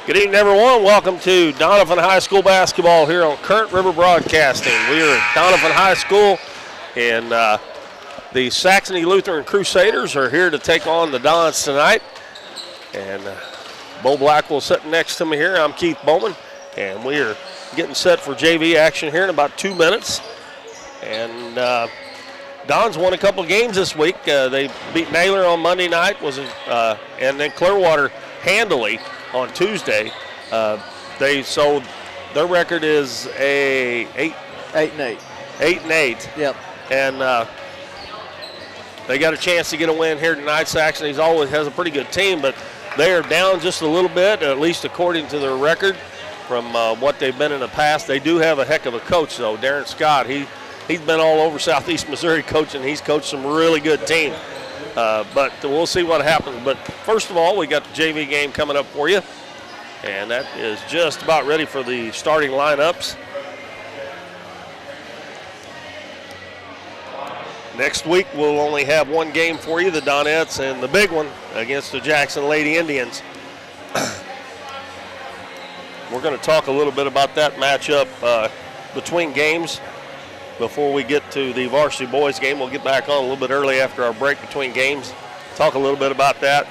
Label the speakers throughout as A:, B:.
A: Good evening, everyone. Welcome to Doniphan High School basketball here on Current River Broadcasting. We are at Doniphan High School, and the Saxony Lutheran Crusaders are here to take on the Dons tonight. And Bo Blackwell sitting next to me here. I'm Keith Bowman, and we are getting set for JV action here in about 2 minutes. And Dons won a couple of games this week. They beat Naylor on Monday night, and then Clearwater handily on Tuesday. So their record is 8-8. 8-8.
B: Yep.
A: And they got a chance to get a win here tonight. Saxony's always has a pretty good team, but they are down just a little bit, at least according to their record from what they've been in the past. They do have a heck of a coach, though, Darren Scott. He's been all over Southeast Missouri coaching. He's coached some really good teams. But we'll see what happens. But first of all, we got the JV game coming up for you. And that is just about ready for the starting lineups. Next week, we'll only have one game for you, the Donettes, and the big one against the Jackson Lady Indians. We're going to talk a little bit about that matchup between games. Before we get to the varsity boys game, we'll get back on a little bit early after our break between games. Talk a little bit about that.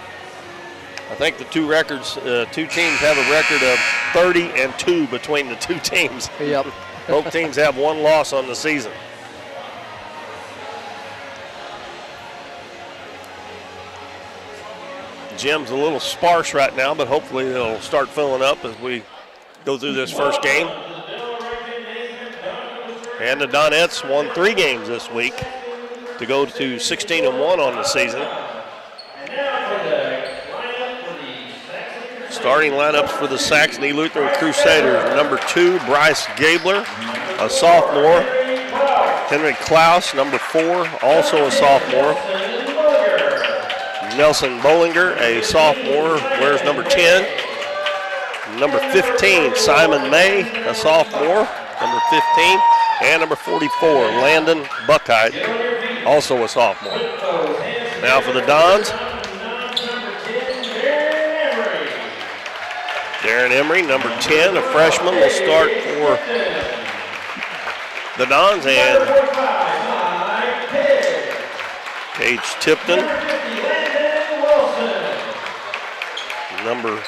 A: I think the two teams have a record of 30-2 between the two teams.
B: Yep.
A: Both teams have one loss on the season. Gym's a little sparse right now, but hopefully it'll start filling up as we go through this first game. And the Donettes won 3 games this week to go to 16-1 on the season. Starting lineups for the Saxony Lutheran Crusaders. Number 2, Bryce Gabler, a sophomore. Henry Klaus, number 4, also a sophomore. Nelson Bollinger, a sophomore, wears number 10. Number 15, Simon May, a sophomore, number 15. And number 44, Landon Buckheit, also a sophomore. Now for the Dons. Darren Emery, number 10, a freshman, will start for the Dons. And Gage Tipton, number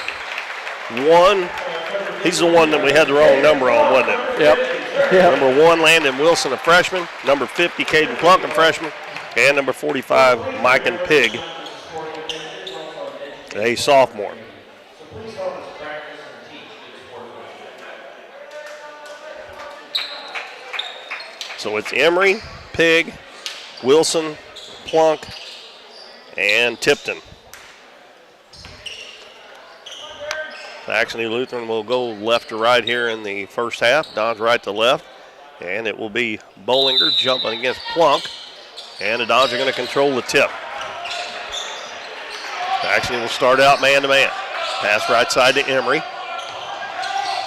A: 1. He's the one that we had the wrong number on, wasn't it?
B: Yep.
A: Number 1, Landon Wilson, a freshman. Number 50, Caden Plunk, a freshman. And number 45, Mike and Pig, a sophomore. So it's Emery, Pig, Wilson, Plunk, and Tipton. Saxony Lutheran will go left to right here in the first half. Dons right to left. And it will be Bollinger jumping against Plunk. And the Dons are going to control the tip. Saxony will start out man-to-man. Pass right side to Emery.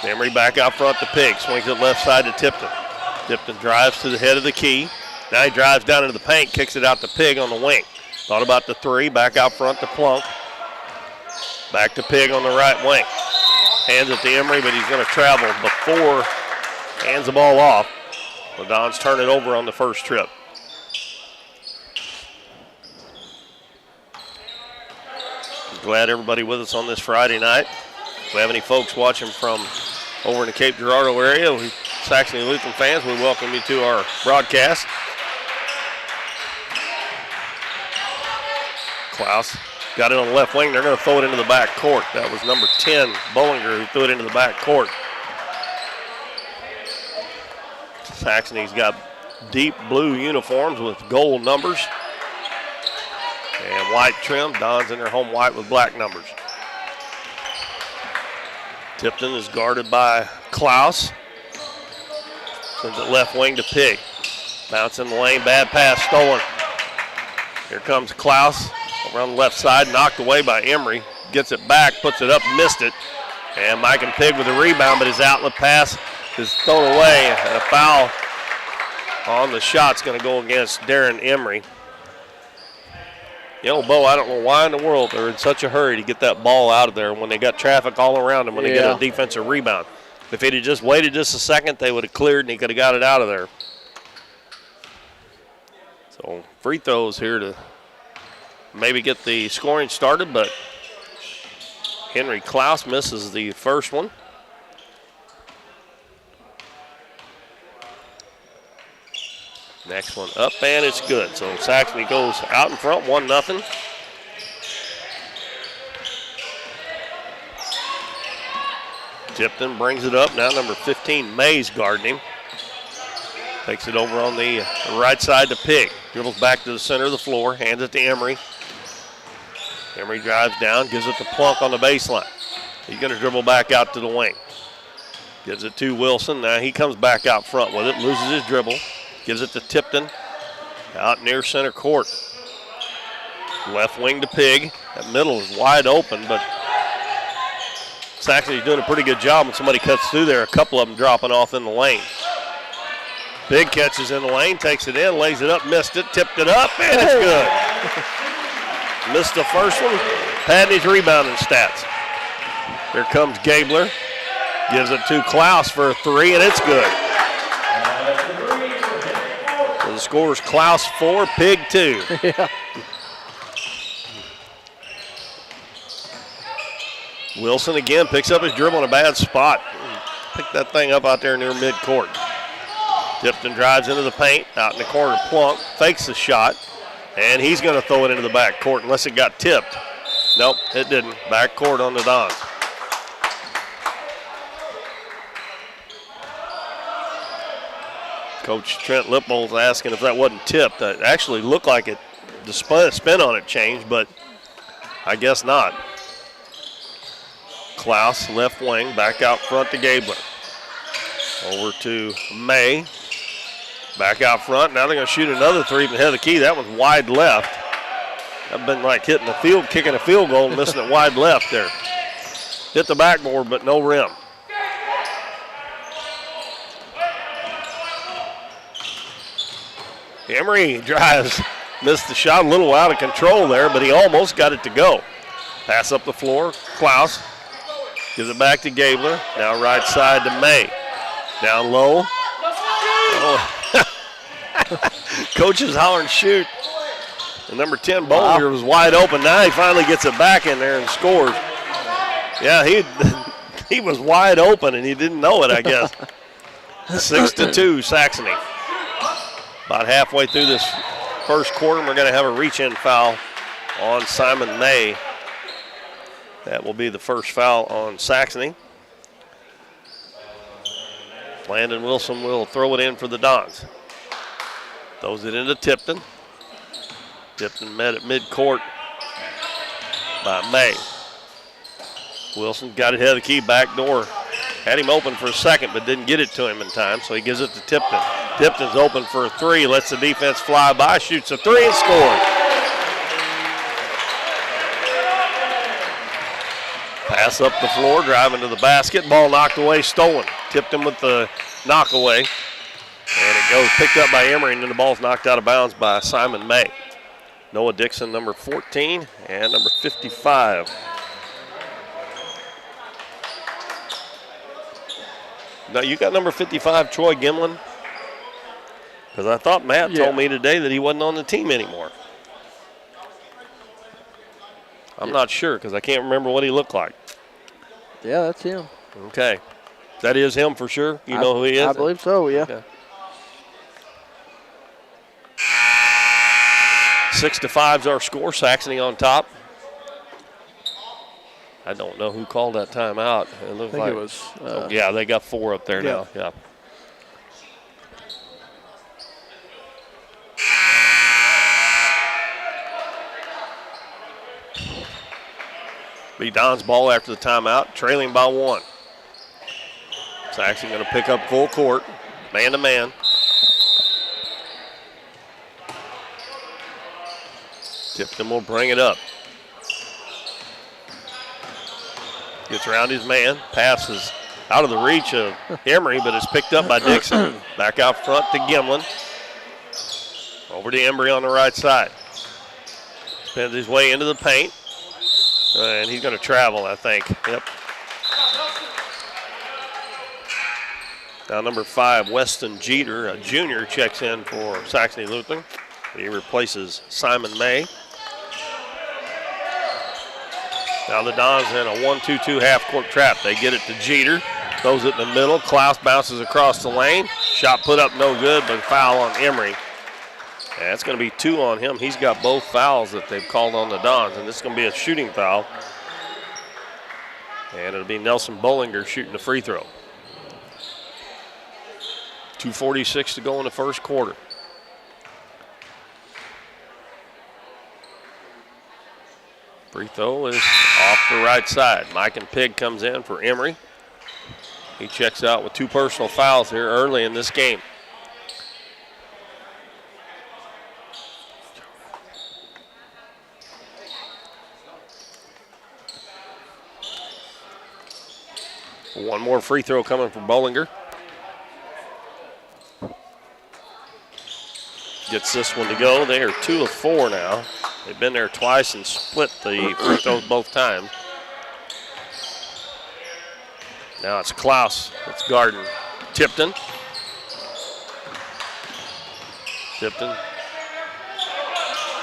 A: Emery back out front to Pig. Swings it left side to Tipton. Tipton drives to the head of the key. Now he drives down into the paint, kicks it out to Pig on the wing. Thought about the 3, back out front to Plunk. Back to Pig on the right wing. Hands it to Emery, but he's going to travel before hands the ball off. The Dons turn it over on the first trip. Glad everybody with us on this Friday night. If we have any folks watching from over in the Cape Girardeau area, Saxony Lutheran fans, we welcome you to our broadcast. Klaus got it on the left wing. They're going to throw it into the back court. That was number 10, Bollinger, who threw it into the back court. Saxony's got deep blue uniforms with gold numbers and white trim. Dons in their home white with black numbers. Tipton is guarded by Klaus. Sends it left wing to Pig. Bounce in the lane, bad pass stolen. Here comes Klaus. Over on the left side, knocked away by Emery. Gets it back, puts it up, missed it. And Mike and Pig with a rebound, but his outlet pass is thrown away. And a foul on the shot's going to go against Darren Emery. Bo, I don't know why in the world they're in such a hurry to get that ball out of there when they got traffic all around them when they get a defensive rebound. If he'd have just waited just a second, they would have cleared and he could have got it out of there. So free throws here to maybe get the scoring started, but Henry Klaus misses the first one. Next one up, and it's good. So Saxony goes out in front, 1-0. Tipton brings it up. Now number 15, Mays guarding him. Takes it over on the right side to Pig. Dribbles back to the center of the floor, hands it to Emery. Emery drives down, gives it to Plunk on the baseline. He's going to dribble back out to the wing. Gives it to Wilson. Now he comes back out front with it, loses his dribble. Gives it to Tipton out near center court. Left wing to Pig. That middle is wide open, but Saxony's doing a pretty good job when somebody cuts through there. A couple of them dropping off in the lane. Pig catches in the lane, takes it in, lays it up, missed it, tipped it up, and it's good. Missed the first one, padding his rebounding stats. Here comes Gabler. Gives it to Klaus for a three, and it's good. So the score's Klaus 4, Pig 2.
B: Yeah.
A: Wilson again picks up his dribble in a bad spot. Picked that thing up out there near midcourt. Tipton drives into the paint, out in the corner, Plunk, fakes the shot, and he's going to throw it into the back court unless it got tipped. Nope, it didn't. Back court on the Dons. Coach Trent Lippold's asking if that wasn't tipped. It actually looked like it. The spin on it changed, but I guess not. Klaus, left wing, back out front to Gabler. Over to May. Back out front. Now they're going to shoot another three from the head of the key. That one's wide left. I've been like hitting the field, kicking a field goal and missing it wide left there. Hit the backboard, but no rim. Emery drives, missed the shot, a little out of control there, but he almost got it to go. Pass up the floor, Klaus gives it back to Gabler. Now right side to May. Down low. Oh. Coach is hollering shoot. And number 10, Bollinger, was wide open. Now he finally gets it back in there and scores. Yeah, he was wide open and he didn't know it, I guess. 6-2, Saxony. About halfway through this first quarter, we're going to have a reach-in foul on Simon May. That will be the first foul on Saxony. Landon Wilson will throw it in for the Dons. Throws it into Tipton. Tipton met at midcourt by May. Wilson got it ahead of the key, back door. Had him open for a second, but didn't get it to him in time, so he gives it to Tipton. Tipton's open for a three, lets the defense fly by, shoots a three and scores. Pass up the floor, driving to the basket, ball knocked away, stolen. Tipton with the knockaway, and it goes picked up by Emery, and then the ball's knocked out of bounds by Simon May. Noah Dixon, number 14, and number 55. Now, you got number 55, Troy Gimlin? Because I thought Matt told me today that he wasn't on the team anymore. I'm not sure because I can't remember what he looked like.
B: Yeah, that's him.
A: Okay. That is him for sure? You know who he is?
B: I believe so, yeah.
A: Okay. 6-5 is our score. Saxony on top. I don't know who called that timeout. It looked like
B: it was.
A: Yeah, they got 4 up there now. Yeah. Be Don's ball after the timeout, trailing by 1. Saxony going to pick up full court, man-to-man. Tipton will bring it up. Gets around his man, passes out of the reach of Emery, but it's picked up by Dixon. Back out front to Gimlin. Over to Emery on the right side. Spins his way into the paint. And he's going to travel, I think. Yep. Now number 5, Weston Jeter, a junior, checks in for Saxony Lutheran. He replaces Simon May. Now the Dons in a 1-2-2 half-court trap. They get it to Jeter. Throws it in the middle. Klaus bounces across the lane. Shot put up no good, but foul on Emery. And that's going to be 2 on him. He's got both fouls that they've called on the Dons, and this is going to be a shooting foul. And it'll be Nelson Bollinger shooting the free throw. 2:46 to go in the first quarter. Free throw is off the right side. Mike and Pig comes in for Emery. He checks out with 2 personal fouls here early in this game. One more free throw coming from Bollinger. Gets this one to go. They are 2 of 4 now. They've been there twice and split the free throws both times. Now it's Klaus that's guarding Tipton.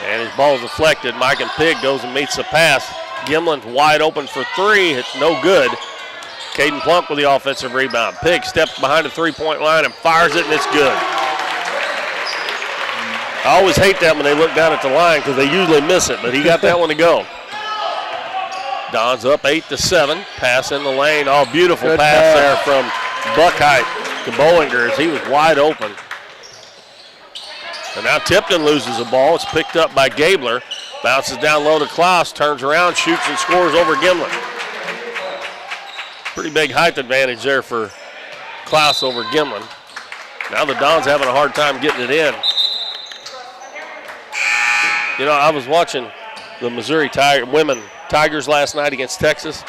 A: And his ball's deflected. Mike and Pig goes and meets the pass. Gimlin's wide open for 3. It's no good. Caden Plump with the offensive rebound. Pig steps behind the three-point line and fires it, and it's good. I always hate that when they look down at the line because they usually miss it, but he got that one to go. Don's up 8-7. Pass in the lane. Oh, beautiful
B: Good
A: pass there from Buckheit to Bollinger as he was wide open. And now Tipton loses the ball. It's picked up by Gabler. Bounces down low to Klaus. Turns around, shoots, and scores over Gimlin. Pretty big height advantage there for Klaus over Gimlin. Now the Dons having a hard time getting it in. You know, I was watching the Missouri women Tigers last night against Texas.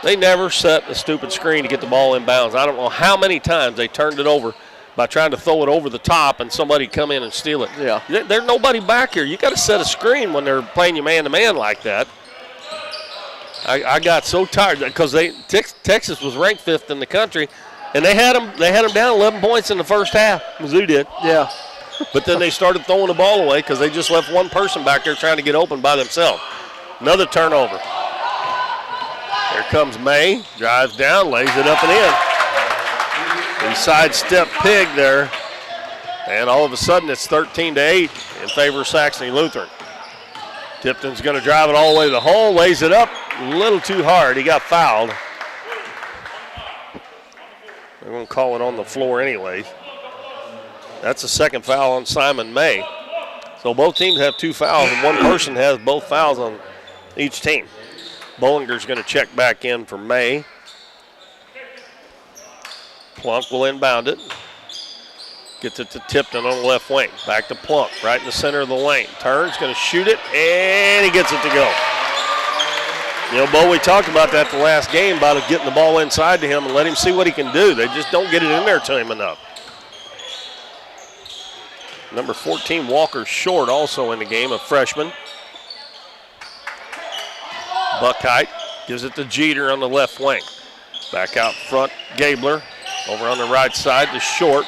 A: They never set a stupid screen to get the ball in bounds. I don't know how many times they turned it over by trying to throw it over the top and somebody come in and steal it.
B: Yeah.
A: There's nobody back here. You got to set a screen when they're playing you man-to-man like that. I got so tired because Texas was ranked 5th in the country, and they had them down 11 points in the first half. Mizzou did.
B: Yeah.
A: But then they started throwing the ball away because they just left one person back there trying to get open by themselves. Another turnover. Here comes May, drives down, lays it up and in. He sidestepped Pig there, and all of a sudden it's 13-8 in favor of Saxony Lutheran. Tipton's going to drive it all the way to the hole, lays it up a little too hard. He got fouled. They're going to call it on the floor anyways. That's the second foul on Simon May. So both teams have 2 fouls, and one person has both fouls on each team. Bollinger's going to check back in for May. Plunk will inbound it. Gets it to Tipton on the left wing. Back to Plunk, right in the center of the lane. Turns, going to shoot it, and he gets it to go. You know, Bo, we talked about that the last game, about getting the ball inside to him and let him see what he can do. They just don't get it in there to him enough. Number 14, Walker Short, also in the game, a freshman. Buckheit gives it to Jeter on the left wing. Back out front, Gabler. Over on the right side to Short.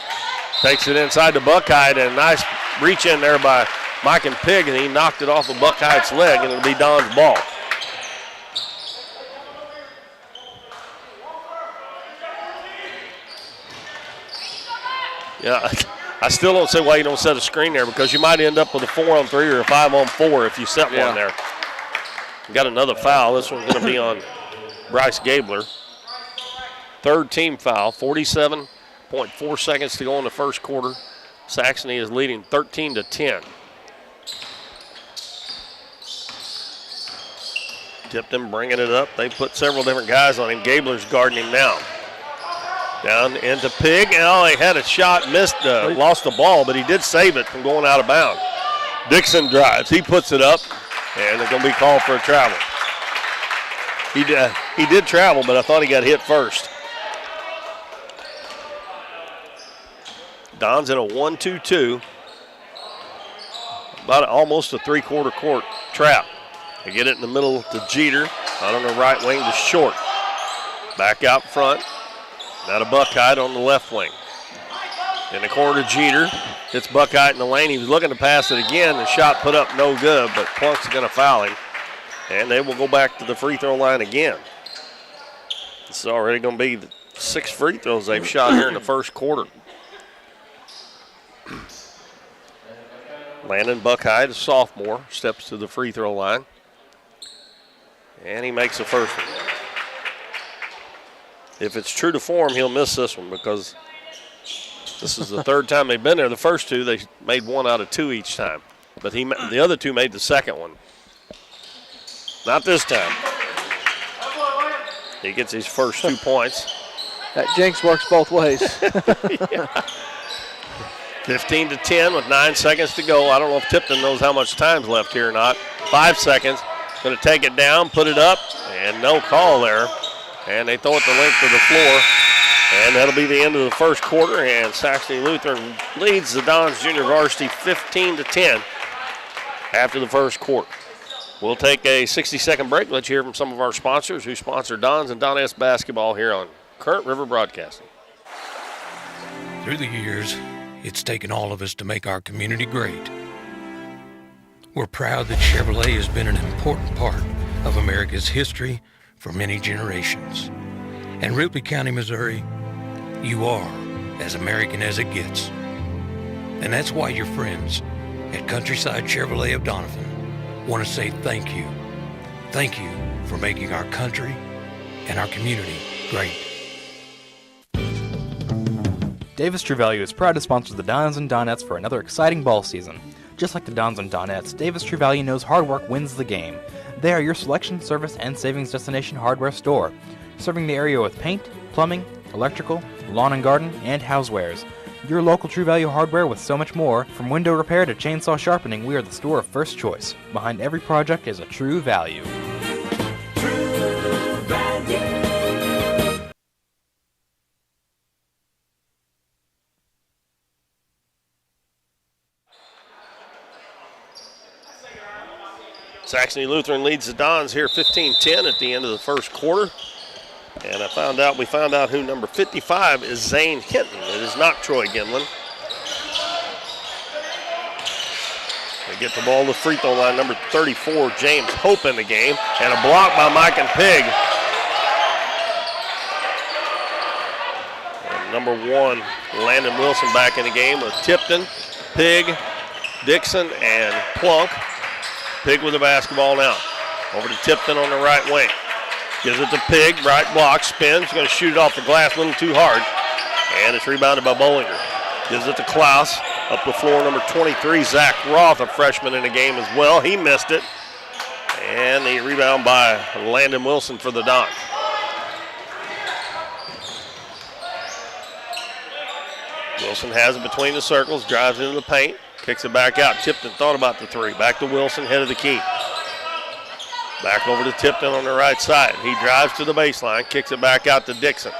A: Takes it inside to Buckheit, and a nice reach in there by Mike and Pig, and he knocked it off of Buckheit's leg, and it'll be Don's ball. Yeah, I still don't see why you don't set a screen there, because you might end up with a 4-on-3 or a 5-on-4 if you set one there. Got another foul. This one's going to be on Bryce Gabler. Third team foul, 47.4 seconds to go in the first quarter. Saxony is leading 13-10. Tipton bringing it up. They put several different guys on him. Gabler's guarding him now. Down into Pig. Oh, he had a shot, missed, lost the ball, but he did save it from going out of bounds. Dixon drives. He puts it up, and they're going to be called for a travel. He did travel, but I thought he got hit first. Don's in a 1-2-2. about almost a three-quarter court trap. They get it in the middle to Jeter. Out on the right wing to Short. Back out front. Now to Buckheit on the left wing. In the corner to Jeter. Hits Buckheit in the lane. He was looking to pass it again. The shot put up no good, but Plunk's going to foul him. And they will go back to the free throw line again. It's already going to be the 6 free throws they've shot here in the first quarter. Landon Buckheit, a sophomore, steps to the free throw line. And he makes the first one. If it's true to form, he'll miss this one because this is the third time they've been there. The first two, they made 1 out of 2 each time. But the other 2 made the second one. Not this time. He gets his first 2 points.
B: That jinx works both ways.
A: 15-10 with 9 seconds to go. I don't know if Tipton knows how much time's left here or not. 5 seconds. Going to take it down, put it up, and no call there. And they throw it the length of the floor. And that'll be the end of the first quarter. And Saxony Lutheran leads the Dons Junior Varsity 15-10 after the first quarter. We'll take a 60-second break. Let's hear from some of our sponsors who sponsor Dons and Doness basketball here on Current River Broadcasting.
C: Through the years, it's taken all of us to make our community great. We're proud that Chevrolet has been an important part of America's history for many generations. And Ripley County, Missouri, you are as American as it gets. And that's why your friends at Countryside Chevrolet of Doniphan want to say thank you. Thank you for making our country and our community great.
D: Davis True Value is proud to sponsor the Dons and Donettes for another exciting ball season. Just like the Dons and Donettes, Davis True Value knows hard work wins the game. They are your selection, service, and savings destination hardware store, serving the area with paint, plumbing, electrical, lawn and garden, and housewares. Your local True Value hardware with so much more. From window repair to chainsaw sharpening, we are the store of first choice. Behind every project is a True Value.
E: True Value.
A: Saxony Lutheran leads the Dons here 15-10 at the end of the first quarter. And we found out who number 55 is Zane Hinton. It is not Troy Gimlin. They get the ball to the free throw line. Number 34, James Hope in the game. And a block by Mike and Pig. And number 1, Landon Wilson back in the game with Tipton, Pig, Dixon, and Plunk. Pig with the basketball now. Over to Tipton on the right wing. Gives it to Pig, right block, spins, going to shoot it off the glass a little too hard. And it's rebounded by Bollinger. Gives it to Klaus, up the floor, number 23, Zach Roth, a freshman in the game as well. He missed it. And the rebound by Landon Wilson for the Dons. Wilson has it between the circles, drives into the paint, kicks it back out. Tipton thought about the 3. Back to Wilson, head of the key. Back over to Tipton on the right side. He drives to the baseline, kicks it back out to Dixon.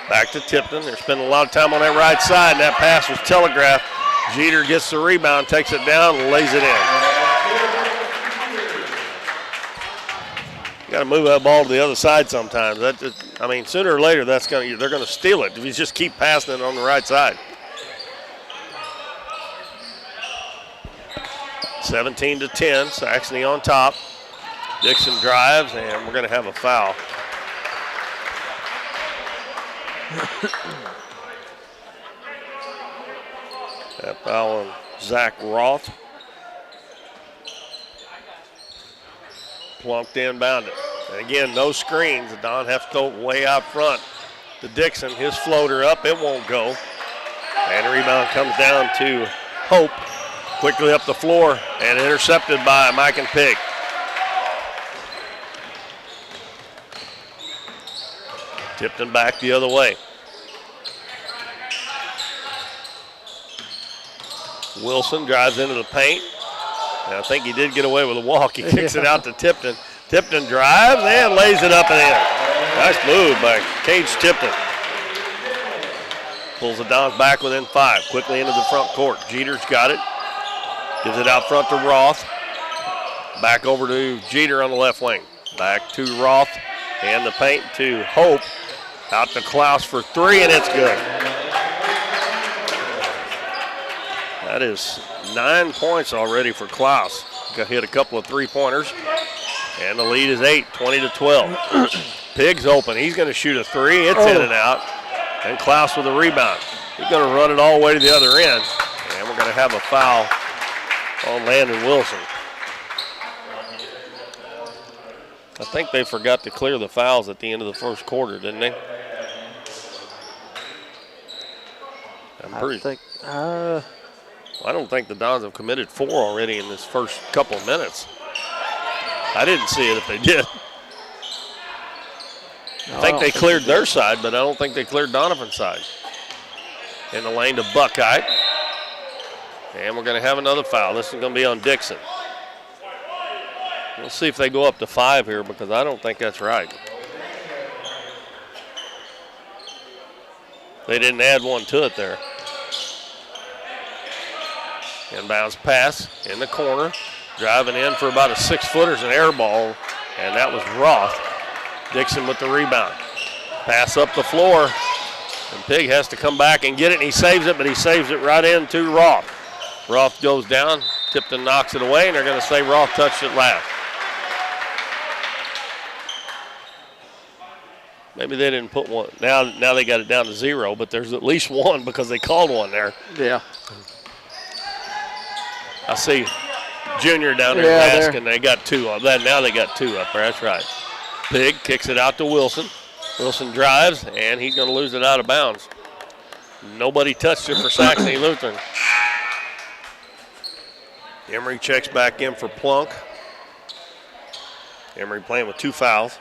A: Back to Tipton. They're spending a lot of time on that right side, and that pass was telegraphed. Jeter gets the rebound, takes it down, and lays it in. You got to move that ball to the other side sometimes. Sooner or later, they're going to steal it if you just keep passing it on the right side. 17-10, Saxony on top. Dixon drives, and we're going to have a foul. That foul on Zach Roth. Plunked inbounded. And again, no screens. The Don have to go way out front to Dixon. His floater up, it won't go. And the rebound comes down to Hope. Quickly up the floor and intercepted by Mike and Pig. Tipton back the other way. Wilson drives into the paint. And I think he did get away with a walk. He kicks it out to Tipton. Tipton drives and lays it up and in. Nice move by Cage Tipton. Pulls the Dons back within 5. Quickly into the front court. Jeter's got it. Gives it out front to Roth. Back over to Jeter on the left wing. Back to Roth. And the paint to Hope. Out to Klaus for three, and it's good. That is 9 points already for Klaus. Got hit a couple of three-pointers. And the lead is 8, 20-12. Pig's open. He's going to shoot a three. It's in and out. And Klaus with a rebound. He's going to run it all the way to the other end. And we're going to have a foul on Landon Wilson. I think they forgot to clear the fouls at the end of the first quarter, didn't they? I don't think the Dons have committed 4 already in this first couple of minutes. I didn't see it if they did. I think they cleared their side, but I don't think they cleared Doniphan's side. In the lane to Buckeye. And we're going to have another foul. This is going to be on Dixon. We'll see if they go up to 5 here because I don't think that's right. They didn't add one to it there. Inbounds pass in the corner. Driving in for about a 6-footer is an air ball, and that was Roth. Dixon with the rebound. Pass up the floor, and Pig has to come back and get it, and he saves it, but he saves it right into Roth. Roth goes down, Tipton knocks it away, and they're going to say Roth touched it last. Maybe they didn't put one. Now they got it down to 0, but there's at least one because they called one there.
B: Yeah.
A: I see Junior down there asking. They got 2 on that. Now they got 2 up there. That's right. Pig kicks it out to Wilson. Wilson drives, and he's going to lose it out of bounds. Nobody touched it for Saxony Lutheran. Emery checks back in for Plunk. Emery playing with 2 fouls.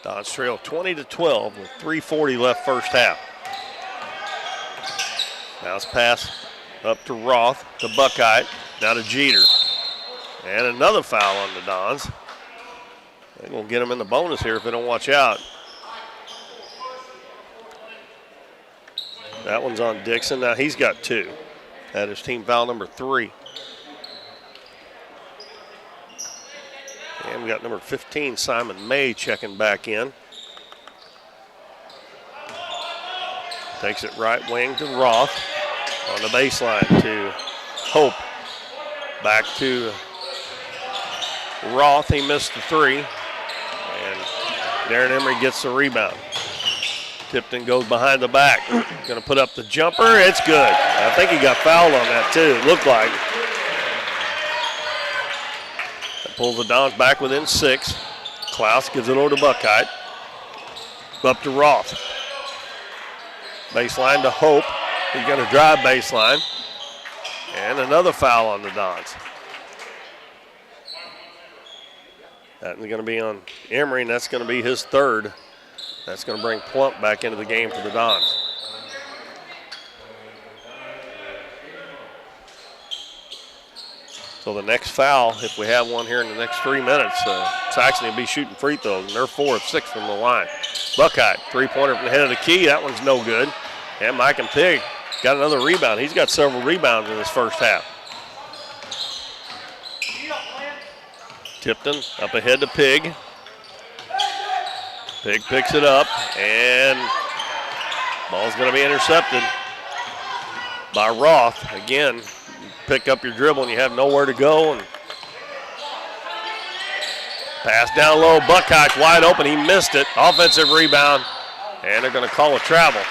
A: Dons trail 20-12 with 3:40 left first half. Bounce pass up to Roth, to Buckeye, now to Jeter. And another foul on the Dons. They're going to get them in the bonus here if they don't watch out. That one's on Dixon. Now he's got 2. That is team foul number 3. And we got number 15, Simon May, checking back in. Takes it right wing to Roth. On the baseline to Hope. Back to Roth. He missed the 3. And Darren Emery gets the rebound. Tipton goes behind the back. Going to put up the jumper. It's good. I think he got fouled on that too, it looked like. That pulls the Dons back within 6. Klaus gives it over to Buckeye. Up to Roth. Baseline to Hope. He's going to drive baseline. And another foul on the Dons. That's going to be on Emery, and that's going to be his 3rd. That's going to bring Plump back into the game for the Dons. So the next foul, if we have one here in the next 3 minutes, Saxony will be shooting free throws, and they're 4 of 6 from the line. Buckeye, 3-pointer from the head of the key. That one's no good. And Mike and Pig got another rebound. He's got several rebounds in this first half. Tipton up ahead to Pig. Pig picks it up, and ball's going to be intercepted by Roth. Again, pick up your dribble and you have nowhere to go. And pass down low. Buckeye's wide open. He missed it. Offensive rebound, and they're going to call a travel.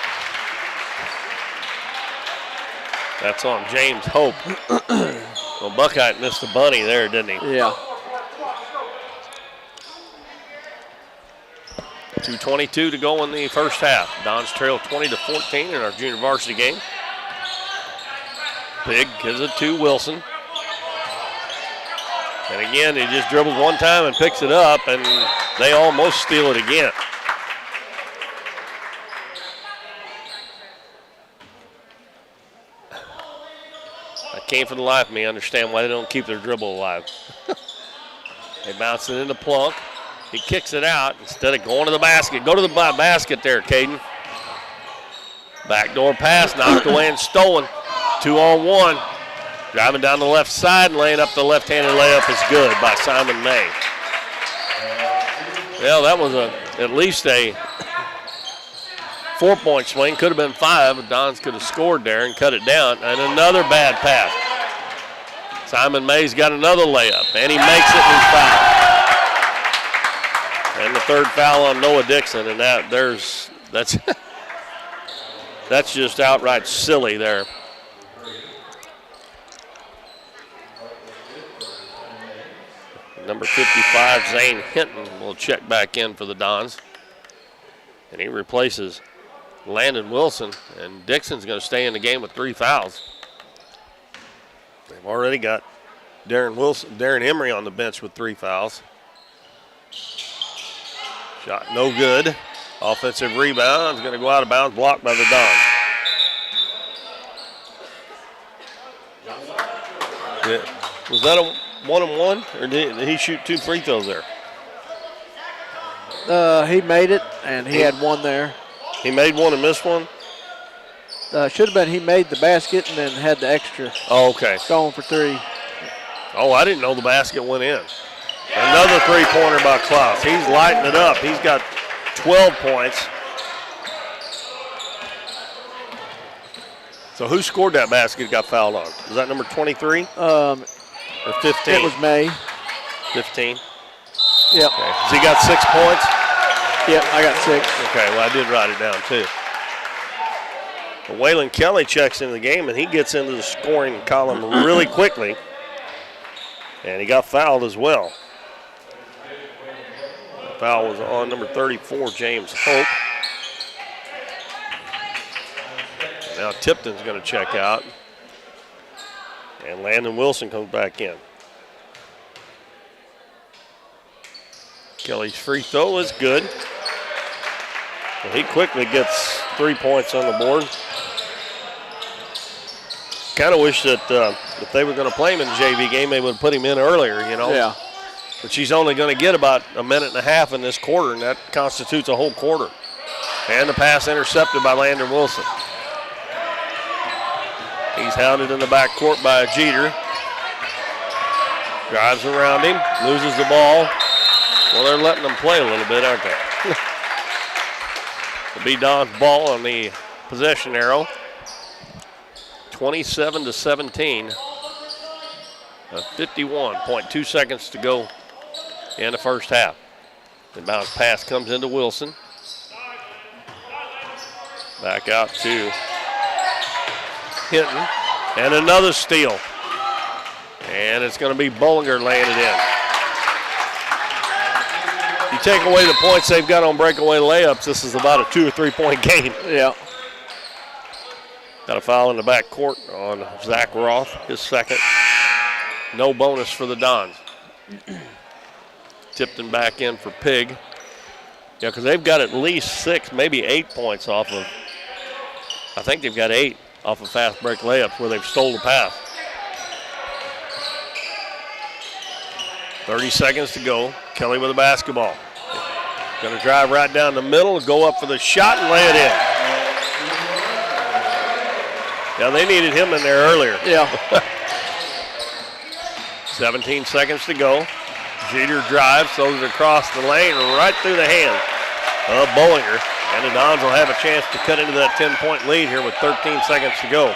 A: That's on James Hope. Well, Buckeye missed the bunny there, didn't he?
B: Yeah.
A: 2:22 to go in the first half. Dons trail 20-14 in our junior varsity game. Pig gives it to Wilson. And again, he just dribbles one time and picks it up, and they almost steal it again. I can't for the life of me understand why they don't keep their dribble alive. They bounce it into Plunk. He kicks it out instead of going to the basket. Go to the basket there, Caden. Backdoor pass knocked away and stolen. 2-on-1. Driving down the left side and laying up the left-handed layup is good by Simon May. Well, that was at least a 4-point swing. Could have been 5, but Dons could have scored there and cut it down. And another bad pass. Simon May's got another layup, and he makes it and he's fouled. And the third foul on Noah Dixon, and that's that's just outright silly there. Number 55, Zane Hinton, will check back in for the Dons. And he replaces Landon Wilson, and Dixon's going to stay in the game with 3 fouls. They've already got Darren Emery on the bench with 3 fouls. Shot no good. Offensive rebound is going to go out of bounds, blocked by the Dons. Yeah. Was that a 1-on-1, or did he shoot 2 free throws there?
B: He made it, and he had one there.
A: He made one and missed one?
B: Should have been he made the basket and then had the extra.
A: Oh, okay.
B: Going for 3.
A: Oh, I didn't know the basket went in. Another three-pointer by Klaus. He's lighting it up. He's got 12 points. So who scored that basket got fouled on? Was that number 23? Or 15?
B: It was May.
A: 15?
B: Yep.
A: Okay. Has he got 6 points?
B: Yep, I got 6.
A: Okay, well, I did write it down, too. But Waylon Kelly checks into the game, and he gets into the scoring column really quickly. And he got fouled as well. The foul was on number 34, James Hope. Now Tipton's going to check out. And Landon Wilson comes back in. Kelly's free throw is good. And he quickly gets 3 points on the board. Kind of wish that if they were going to play him in the JV game, they would have put him in earlier, you know.
B: Yeah.
A: But she's only going to get about a minute and a half in this quarter, and that constitutes a whole quarter. And the pass intercepted by Landon Wilson. He's hounded in the backcourt by Jeter. Drives around him, loses the ball. Well, they're letting them play a little bit, aren't they? It'll be Don's ball on the possession arrow. 27-17. 51.2 seconds to go in the first half. The bounce pass comes into Wilson. Back out to Hinton. And another steal. And it's going to be Bollinger laying it in. You take away the points they've got on breakaway layups, this is about a 2 or 3 point game.
B: Yeah.
A: Got a foul in the back court on Zach Roth, his second. No bonus for the Dons. Tipton back in for Pig. Yeah, because they've got at least 6, maybe 8 points off of, I think they've got 8 off of fast break layups where they've stole the pass. 30 seconds to go. Kelly with the basketball. Going to drive right down the middle, go up for the shot and lay it in. Yeah, they needed him in there earlier.
B: Yeah.
A: 17 seconds to go. Jeter drives, throws it across the lane, right through the hands of Bollinger. And the Dons will have a chance to cut into that 10-point lead here with 13 seconds to go.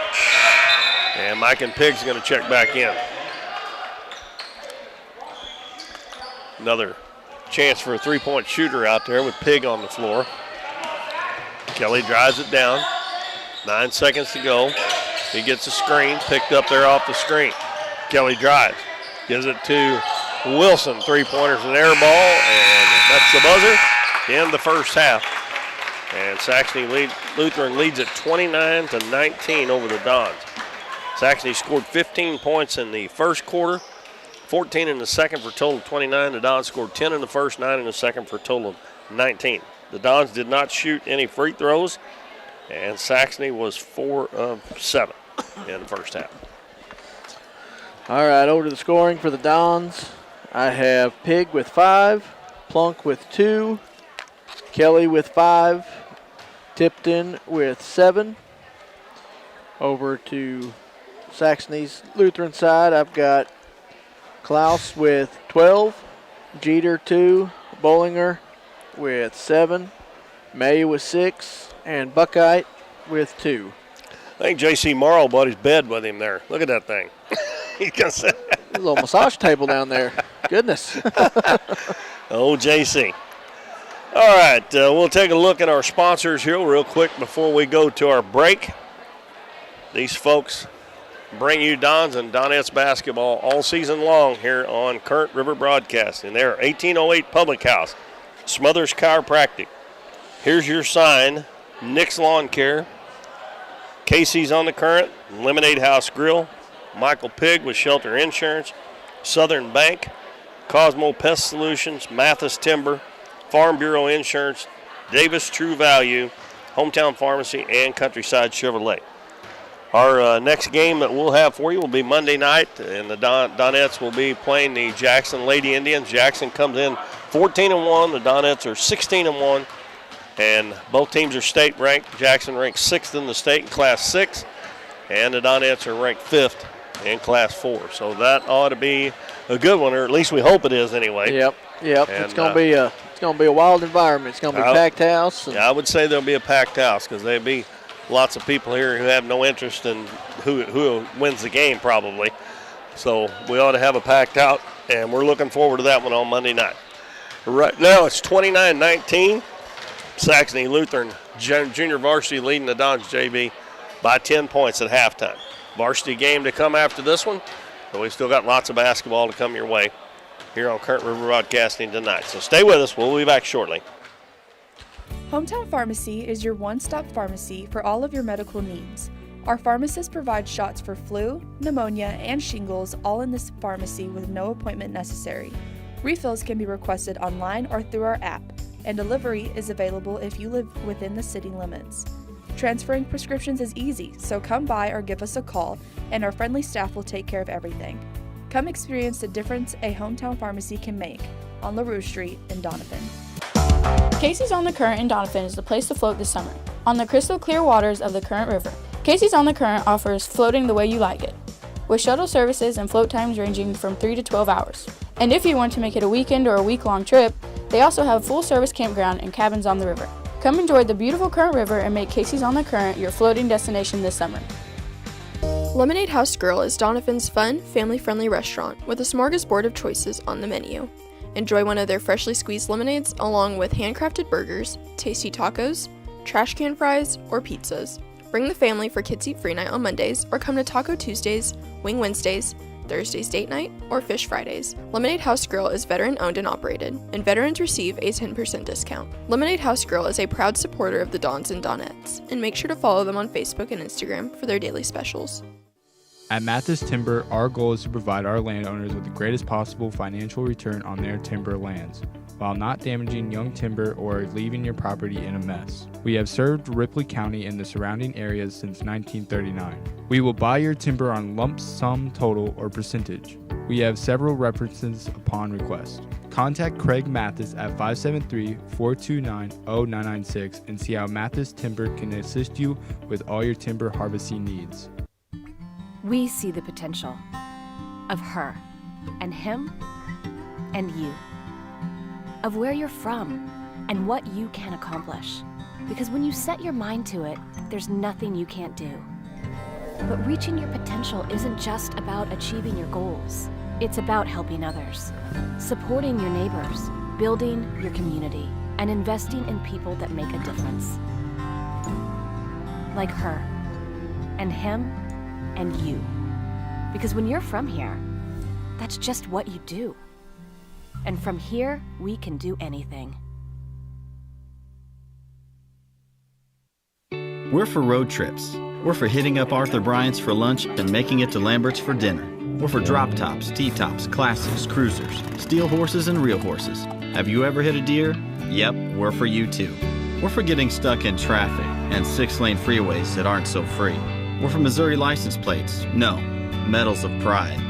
A: And Mike and Pig's going to check back in. Another chance for a three-point shooter out there with Pig on the floor. Kelly drives it down. 9 seconds to go. He gets a screen, picked up there off the screen. Kelly drives, gives it to Wilson. Three-pointers and air ball, and that's the buzzer in the first half. And Saxony Lutheran leads at 29-19 over the Dons. Saxony scored 15 points in the first quarter, 14 in the second for a total of 29. The Dons scored 10 in the first, 9 in the second for a total of 19. The Dons did not shoot any free throws, and Saxony was 4 of 7 in the first half.
B: All right, over to the scoring for the Dons. I have Pig with 5, Plunk with 2, Kelly with 5, Tipton with 7. Over to Saxony's Lutheran side, I've got Klaus with 12, Jeter 2, Bollinger with 7, May with 6, and Buckeye with 2.
A: I think J.C. Morrow bought his bed with him there. Look at that thing. He's gonna say,
B: A little massage table down there. Goodness.
A: oh, J.C. All right, we'll take a look at our sponsors here real quick before we go to our break. These folks bring you Dons and Donettes basketball all season long here on Current River Broadcasting. They're 1808 Public House, Smothers Chiropractic. Here's Your Sign, Nick's Lawn Care, Casey's on the Current, Lemonade House Grill, Michael Pigg with Shelter Insurance, Southern Bank, Cosmo Pest Solutions, Mathis Timber, Farm Bureau Insurance, Davis True Value, Hometown Pharmacy, and Countryside Chevrolet. Our next game that we'll have for you will be Monday night, and the Donettes will be playing the Jackson Lady Indians. Jackson comes in 14-1. The Donettes are 16-1, and both teams are state ranked. Jackson ranks 6th in the state in Class 6, and the Donettes are ranked 5th in Class 4. So that ought to be a good one, or at least we hope it is anyway.
B: Yep. And it's gonna be a wild environment. It's gonna be a packed house.
A: Yeah, I would say there'll be a packed house because there'll be lots of people here who have no interest in who wins the game probably. So we ought to have a packed out, and we're looking forward to that one on Monday night. Right now it's 29-19. Saxony Lutheran Junior Varsity leading the Dons JV by 10 points at halftime. Varsity game to come after this one, but we've still got lots of basketball to come your way here on Current River Broadcasting tonight. So stay with us. We'll be back shortly.
E: Hometown Pharmacy is your one-stop pharmacy for all of your medical needs. Our pharmacist provides shots for flu, pneumonia, and shingles all in this pharmacy with no appointment necessary. Refills can be requested online or through our app, and delivery is available if you live within the city limits. Transferring prescriptions is easy, so come by or give us a call, and our friendly staff will take care of everything. Come experience the difference a hometown pharmacy can make on LaRue Street in Doniphan.
F: Casey's on the Current in Doniphan is the place to float this summer. On the crystal clear waters of the Current River, Casey's on the Current offers floating the way you like it, with shuttle services and float times ranging from 3 to 12 hours. And if you want to make it a weekend or a week-long trip, they also have full-service campground and cabins on the river. Come enjoy the beautiful Current River and make Casey's on the Current your floating destination this summer.
G: Lemonade House Grill is Doniphan's fun, family-friendly restaurant with a smorgasbord of choices on the menu. Enjoy one of their freshly squeezed lemonades along with handcrafted burgers, tasty tacos, trash can fries, or pizzas. Bring the family for Kids Eat Free Night on Mondays or come to Taco Tuesdays, Wing Wednesdays, Thursdays Date Night, or Fish Fridays. Lemonade House Grill is veteran owned and operated, and veterans receive a 10% discount. Lemonade House Grill is a proud supporter of the Dons and Donettes, and make sure to follow them on Facebook and Instagram for their daily specials.
H: At Mathis Timber, our goal is to provide our landowners with the greatest possible financial return on their timber lands, while not damaging young timber or leaving your property in a mess. We have served Ripley County and the surrounding areas since 1939. We will buy your timber on lump sum total or percentage. We have several references upon request. Contact Craig Mathis at 573-429-0996 and see how Mathis Timber can assist you with all your timber harvesting needs.
I: We see the potential of her and him and you, of where you're from and what you can accomplish. Because when you set your mind to it, there's nothing you can't do. But reaching your potential isn't just about achieving your goals. It's about helping others, supporting your neighbors, building your community, and investing in people that make a difference. Like her and him and you. Because when you're from here, that's just what you do. And from here, we can do anything.
J: We're for road trips. We're for hitting up Arthur Bryant's for lunch and making it to Lambert's for dinner. We're for drop tops, T-tops, classics, cruisers, steel horses, and real horses. Have you ever hit a deer? Yep, we're for you too. We're for getting stuck in traffic and 6-lane freeways that aren't so free. We're for Missouri license plates. No, medals of pride.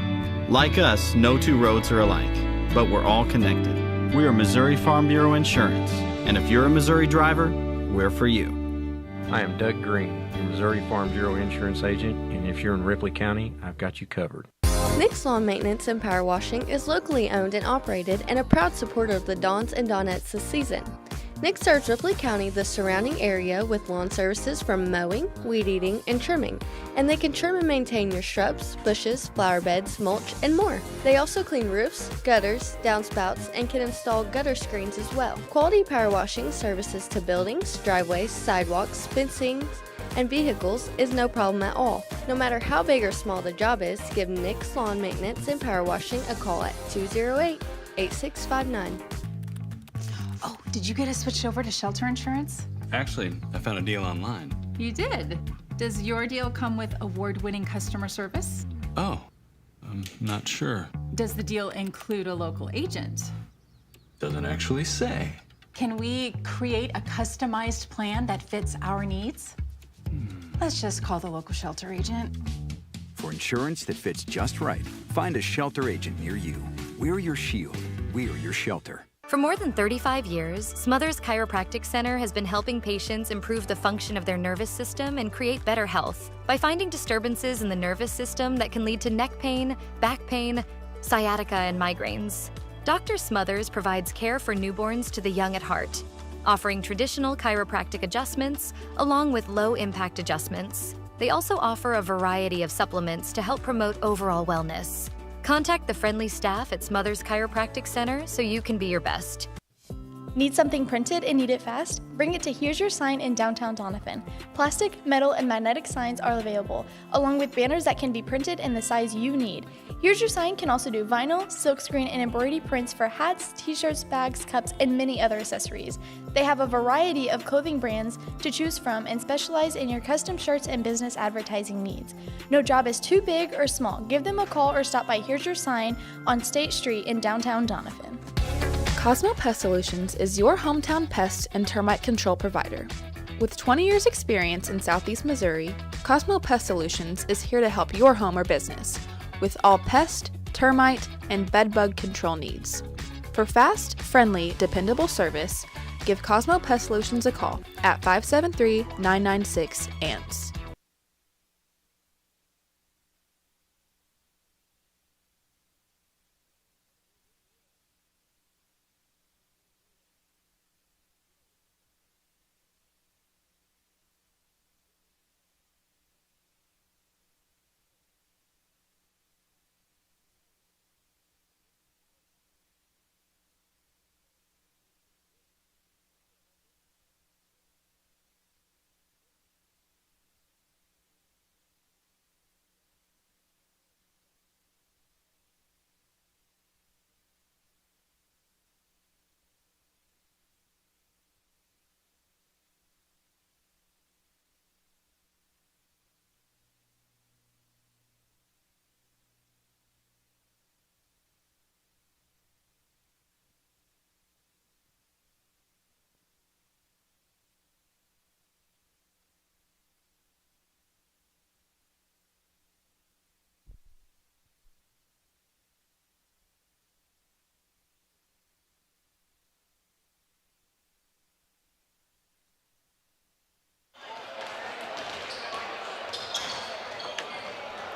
J: Like us, no two roads are alike, but we're all connected. We are Missouri Farm Bureau Insurance, and if you're a Missouri driver, we're for you.
K: I am Doug Green, your Missouri Farm Bureau Insurance agent, and if you're in Ripley County, I've got you covered.
L: Nick's Lawn Maintenance and Power Washing is locally owned and operated and a proud supporter of the Dons and Donettes this season. Nick serves Ripley County, the surrounding area, with lawn services from mowing, weed eating, and trimming, and they can trim and maintain your shrubs, bushes, flower beds, mulch, and more. They also clean roofs, gutters, downspouts, and can install gutter screens as well. Quality power washing services to buildings, driveways, sidewalks, fencing, and vehicles is no problem at all. No matter how big or small the job is, give Nick's Lawn Maintenance and Power Washing a call at 208-8659.
M: Oh, did you get us switched over to shelter insurance?
N: Actually, I found a deal online.
M: You did? Does your deal come with award-winning customer service?
N: Oh, I'm not sure.
M: Does the deal include a local agent?
N: Doesn't actually say.
M: Can we create a customized plan that fits our needs? Let's just call the local shelter agent.
O: For insurance that fits just right, find a shelter agent near you. We're your shield. We're your shelter.
P: For more than 35 years, Smothers Chiropractic Center has been helping patients improve the function of their nervous system and create better health by finding disturbances in the nervous system that can lead to neck pain, back pain, sciatica, and migraines. Dr. Smothers provides care for newborns to the young at heart, offering traditional chiropractic adjustments along with low-impact adjustments. They also offer a variety of supplements to help promote overall wellness. Contact the friendly staff at Smothers Chiropractic Center so you can be your best.
E: Need something printed and need it fast? Bring it to Here's Your Sign in downtown Doniphan. Plastic, metal, and magnetic signs are available, along with banners that can be printed in the size you need. Here's Your Sign can also do vinyl, silkscreen, and embroidery prints for hats, t-shirts, bags, cups, and many other accessories. They have a variety of clothing brands to choose from and specialize in your custom shirts and business advertising needs. No job is too big or small. Give them a call or stop by Here's Your Sign on State Street in downtown Doniphan.
G: Cosmo Pest Solutions is your hometown pest and termite control provider. With 20 years experience in Southeast Missouri, Cosmo Pest Solutions is here to help your home or business with all pest, termite, and bedbug control needs. For fast, friendly, dependable service, give Cosmo Pest Solutions a call at 573-996-ANTS.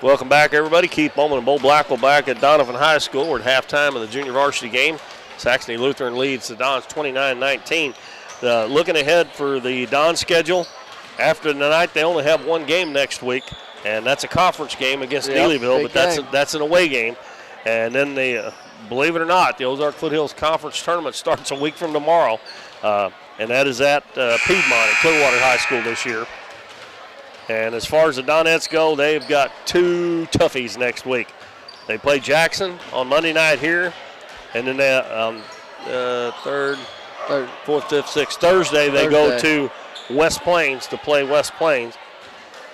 A: Welcome back, everybody. Keith Bowman and Bo Blackwell back at Doniphan High School. We're at halftime of the junior varsity game. Saxony Lutheran leads the Dons 29-19. Looking ahead for the Dons schedule, after tonight they only have one game next week, and that's a conference game against Neelyville, but that's an away game. And then believe it or not, the Ozark Foothills Conference Tournament starts a week from tomorrow, and that is at Piedmont at Clearwater High School this year. And as far as the Donettes go, they've got two toughies next week. They play Jackson on Monday night here, and then third, fourth, fifth, sixth. Thursday they go to West Plains to play West Plains.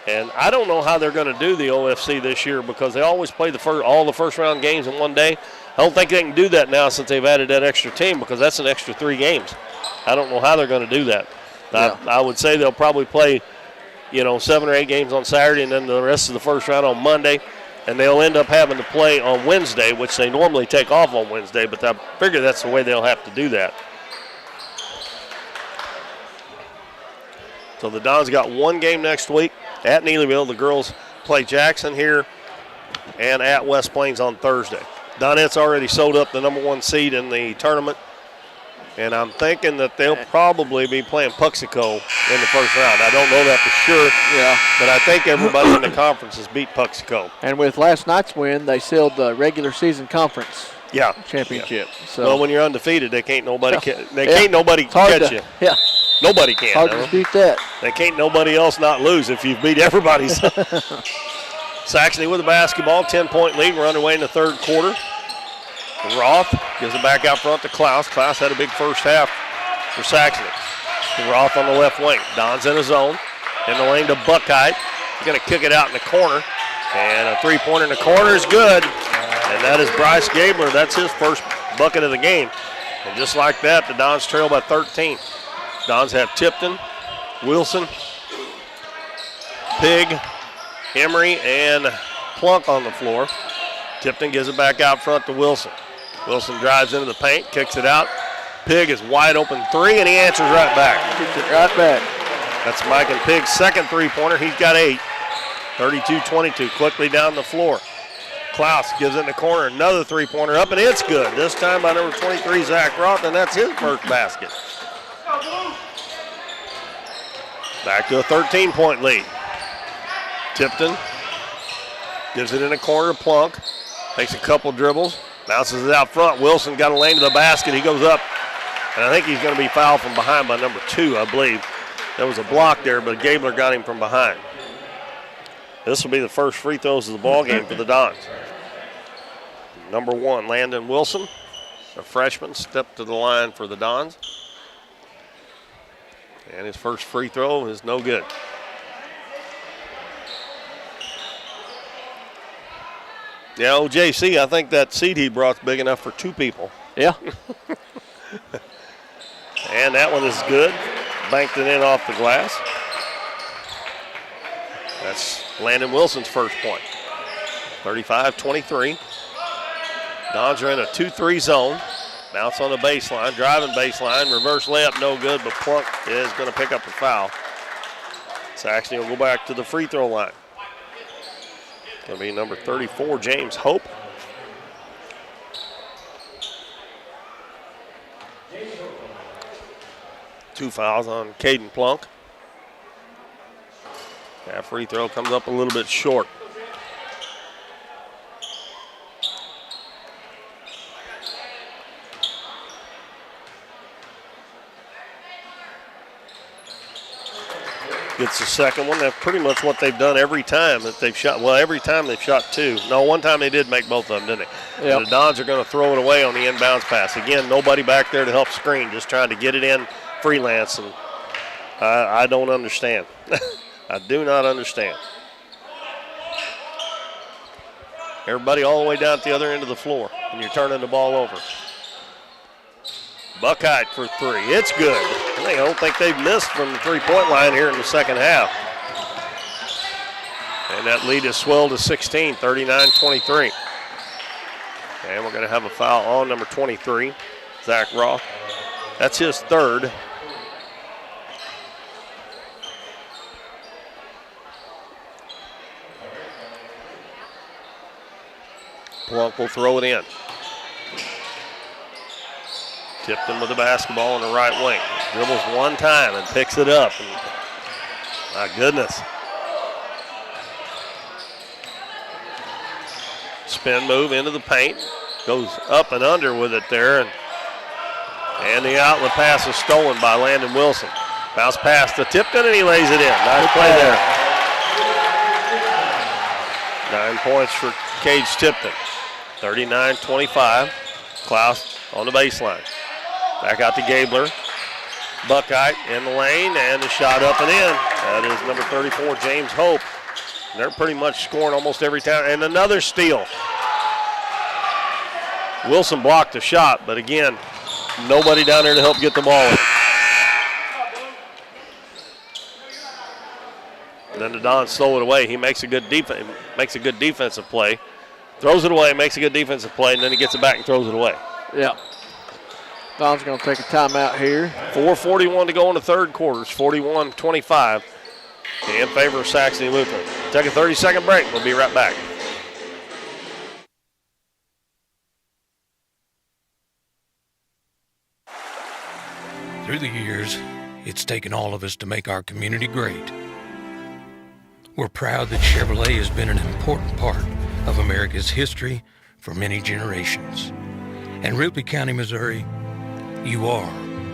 A: And I don't know how they're going to do the OFC this year because they always play all the first-round games in one day. I don't think they can do that now since they've added that extra team because that's an extra 3 games. I don't know how they're going to do that. Yeah. I would say they'll probably play 7 or 8 games on Saturday and then the rest of the first round on Monday. And they'll end up having to play on Wednesday, which they normally take off on Wednesday, but I figure that's the way they'll have to do that. So the Dons got one game next week at Neelyville. The girls play Jackson here and at West Plains on Thursday. Donette's already sold up the #1 seed in the tournament, and I'm thinking that they'll probably be playing Puxico in the first round. I don't know that for sure, but I think everybody in the conference has beat Puxico.
B: And with last night's win, they sealed the regular season conference championship. So
A: well, when you're undefeated, they can't nobody can't nobody catch you.
B: Yeah.
A: Nobody can.
B: Hard to dispute that.
A: They can't nobody else not lose if you've beat everybody. Saxony with the basketball, 10-point lead. We're underway in the third quarter. Roth gives it back out front to Klaus. Klaus had a big first half for Saxony. Roth on the left wing. Don's in his zone. In the lane to Buckheit. He's going to kick it out in the corner. And a three-pointer in the corner is good. And that is Bryce Gabler. That's his first bucket of the game. And just like that, the Dons trail by 13. Dons have Tipton, Wilson, Pig, Emery, and Plunk on the floor. Tipton gives it back out front to Wilson. Wilson drives into the paint, kicks it out. Pig is wide open three, and he answers right back.
B: Kicks it right back.
A: That's Mike and Pig's second three-pointer. He's got 8. 32-22, quickly down the floor. Klaus gives it in the corner, another three-pointer up, and it's good. This time by number 23, Zach Roth, and that's his first basket. Back to a 13-point lead. Tipton gives it in the corner to Plunk. Takes a couple dribbles, bounces it out front. Wilson got a lane to the basket. He goes up, and I think he's going to be fouled from behind by number 2, I believe. There was a block there, but Gabler got him from behind. This will be the first free throws of the ball game for the Dons. Number 1, Landon Wilson, a freshman, stepped to the line for the Dons. And his first free throw is no good. Yeah, OJC, I think that seed he brought's big enough for 2 people.
B: Yeah.
A: And that one is good. Banked it in off the glass. That's Landon Wilson's first point. 35-23. Dons are in a 2-3 zone. Bounce on the baseline, driving baseline, reverse layup, no good, but Plunk is going to pick up the foul. Saxony will go back to the free throw line. Going to be number 34, James Hope. Two fouls on Caden Plunk. That free throw comes up a little bit short. Gets the second one. That's pretty much what they've done every time that they've shot. Well, every time they've shot 2. No, one time they did make both of them, didn't they?
B: Yep.
A: The Dons are going to throw it away on the inbounds pass. Again, nobody back there to help screen, just trying to get it in freelance, and I don't understand. I do not understand. Everybody all the way down at the other end of the floor, and you're turning the ball over. Buckheit for 3. It's good. I don't think they've missed from the three-point line here in the second half. And that lead is swelled to 16, 39-23. And we're going to have a foul on number 23, Zach Roth. That's his third. Plunk will throw it in. Tipton with the basketball on the right wing. Dribbles one time and picks it up. And my goodness. Spin move into the paint. Goes up and under with it there. And the outlet pass is stolen by Landon Wilson. Bounce pass to Tipton and he lays it in. Nice play there. 9 points for Cage Tipton. 39-25. Klaus on the baseline. Back out to Gabler. Buckheit in the lane, and the shot up and in. That is number 34, James Hope. They're pretty much scoring almost every time. And another steal. Wilson blocked the shot, but again, nobody down there to help get the ball in. And then the Dons stole it away. He makes a good defensive play. Throws it away, makes a good defensive play, and then he gets it back and throws it away.
B: Yeah. Don's going to take a timeout here.
A: 4:41 to go in the third quarter. It's 41-25 in favor of Saxony Lutheran. Take a 30-second break. We'll be right back.
C: Through the years, it's taken all of us to make our community great. We're proud that Chevrolet has been an important part of America's history for many generations. And Ripley County, Missouri, you are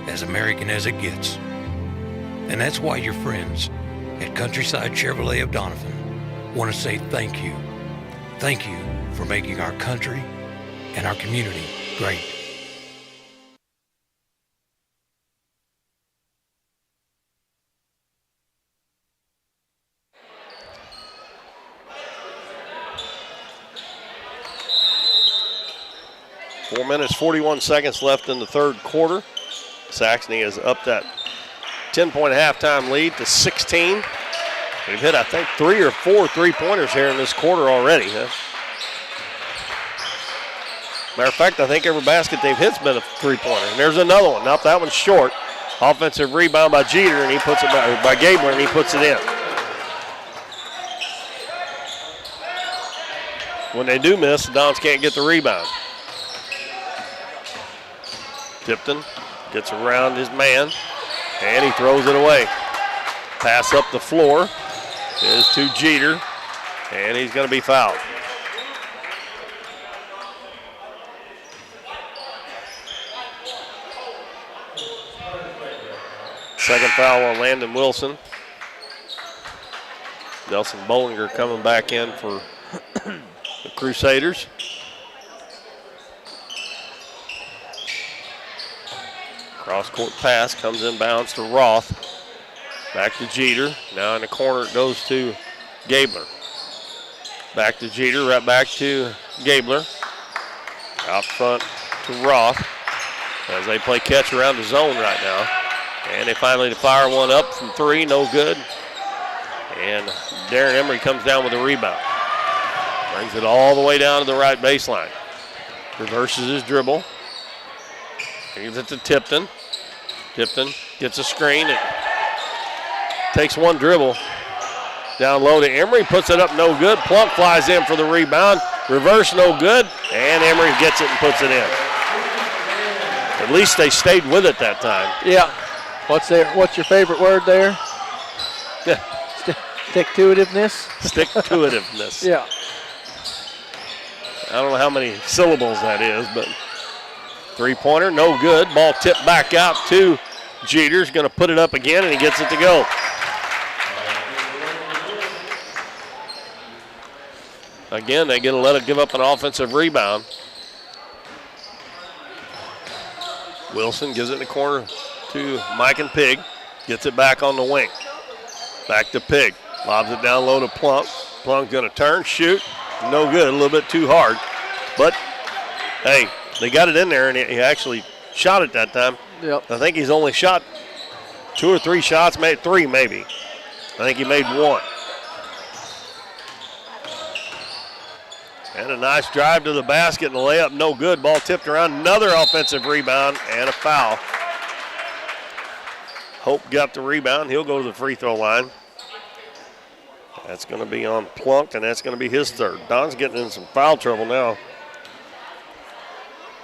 C: as American as it gets. And that's why your friends at Countryside Chevrolet of Doniphan want to say thank you. Thank you for making our country and our community great.
A: Four minutes, 41 seconds left in the third quarter. Saxony has upped that 10-point halftime lead to 16. They've hit, I think, 3 or 4 3-pointers here in this quarter already. Huh? Matter of fact, I think every basket they've hit's been a 3-pointer. And there's another one. Nope, that one's short. Offensive rebound by Jeter, and he puts it by Gabler, and he puts it in. When they do miss, the Dons can't get the rebound. Tipton gets around his man, and he throws it away. Pass up the floor is to Jeter, and he's going to be fouled. Second foul on Landon Wilson. Nelson Bollinger coming back in for the Crusaders. Cross-court pass comes inbounds to Roth. Back to Jeter. Now in the corner it goes to Gabler. Back to Jeter, right back to Gabler. Out front to Roth as they play catch around the zone right now. And they finally fire one up from 3, no good. And Darren Emery comes down with a rebound. Brings it all the way down to the right baseline. Reverses his dribble. Gives it to Tipton. Tipton gets a screen. It takes one dribble. Down low to Emery. Puts it up, no good. Plunk flies in for the rebound. Reverse, no good. And Emery gets it and puts it in. At least they stayed with it that time.
B: Yeah. What's your favorite word there? Stick-to-itiveness?
A: Stick-to-itiveness.
B: Yeah.
A: I don't know how many syllables that is, but three-pointer, no good. Ball tipped back out to Jeter's going to put it up again, and he gets it to go. Again, they get to let it give up an offensive rebound. Wilson gives it in the corner to Mike and Pig. Gets it back on the wing. Back to Pig. Lobs it down low to Plunk. Plunk's going to turn, shoot. No good, a little bit too hard. But, hey, they got it in there, and he actually shot it that time.
B: Yep.
A: I think he's only shot 2 or 3 shots, made 3 maybe. I think he made 1. And a nice drive to the basket and a layup, no good. Ball tipped around, another offensive rebound and a foul. Hope got the rebound. He'll go to the free throw line. That's going to be on Plunk, and that's going to be his third. Don's getting in some foul trouble now.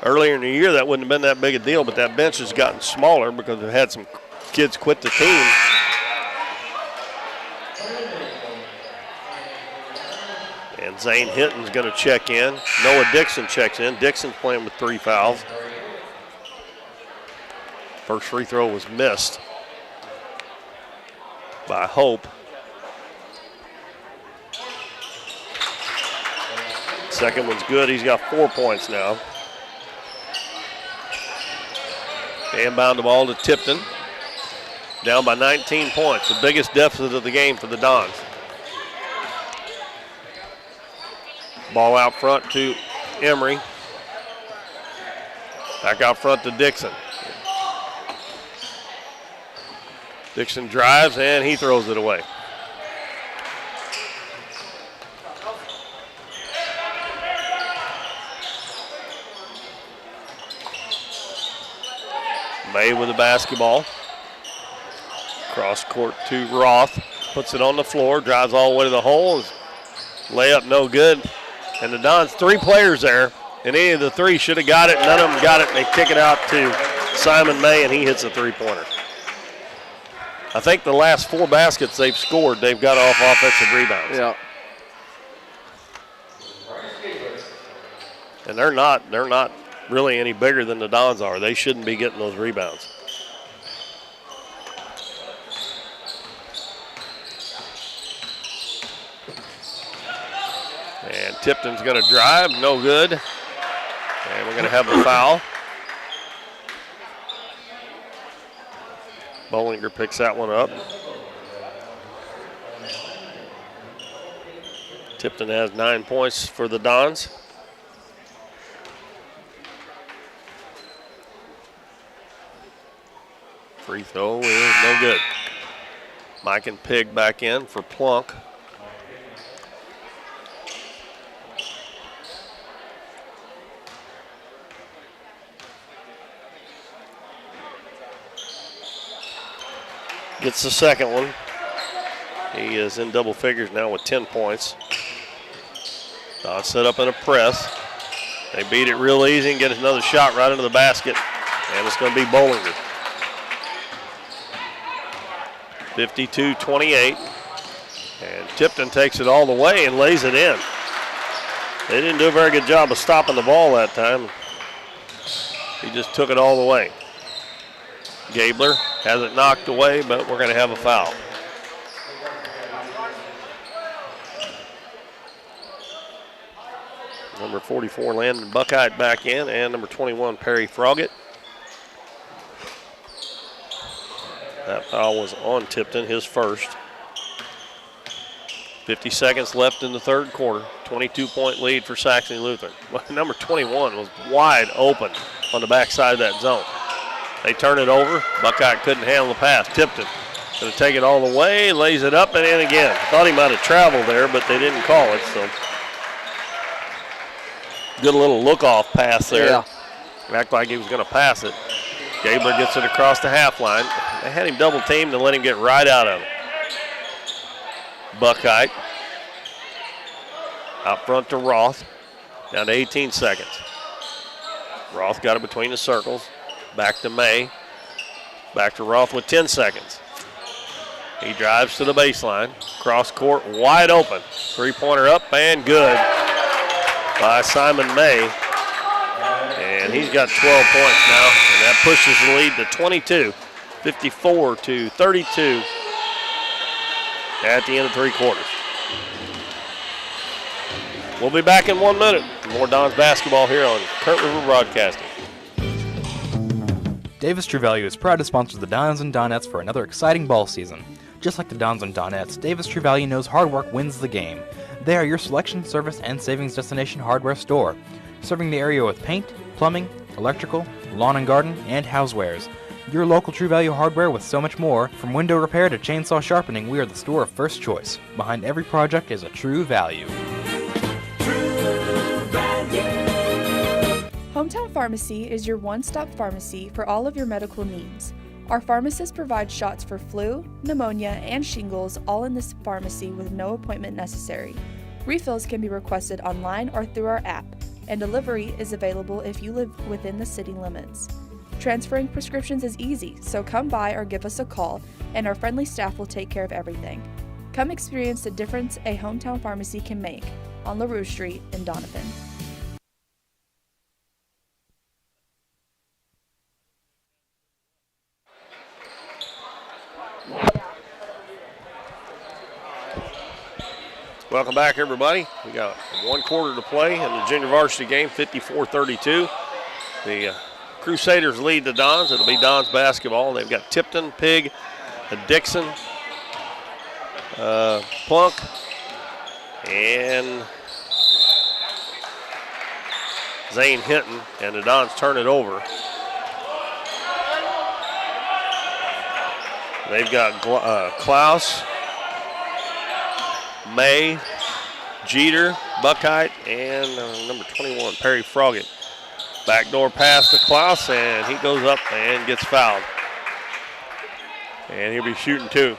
A: Earlier in the year, that wouldn't have been that big a deal, but that bench has gotten smaller because they've had some kids quit the team. And Zane Hinton's going to check in. Noah Dixon checks in. Dixon's playing with 3 fouls. First free throw was missed by Hope. Second one's good. He's got 4 points now. Inbound the ball to Tipton. Down by 19 points. The biggest deficit of the game for the Dons. Ball out front to Emery. Back out front to Dixon. Dixon drives and he throws it away. May with the basketball. Cross court to Roth. puts it on the floor, drives all the way to the hole. Layup no good. And the Dons, 3 players there, and any of the 3 should have got it. None of them got it, and they kick it out to Simon May, and he hits a 3-pointer. I think the last 4 baskets they've scored, they've got off offensive rebounds.
B: Yeah.
A: And they're not really any bigger than the Dons are. They shouldn't be getting those rebounds. And Tipton's going to drive, no good. And we're going to have a foul. Bollinger picks that one up. Tipton has 9 points for the Dons. Free throw is no good. Mike and Pig back in for Plunk. Gets the second one. He is in double figures now with 10 points. Dons set up in a press. They beat it real easy and get another shot right into the basket. And it's going to be Bollinger. 52-28. And Tipton takes it all the way and lays it in. They didn't do a very good job of stopping the ball that time. He just took it all the way. Gabler has it knocked away, but we're going to have a foul. Number 44, Landon Buckheit back in, and number 21, Perry Froggett. That foul was on Tipton, his first. 50 seconds left in the third quarter. 22-point lead for Saxony Lutheran. Number 21 was wide open on the backside of that zone. They turn it over. Buckeye couldn't handle the pass. Tipton going to take it all the way, lays it up and in again. Thought he might have traveled there, but they didn't call it. So good little look-off pass there.
B: Yeah.
A: Act like he was going to pass it. Gabler gets it across the half line. They had him double-teamed and let him get right out of it. Buckeye out front to Roth. Down to 18 seconds. Roth got it between the circles. Back to May. Back to Roth with 10 seconds. He drives to the baseline. Cross court, wide open. 3-pointer up and good by Simon May. And he's got 12 points now. And that pushes the lead to 22. 54-32 at the end of 3 quarters. We'll be back in 1 minute. More Dons basketball here on Current River Broadcasting.
D: Davis True Value is proud to sponsor the Dons and Donettes for another exciting ball season. Just like the Dons and Donettes, Davis True Value knows hard work wins the game. They are your selection, service, and savings destination hardware store, serving the area with paint, plumbing, electrical, lawn and garden, and housewares. Your local True Value hardware with so much more. From window repair to chainsaw sharpening, we are the store of first choice. Behind every project is a True Value.
E: Hometown Pharmacy is your one-stop pharmacy for all of your medical needs. Our pharmacists provide shots for flu, pneumonia, and shingles all in this pharmacy with no appointment necessary. Refills can be requested online or through our app, and delivery is available if you live within the city limits. Transferring prescriptions is easy, so come by or give us a call, and our friendly staff will take care of everything. Come experience the difference a hometown pharmacy can make on LaRue Street in Doniphan.
A: Welcome back, everybody. We got 1 quarter to play in the junior varsity game, 54-32. The Crusaders lead the Dons. It'll be Dons basketball. They've got Tipton, Pig, Dixon, Plunk, and Zane Hinton, and the Dons turn it over. They've got Klaus, May, Jeter, Buckheit, and number 21, Perry Froggett. Backdoor pass to Klaus, and he goes up and gets fouled. And he'll be shooting 2.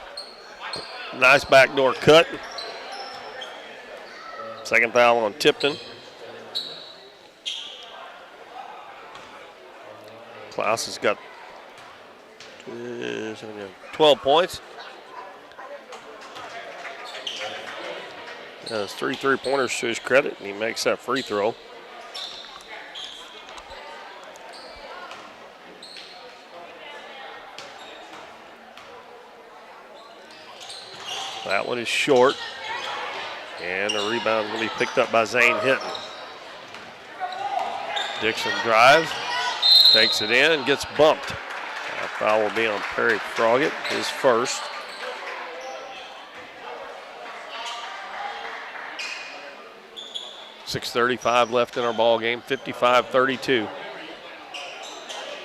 A: Nice backdoor cut. Second foul on Tipton. Klaus has got 12 points. Has 3 3-pointers to his credit, and he makes that free throw. That one is short, and the rebound is going to be picked up by Zane Hinton. Dixon drives, takes it in, and gets bumped. That foul will be on Perry Froggett, his first. .6:35 left in our ball game, 55-32.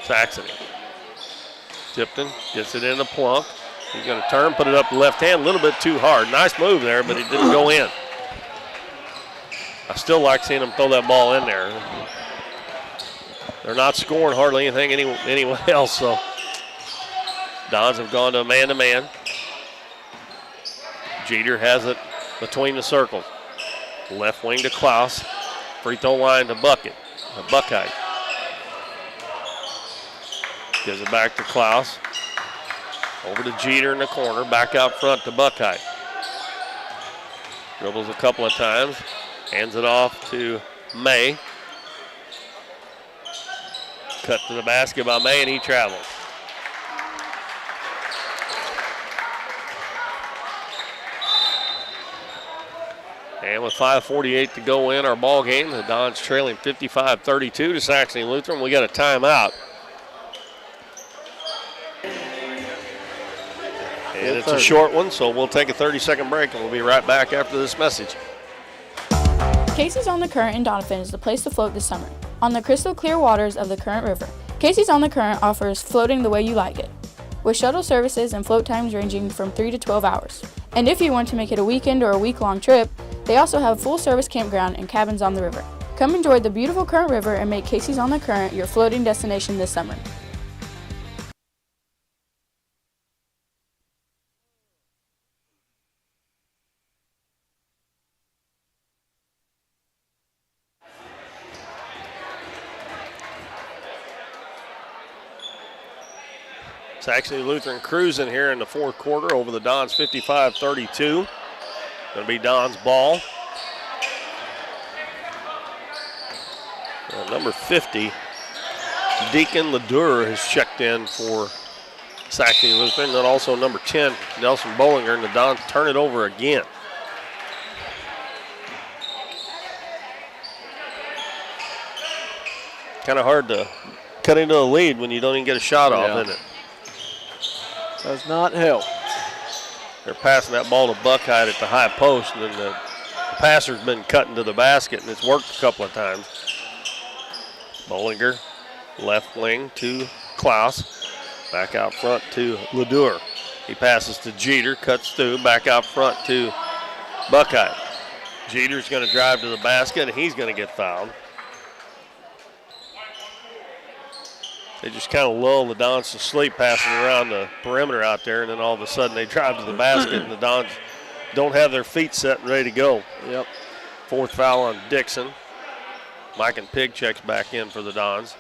A: Saxony. Tipton gets it into Plunk. He's going to turn, put it up left hand, a little bit too hard. Nice move there, but it didn't go in. I still like seeing him throw that ball in there. They're not scoring hardly anything anywhere else, so Dons have gone to a man-to-man. Jeter has it between the circles. Left wing to Klaus. Free throw line to Buckheit. Gives it back to Klaus. Over to Jeter in the corner. Back out front to Buckheit. Dribbles a couple of times. Hands it off to May. Cut to the basket by May, and he travels. And with 5:48 to go in our ball game, the Dons trailing 55-32 to Saxony Lutheran. We got a timeout. And it's a short one, so we'll take a 30-second break, and we'll be right back after this message.
F: Casey's on the Current in Doniphan is the place to float this summer. On the crystal clear waters of the Current River, Casey's on the Current offers floating the way you like it, with shuttle services and float times ranging from 3 to 12 hours. And if you want to make it a weekend or a week-long trip, they also have full-service campground and cabins on the river. Come enjoy the beautiful Current River and make Casey's on the Current your floating destination this summer.
A: Saxony Lutheran cruising here in the fourth quarter over the Dons 55-32. Going to be Don's ball. Number 50, Deacon Ledour has checked in for Saxony Lutheran. And then also number 10, Nelson Bollinger, and the Dons turn it over again. Kind of hard to cut into the lead when you don't even get a shot off, isn't it?
B: Does not help.
A: They're passing that ball to Buckheit at the high post, and then the passer's been cutting to the basket, and it's worked a couple of times. Bollinger, left wing to Klaus. Back out front to Ledour. He passes to Jeter, cuts through, back out front to Buckheit. Jeter's going to drive to the basket, and he's going to get fouled. They just kind of lull the Dons to sleep, passing around the perimeter out there, and then all of a sudden they drive to the basket, and the Dons don't have their feet set and ready to go.
B: Yep.
A: Fourth foul on Dixon. Mike and Pig checks back in for the Dons.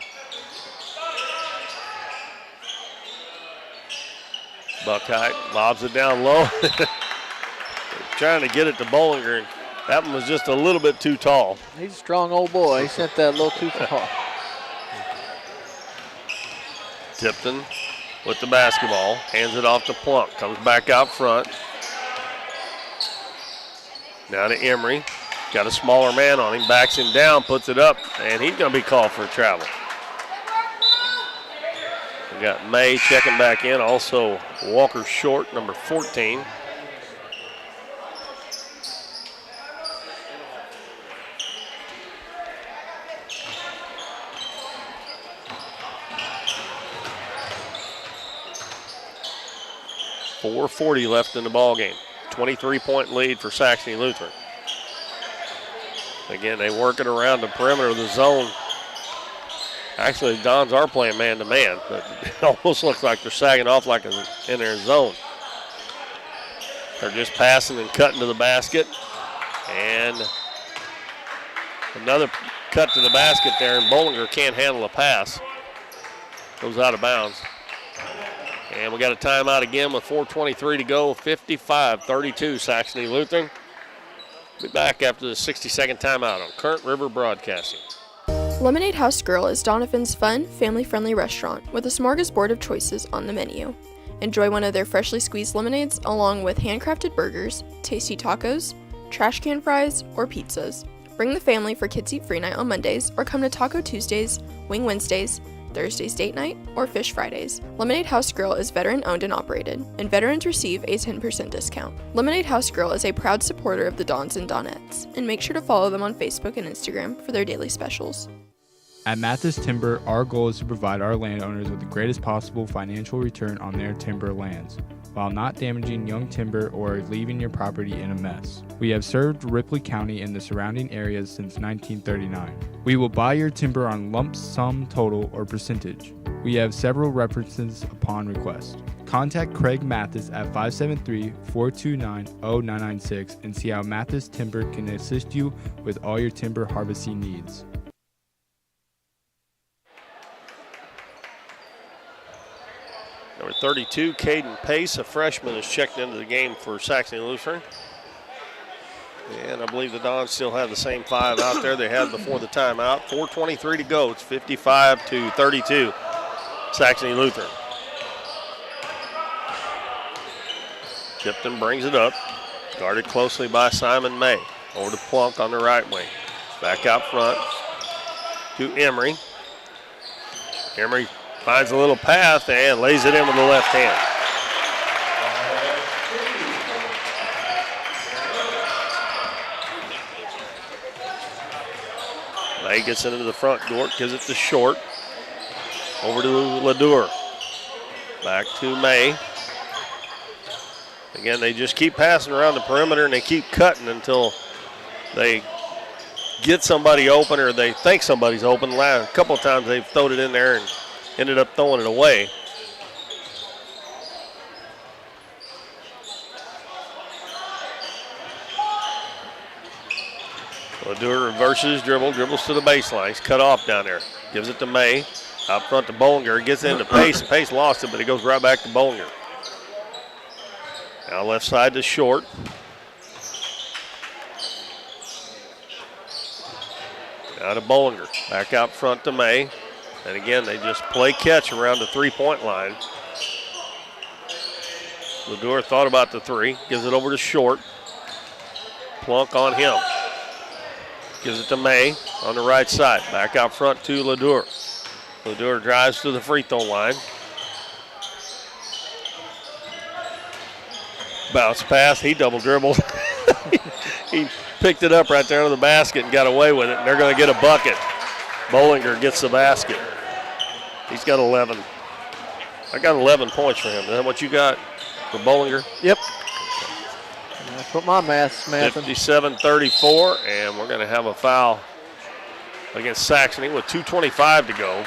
A: Buckheit lobs it down low. Trying to get it to Bollinger, and that one was just a little bit too tall.
B: He's a strong old boy. He sent that a little too far.
A: Tipton with the basketball, hands it off to Plunk, comes back out front. Now to Emery, got a smaller man on him, backs him down, puts it up, and he's going to be called for a travel. We got May checking back in, also Walker Short, number 14. .440 left in the ball game. 23-point lead for Saxony Lutheran. Again, they work it around the perimeter of the zone. Actually, the Dons are playing man-to-man, but it almost looks like they're sagging off like in their zone. They're just passing and cutting to the basket. And another cut to the basket there, and Bollinger can't handle a pass. Goes out of bounds. And we got a timeout again with 4:23 to go, 55-32 Saxony Lutheran. Be back after the 60-second timeout on Current River Broadcasting.
G: Lemonade House Grill is Doniphan's fun, family-friendly restaurant with a smorgasbord of choices on the menu. Enjoy one of their freshly squeezed lemonades along with handcrafted burgers, tasty tacos, trash can fries, or pizzas. Bring the family for Kids Eat Free Night on Mondays or come to Taco Tuesdays, Wing Wednesdays, Thursday's Date Night, or Fish Fridays. Lemonade House Grill is veteran owned and operated, and veterans receive a 10% discount. Lemonade House Grill is a proud supporter of the Dons and Donettes, and make sure to follow them on Facebook and Instagram for their daily specials.
H: At Mathis Timber, our goal is to provide our landowners with the greatest possible financial return on their timber lands, while not damaging young timber or leaving your property in a mess. We have served Ripley County and the surrounding areas since 1939. We will buy your timber on lump sum total or percentage. We have several references upon request. Contact Craig Mathis at 573-429-0996 and see how Mathis Timber can assist you with all your timber harvesting needs.
A: Number 32, Caden Pace, a freshman, is checked into the game for Saxony Lutheran. And I believe the Dons still have the same 5 out there they had before the timeout. 4:23 to go. It's 55-32, Saxony Lutheran. Tipton brings it up, guarded closely by Simon May. Over to Plunk on the right wing. Back out front to Emery. Emery finds a little path and lays it in with the left hand. May gets into the front court, gives it to Short. Over to Ladour. Back to May. Again, they just keep passing around the perimeter and they keep cutting until they get somebody open or they think somebody's open. A couple of times they've thrown it in there and ended up throwing it away. Ladour reverses, dribbles to the baseline. He's cut off down there. Gives it to May. Out front to Bollinger. Gets into Pace. Pace lost it, but it goes right back to Bollinger. Now left side to Short. Now to Bollinger. Back out front to May. And again, they just play catch around the three-point line. Ladour thought about the three. Gives it over to Short. Plunk on him. Gives it to May on the right side. Back out front to Ladour. Ladour drives to the free throw line. Bounce pass. He double dribbled. He picked it up right there on the basket and got away with it. And they're going to get a bucket. Bollinger gets the basket. He's got 11. I got 11 points for him. Is that what you got for Bollinger?
B: Yep. That's what my math's mathing.
A: 57-34, and we're going to have a foul against Saxony with 2:25 to go.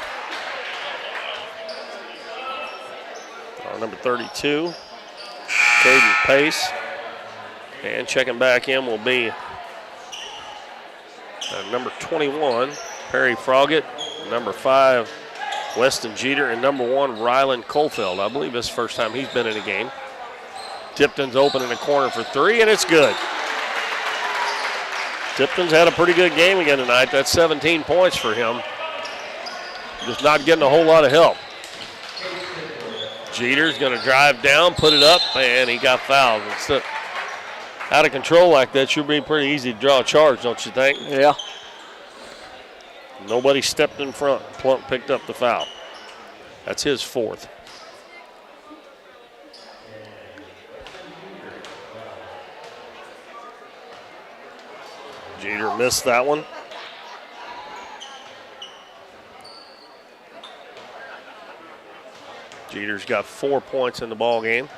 A: Number 32, Caden Pace. And checking back in will be number 21, Perry Froggett, number 5, Weston Jeter, and number 1, Rylan Colfeld. I believe this is the first time he's been in a game. Tipton's open in the corner for three, and it's good. Tipton's had a pretty good game again tonight. That's 17 points for him. Just not getting a whole lot of help. Jeter's going to drive down, put it up, and he got fouled. It's out of control like that should be pretty easy to draw a charge, don't you think?
B: Yeah.
A: Nobody stepped in front. Plunk picked up the foul. That's his fourth. Jeter missed that one. Jeter's got 4 points in the ball game.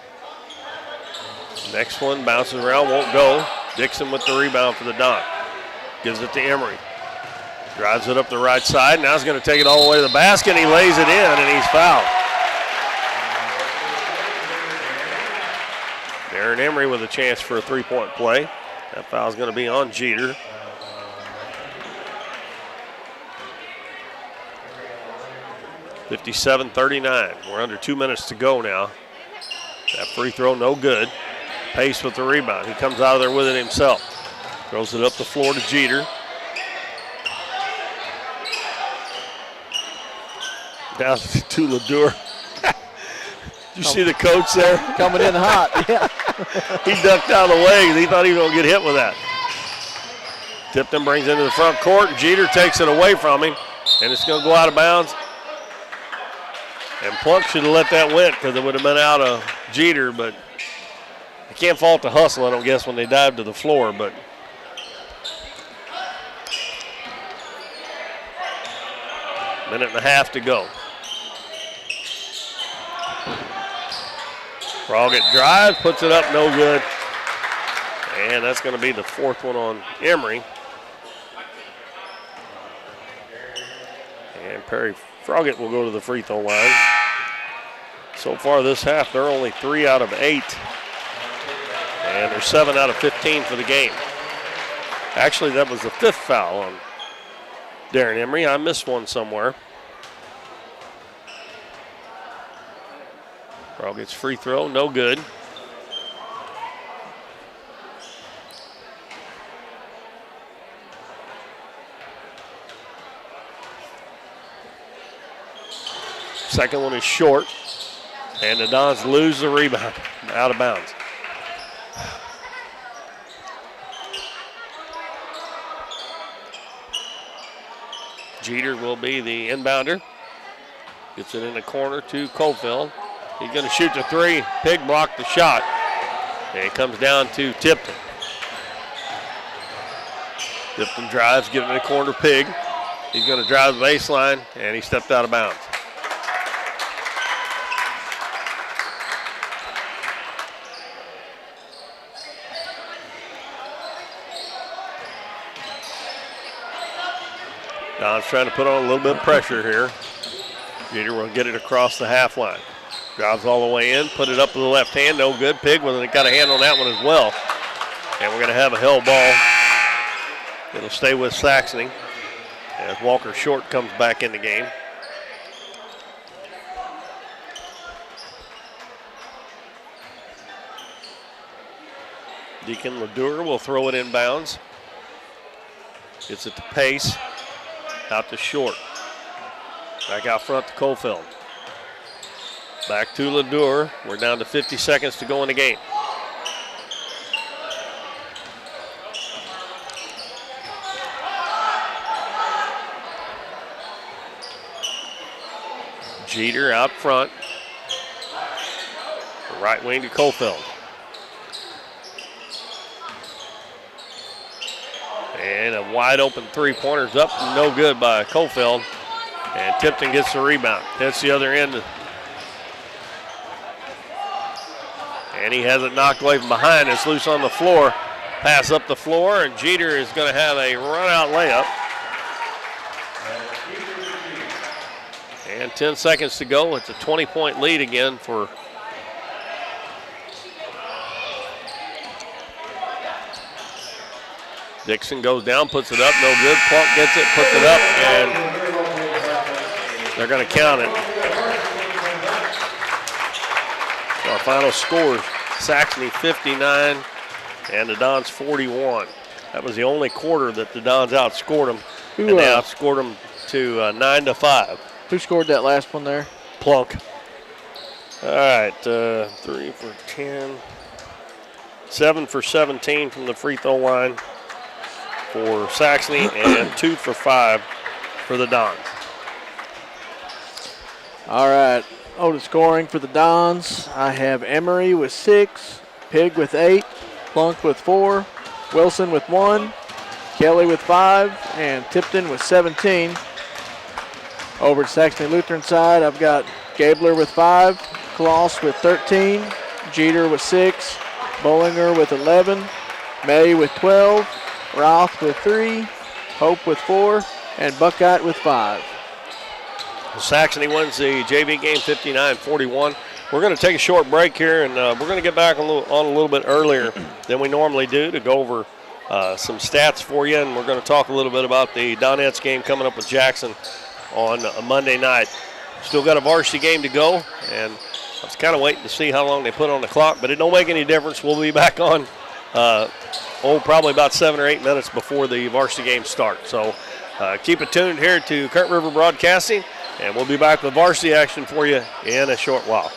A: Next one bounces around, won't go. Dixon with the rebound for the Don. Gives it to Emery. Drives it up the right side. Now he's going to take it all the way to the basket. He lays it in, and he's fouled. Darren Emery with a chance for a three-point play. That foul's going to be on Jeter. (57-39). We're under 2 minutes to go now. That free throw, no good. Pace with the rebound. He comes out of there with it himself. Throws it up the floor to Jeter. Down to Ledoux. You see the coach there?
B: Coming in hot, yeah.
A: He ducked out of the way because he thought he was going to get hit with that. Tipton brings it into the front court. Jeter takes it away from him, and it's going to go out of bounds. And Plunk should have let that win because it would have been out of Jeter, but you can't fault the hustle, I don't guess, when they dive to the floor. But minute and a half to go. Froggett drives, puts it up, no good. And that's going to be the fourth one on Emery. And Perry Froggett will go to the free throw line. So far this half, they're only 3 out of 8. And they're 7 out of 15 for the game. Actually, that was the 5th foul on Darren Emery. I missed one somewhere. Froggett's free throw, no good. Second one is short, and the Dons lose the rebound, out of bounds. Jeter will be the inbounder. Gets it in the corner to Cofield. He's going to shoot the three. Pig blocked the shot. And it comes down to Tipton. Tipton drives, get it in the corner, Pig. He's going to drive the baseline, and he stepped out of bounds. Don's trying to put on a little bit of pressure here. Jeter will get it across the half line. Drives all the way in, put it up with the left hand, no good. Pig got a hand on that one as well. And we're going to have a held ball. It'll stay with Saxony as Walker Short comes back in the game. Deacon Ledoux will throw it in bounds. Gets it to Pace. Out to Short. Back out front to Cofield. Back to Ledoux. We're down to 50 seconds to go in the game. Jeter out front. Right wing to Cofield. And a wide open three-pointer's up, no good by Cofield. And Tipton gets the rebound. Hits the other end. And he has it knocked away from behind. It's loose on the floor. Pass up the floor, and Jeter is going to have a run-out layup. And 10 seconds to go. It's a 20-point lead again for Dixon. Goes down, puts it up, no good. Plunk gets it, puts it up, and they're going to count it. So our final scores, Saxony 59 and the Dons 41. That was the only quarter that the Dons outscored them, and they outscored them to 9-5.
B: Who scored that last one there?
A: Plunk. All right, 3 for 10. 7 for 17 from the free throw line for Saxony, and 2 for 5 for the Dons.
B: All right, total scoring for the Dons. I have Emery with 6, Pig with 8, Plunk with 4, Wilson with 1, Kelly with 5, and Tipton with 17. Over at Saxony Lutheran side, I've got Gabler with 5, Klaus with 13, Jeter with 6, Bollinger with 11, May with 12, Roth with 3, Hope with 4, and Buckeye with 5.
A: Saxony wins the JV game 59-41. we're going to take a short break here, and we're going to get back on a little bit earlier than we normally do to go over some stats for you, and we're going to talk a little bit about the Donettes game coming up with Jackson on a Monday night. Still got a varsity game to go, and I was kind of waiting to see how long they put on the clock, but it don't make any difference. We'll be back on probably about 7 or 8 minutes before the varsity game starts. So keep it tuned here to Current River Broadcasting, and we'll be back with varsity action for you in a short while.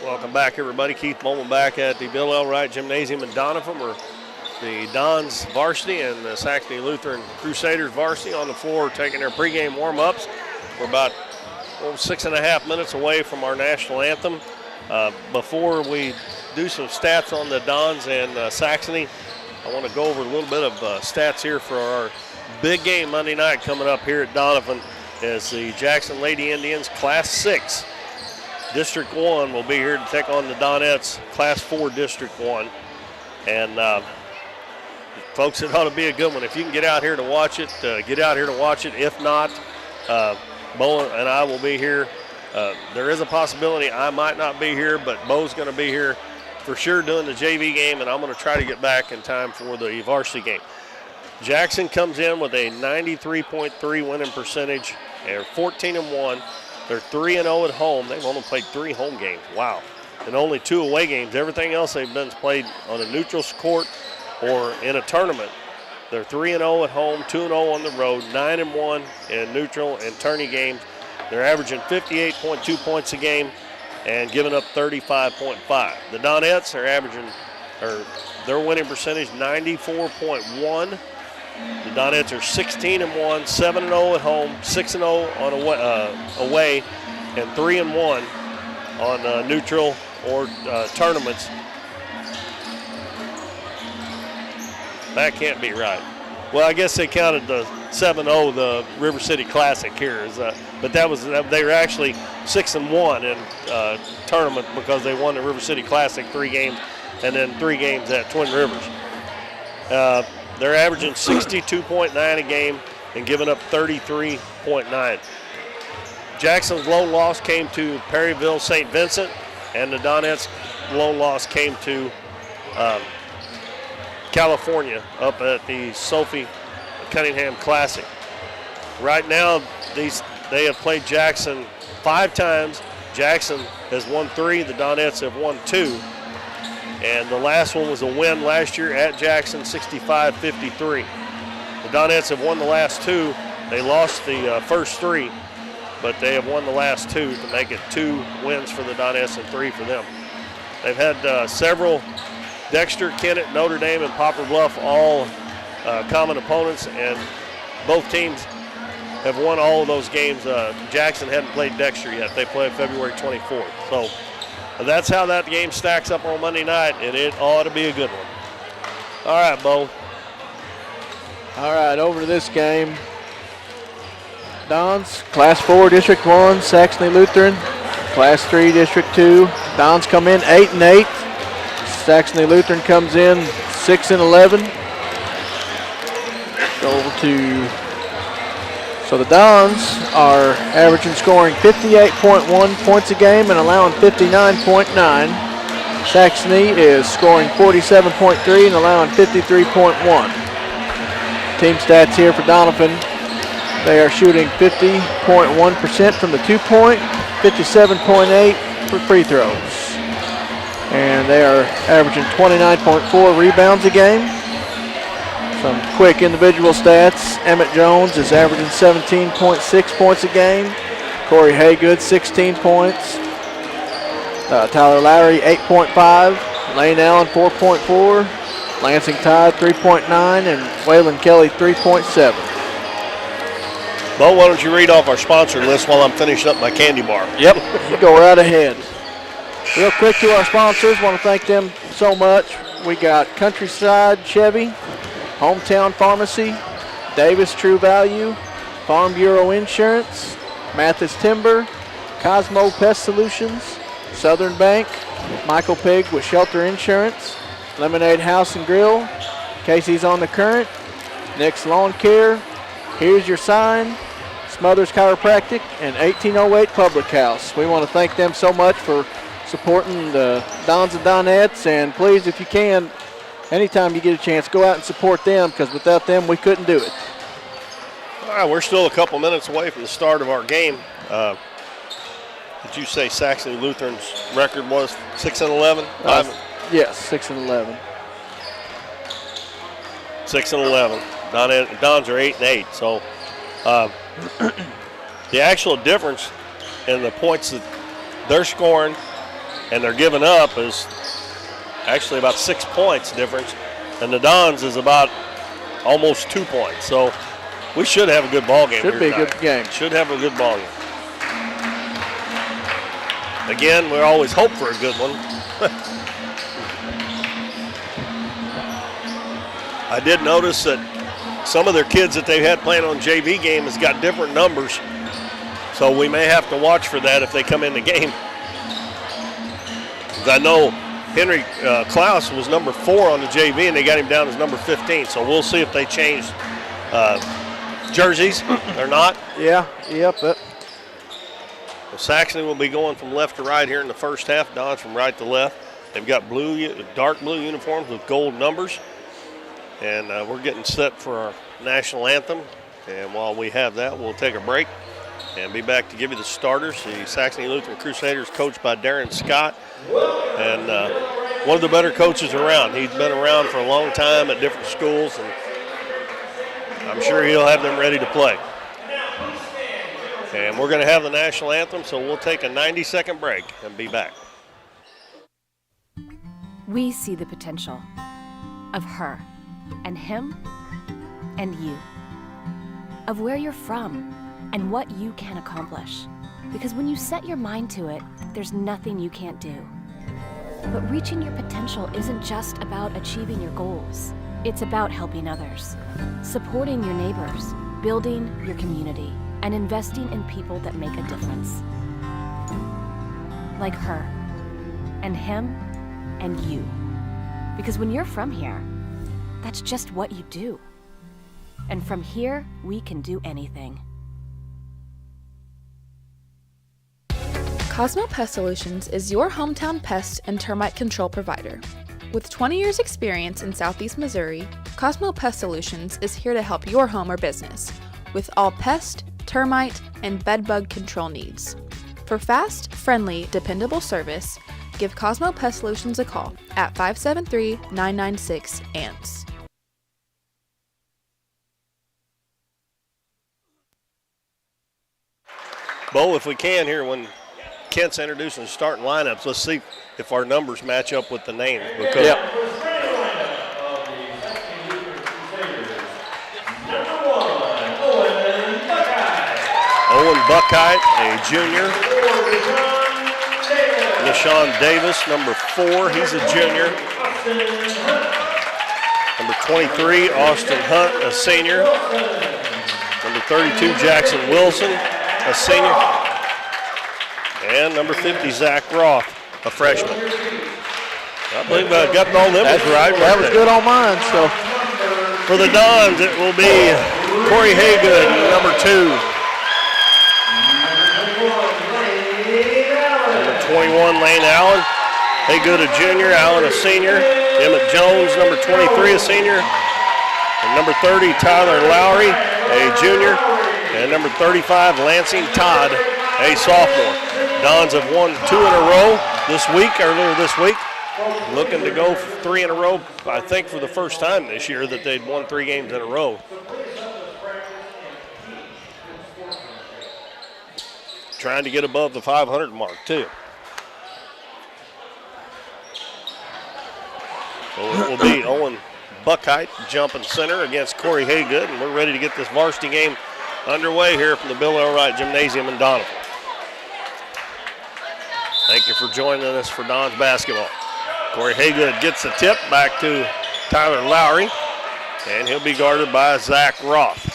A: Welcome back, everybody. Keith Bowman back at the Bill L. Wright Gymnasium in Doniphan, where the Dons Varsity and the Saxony Lutheran Crusaders Varsity on the floor taking their pregame warm-ups. We're about 6.5 minutes away from our national anthem. Before we do some stats on the Dons and Saxony, I want to go over a little bit of stats here for our big game Monday night coming up here at Doniphan, as the Jackson Lady Indians Class 6 District 1 will be here to take on the Donettes Class 4 District 1. And folks, it ought to be a good one. If you can get out here to watch it, get out here to watch it. If not, Bo and I will be here. There is a possibility I might not be here, but Bo's going to be here for sure doing the JV game, and I'm going to try to get back in time for the varsity game. Jackson comes in with a 93.3 winning percentage. They're 14-1. They're 3-0 at home. They've only played 3 home games. Wow. And only 2 away games. Everything else they've been played on a neutral court or in a tournament. They're 3-0 at home, 2-0 on the road, 9-1 in neutral and tourney games. They're averaging 58.2 points a game and giving up 35.5. The Donettes are averaging, or their winning percentage, 94.1. The Donettes are 16-1, 7-0 at home, 6-0 on away, and 3-1 on neutral or tournaments. That can't be right. Well, I guess they counted the 7-0, the River City Classic here, but they were actually 6-1 in tournament because they won the River City Classic 3 games and then 3 games at Twin Rivers. They're averaging 62.9 a game and giving up 33.9. Jackson's lone loss came to Perryville St. Vincent, and the Donettes' lone loss came to California up at the Sophie Cunningham Classic. Right now, they have played Jackson 5 times. Jackson has won 3. The Donettes have won 2. And the last one was a win last year at Jackson, 65-53. The Donettes have won the last 2. They lost the first 3, but they have won the last 2 to make it 2 wins for the Donettes and 3 for them. They've had several Dexter, Kennett, Notre Dame, and Poplar Bluff, all common opponents, and both teams have won all of those games. Jackson hadn't played Dexter yet. They play February 24th. So that's how that game stacks up on Monday night, and it ought to be a good one. All right, Bo.
B: All right, over to this game. Dons, Class 4, District 1, Saxony Lutheran, Class 3, District 2. Dons come in 8-8. Saxony Lutheran comes in 6-11. Go over to, so the Dons are averaging scoring 58.1 points a game and allowing 59.9. Saxony is scoring 47.3 and allowing 53.1. Team stats here for Doniphan. They are shooting 50.1% from the 2-point, 57.8 for free throws. And they are averaging 29.4 rebounds a game. Some quick individual stats. Emmett Jones is averaging 17.6 points a game. Corey Haygood, 16 points. Tyler Lowry, 8.5. Lane Allen, 4.4. Lansing Tide, 3.9. And Waylon Kelly, 3.7.
A: Bo, why don't you read off our sponsor list while I'm finishing up my candy bar?
B: Yep, you go right ahead. Real quick to our sponsors, want to thank them so much. We got Countryside Chevy, Hometown Pharmacy, Davis True Value, Farm Bureau Insurance, Mathis Timber, Cosmo Pest Solutions, Southern Bank, Michael Pig with Shelter Insurance, Lemonade House and Grill, Casey's on the Current, Nick's Lawn Care, Here's Your Sign, Smothers Chiropractic, and 1808 Public House. We want to thank them so much for supporting the Dons and Donettes, and please, if you can, anytime you get a chance, go out and support them, because without them, we couldn't do it.
A: All right, we're still a couple minutes away from the start of our game. Did you say Saxony Lutheran's record was 6-11?
B: Yes, 6-11.
A: 6-11. Dons are 8-8. So the actual difference in the points that they're scoring and they're giving up is actually about 6 points difference, and the Dons is about almost 2 points. So we should have a good ball game.
B: Should be a good game.
A: Should have a good ball game. Again, we always hope for a good one. I did notice that some of their kids that they've had playing on JV game has got different numbers, so we may have to watch for that if they come in the game. I know Henry Klaus was number 4 on the JV, and they got him down as number 15, so we'll see if they changed jerseys or not.
B: Yeah, yep.
A: Saxony will be going from left to right here in the first half. Don's from right to left. They've got dark blue uniforms with gold numbers. And we're getting set for our national anthem. And while we have that, we'll take a break and be back to give you the starters. The Saxony Lutheran Crusaders, coached by Darren Scott. And one of the better coaches around. He's been around for a long time at different schools, and I'm sure he'll have them ready to play. And we're going to have the national anthem, so we'll take a 90-second break and be back.
I: We see the potential of her and him and you, of where you're from and what you can accomplish. Because when you set your mind to it, there's nothing you can't do. But reaching your potential isn't just about achieving your goals. It's about helping others, supporting your neighbors, building your community, and investing in people that make a difference. Like her, and him, and you. Because when you're from here, that's just what you do. And from here, we can do anything.
E: Cosmo Pest Solutions is your hometown pest and termite control provider. With 20 years experience in Southeast Missouri, Cosmo Pest Solutions is here to help your home or business with all pest, termite, and bedbug control needs. For fast, friendly, dependable service, give Cosmo Pest Solutions a call at 573-996-ANTS.
A: Bo, if we can here, when Kent's introducing the starting lineups, let's see if our numbers match up with the names. Because Owen Buckheit, a junior. Nishan Davis, number 4, he's a junior. Number 23, Austin Hunt, a senior. Number 32, Jackson Wilson, a senior. And number 50, Zach Roth, a freshman. I believe I got all them right.
B: That was good on mine. So
A: for the Dons, it will be Corey Haygood, number 2. Number 21, Lane Allen. Haygood, a junior. Allen, a senior. Emmett Jones, number 23, a senior. And number 30, Tyler Lowry, a junior. And number 35, Lansing Todd, a sophomore. Dons have won 2 in a row earlier this week. Looking to go 3 in a row, I think, for the first time this year that they'd won 3 games in a row. Trying to get above the 500 mark, too. So it will be Owen Buckheit jumping center against Corey Haygood, and we're ready to get this varsity game underway here from the Bill L. Wright Gymnasium in Doniphan. Thank you for joining us for Dons basketball. Corey Haygood gets the tip back to Tyler Lowry, and he'll be guarded by Zach Roth.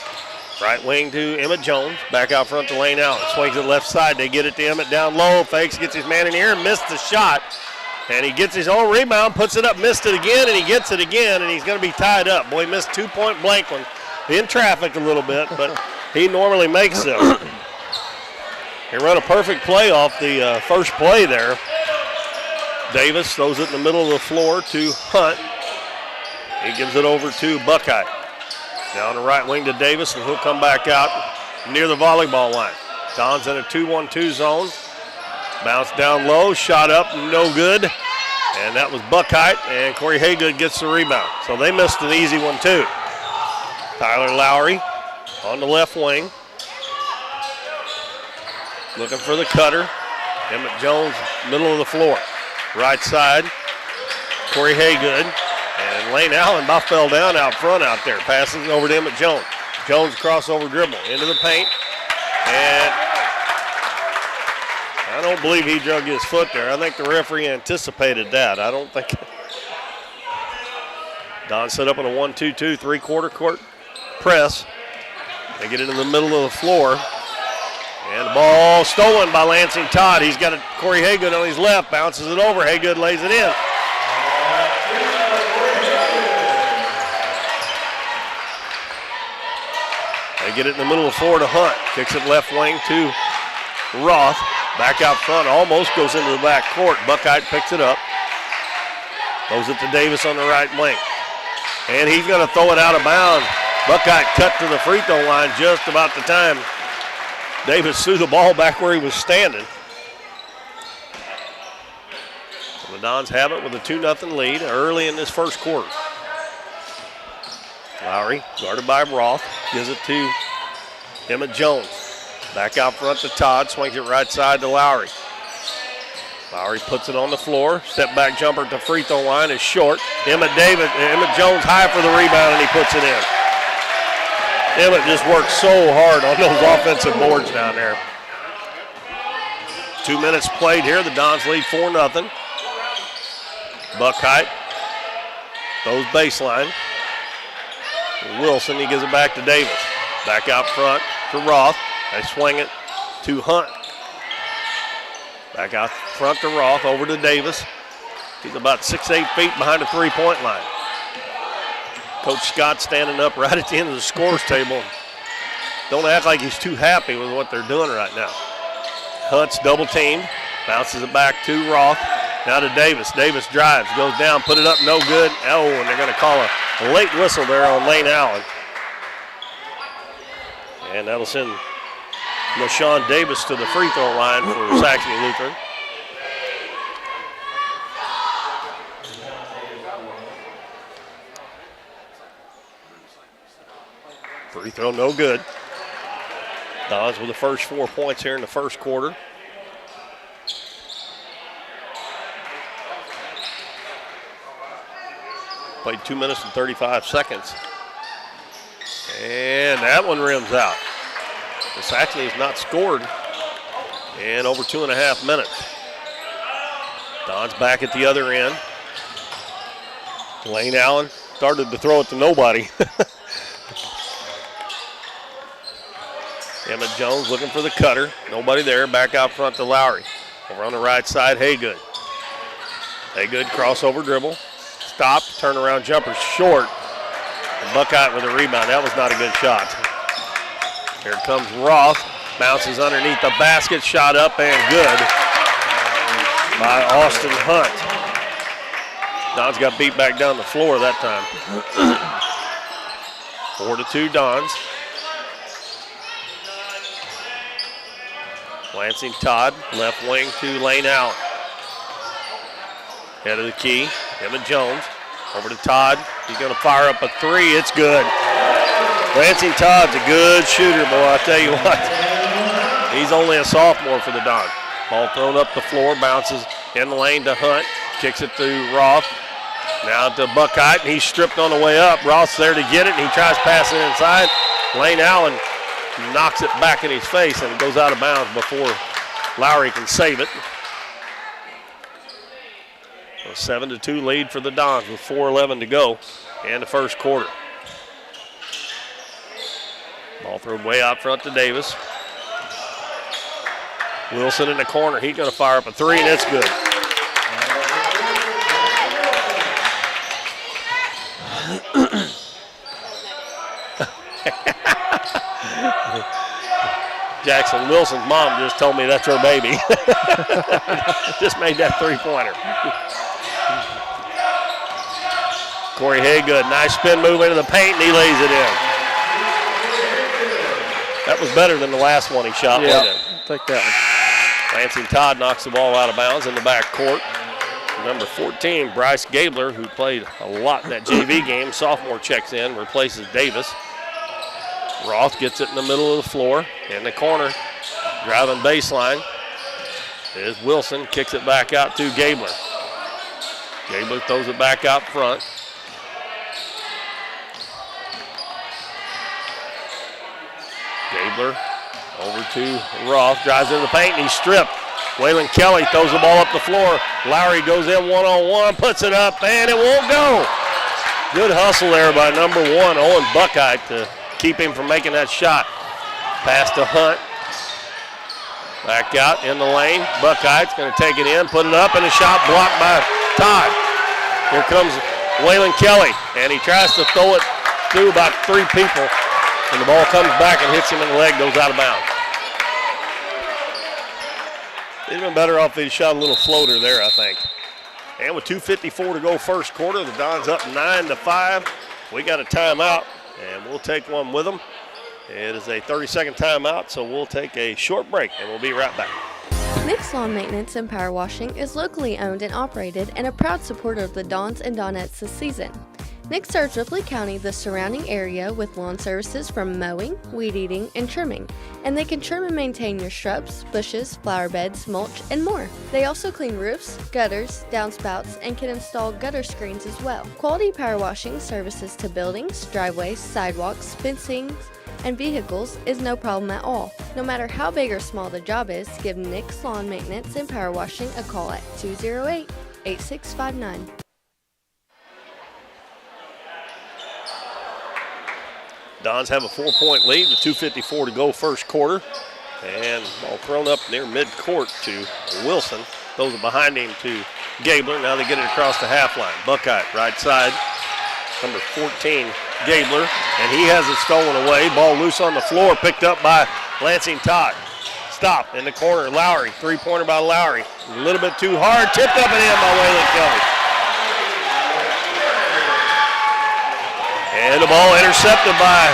A: Right wing to Emmett Jones, back out front to Lane Allen. Swings it left side, they get it to Emmett down low, fakes, gets his man in here, missed the shot. And he gets his own rebound, puts it up, missed it again, and he gets it again, and he's going to be tied up. Boy, he missed 2-point blank one. In traffic a little bit, but he normally makes them. He run a perfect play off the first play there. Davis throws it in the middle of the floor to Hunt. He gives it over to Buckheit. Down the right wing to Davis, and he'll come back out near the volleyball line. Don's in a 2-1-2 zone. Bounce down low, shot up, no good. And that was Buckheit, and Corey Haygood gets the rebound. So they missed an easy one too. Tyler Lowry on the left wing. Looking for the cutter. Emmett Jones, middle of the floor. Right side, Corey Haygood. And Lane Allen about fell down out front out there. Passes over to Emmett Jones. Jones crossover dribble into the paint. And I don't believe he drug his foot there. I think the referee anticipated that. I don't think. Don set up in a 1-2-2, three-quarter court press. They get it in the middle of the floor. And the ball stolen by Lansing Todd. He's got Corey Haygood on his left, bounces it over. Haygood lays it in. They get it in the middle of the floor to Hunt. Kicks it left wing to Roth. Back out front, almost goes into the back court. Buckeye picks it up. Throws it to Davis on the right wing. And he's going to throw it out of bounds. Buckeye cut to the free throw line just about the time Davis threw the ball back where he was standing. So the Dons have it with a 2-0 lead early in this first quarter. Lowry, guarded by Roth, gives it to Emmett Jones. Back out front to Todd, swings it right side to Lowry. Lowry puts it on the floor. Step back jumper at the free throw line is short. Emmett Jones high for the rebound, and he puts it in. Emmett just worked so hard on those offensive boards down there. 2 minutes played here. The Dons lead 4-0. Buckheit throws baseline. Wilson, he gives it back to Davis. Back out front to Roth. They swing it to Hunt. Back out front to Roth, over to Davis. He's about 6-8 feet behind the three-point line. Coach Scott standing up right at the end of the scores table. Don't act like he's too happy with what they're doing right now. Hunt's double teamed, bounces it back to Roth. Now to Davis. Davis drives, goes down, put it up, no good. Oh, and they're going to call a late whistle there on Lane Allen. And that'll send LaShawn Davis to the free throw line for Saxony Lutheran. Free throw no good. Dons with the first 4 points here in the first quarter. Played 2 minutes and 35 seconds. And that one rims out. The Saxony has not scored in over 2.5 minutes. Don's back at the other end. Lane Allen started to throw it to nobody. Emmett Jones looking for the cutter. Nobody there. Back out front to Lowry. Over on the right side, Haygood. Haygood crossover dribble. Stopped. Turnaround jumper short. And Buckeye with a rebound. That was not a good shot. Here comes Roth. Bounces underneath the basket. Shot up and good by Austin Hunt. Dons got beat back down the floor that time. 4-2 Dons. Lansing Todd, left wing to Lane Allen. Head of the key, Emmett Jones. Over to Todd. He's going to fire up a three. It's good. Lansing Todd's a good shooter, boy. I tell you what. He's only a sophomore for the Dons. Ball thrown up the floor, bounces in the lane to Hunt. Kicks it to Roth. Now to Buckheit, and he's stripped on the way up. Roth's there to get it, and he tries passing inside. Lane Allen knocks it back in his face, and it goes out of bounds before Lowry can save it. A 7-2 lead for the Dons with 4:11 to go in the first quarter. Ball thrown way out front to Davis. Wilson in the corner. He's going to fire up a three, and it's good. Jackson Wilson's mom just told me that's her baby. Just made that three-pointer. Corey Haygood, nice spin move into the paint, and he lays it in. That was better than the last one he shot, wasn't it?
B: Take that one.
A: Lansing Todd knocks the ball out of bounds in the back court. Number 14, Bryce Gabler, who played a lot in that JV game, sophomore, checks in, replaces Davis. Roth gets it in the middle of the floor, in the corner, driving baseline is Wilson, kicks it back out to Gabler. Gabler throws it back out front. Gabler over to Roth, drives into the paint, and he's stripped. Waylon Kelly throws the ball up the floor. Lowry goes in one-on-one, puts it up, and it won't go. Good hustle there by number 1, Owen Buckeye, to keep him from making that shot. Pass to Hunt. Back out in the lane. Buckeye's going to take it in, put it up, and a shot blocked by Todd. Here comes Waylon Kelly, and he tries to throw it through about 3 people, and the ball comes back and hits him in the leg, goes out of bounds. He'd been better off if he shot a little floater there, I think. And with 2:54 to go first quarter, the Dons up 9-5. We got a timeout, and we'll take one with them. It is a 30-second timeout, so we'll take a short break, and we'll be right back.
L: Nick's Lawn Maintenance and Power Washing is locally owned and operated and a proud supporter of the Dons and Donettes this season. Nick serves Ripley County, the surrounding area, with lawn services from mowing, weed eating, and trimming, and they can trim and maintain your shrubs, bushes, flower beds, mulch, and more. They also clean roofs, gutters, downspouts, and can install gutter screens as well. Quality power washing services to buildings, driveways, sidewalks, fencing, and vehicles is no problem at all. No matter how big or small the job is, give Nick's Lawn Maintenance and Power Washing a call at 208-8659.
A: Dons have a 4-point lead with 2:54 to go first quarter. And ball thrown up near midcourt to Wilson. Throws it behind him to Gabler. Now they get it across the half line. Buckeye, right side. Number 14, Gabler. And he has it stolen away. Ball loose on the floor, picked up by Lansing Todd. Stop in the corner. Lowry, 3-pointer by Lowry. A little bit too hard. Tipped up and in by Waylon Kelly. And the ball intercepted by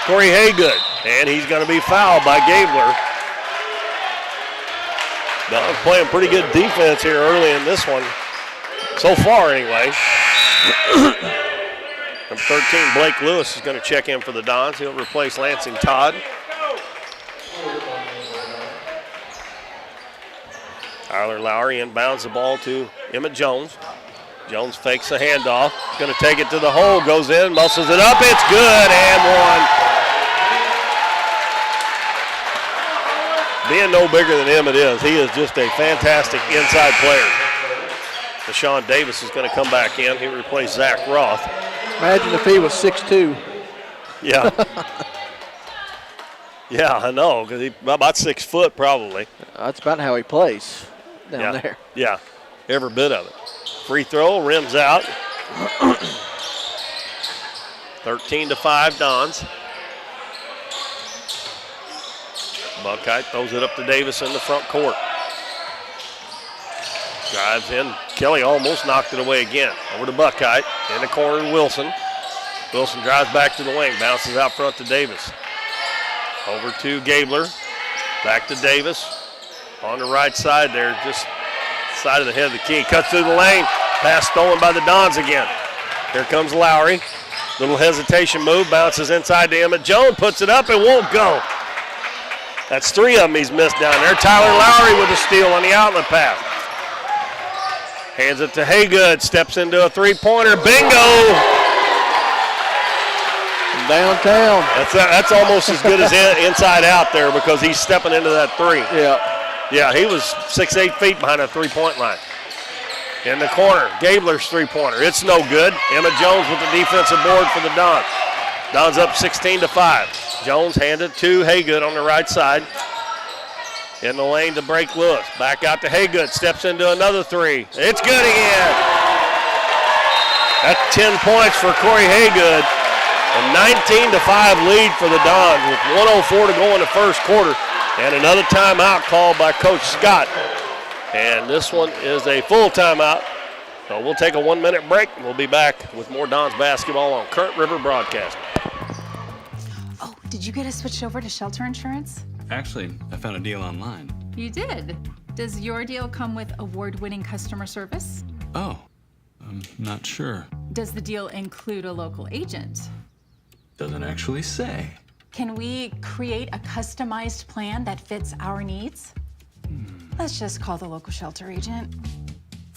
A: Corey Haygood. And he's going to be fouled by Gabler. Don's playing pretty good defense here early in this one. So far, anyway. Number 13, Blake Lewis, is going to check in for the Dons. He'll replace Lansing Todd. Tyler Lowry inbounds the ball to Emmett Jones. Jones fakes a handoff. Going to take it to the hole. Goes in, muscles it up. It's good, and one. Being no bigger than Emmett is, he is just a fantastic inside player. Deshaun Davis is going to come back in. He replaced Zach Roth.
B: Imagine if he was 6'2".
A: Yeah. Yeah, I know, because he's about 6 foot probably.
B: That's about how he plays down there.
A: Yeah, every bit of it. Free throw, rims out. 13-5 Dons. Buckeye throws it up to Davis in the front court. Drives in. Kelly almost knocked it away again. Over to Buckeye. In the corner, Wilson. Wilson drives back to the wing. Bounces out front to Davis. Over to Gabler. Back to Davis. On the right side there, just side of the head of the key. Cuts through the lane. Pass stolen by the Dons again. Here comes Lowry. Little hesitation move. Bounces inside to Emmett Jones. Puts it up and won't go. That's 3 of them he's missed down there. Tyler Lowry with a steal on the outlet pass. Hands it to Haygood. Steps into a 3-pointer. Bingo!
B: Downtown.
A: That's almost as good as inside out there because he's stepping into that 3.
B: Yeah.
A: Yeah, he was 6-8 feet behind that 3-point line. In the corner, Gabler's 3-pointer. It's no good. Emmett Jones with the defensive board for the Dons. Dons up 16-5. Jones handed to Haygood on the right side. In the lane to break Lewis. Back out to Haygood. Steps into another 3. It's good again. That's 10 points for Corey Haygood. A 19-5 lead for the Dons with 1:04 to go in the first quarter. And another timeout called by Coach Scott. And this one is a full timeout. So we'll take a 1-minute break, and we'll be back with more Dons basketball on Current River Broadcasting.
M: Oh, did you get us switched over to shelter insurance?
N: Actually, I found a deal online.
M: You did. Does your deal come with award-winning customer service?
N: Oh, I'm not sure.
M: Does the deal include a local agent?
N: Doesn't actually say.
M: Can we create a customized plan that fits our needs? Let's just call the local shelter agent.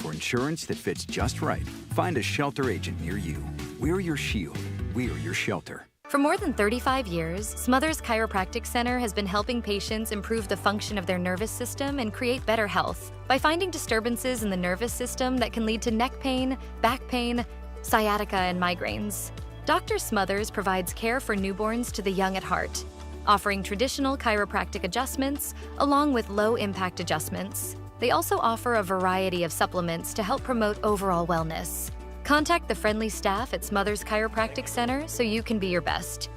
O: For insurance that fits just right, find a shelter agent near you. We're your shield. We're your shelter.
P: For more than 35 years, Smothers Chiropractic Center has been helping patients improve the function of their nervous system and create better health by finding disturbances in the nervous system that can lead to neck pain, back pain, sciatica, and migraines. Dr. Smothers provides care for newborns to the young at heart, offering traditional chiropractic adjustments along with low-impact adjustments. They also offer a variety of supplements to help promote overall wellness. Contact the friendly staff at Smothers Chiropractic Center so you can be your best.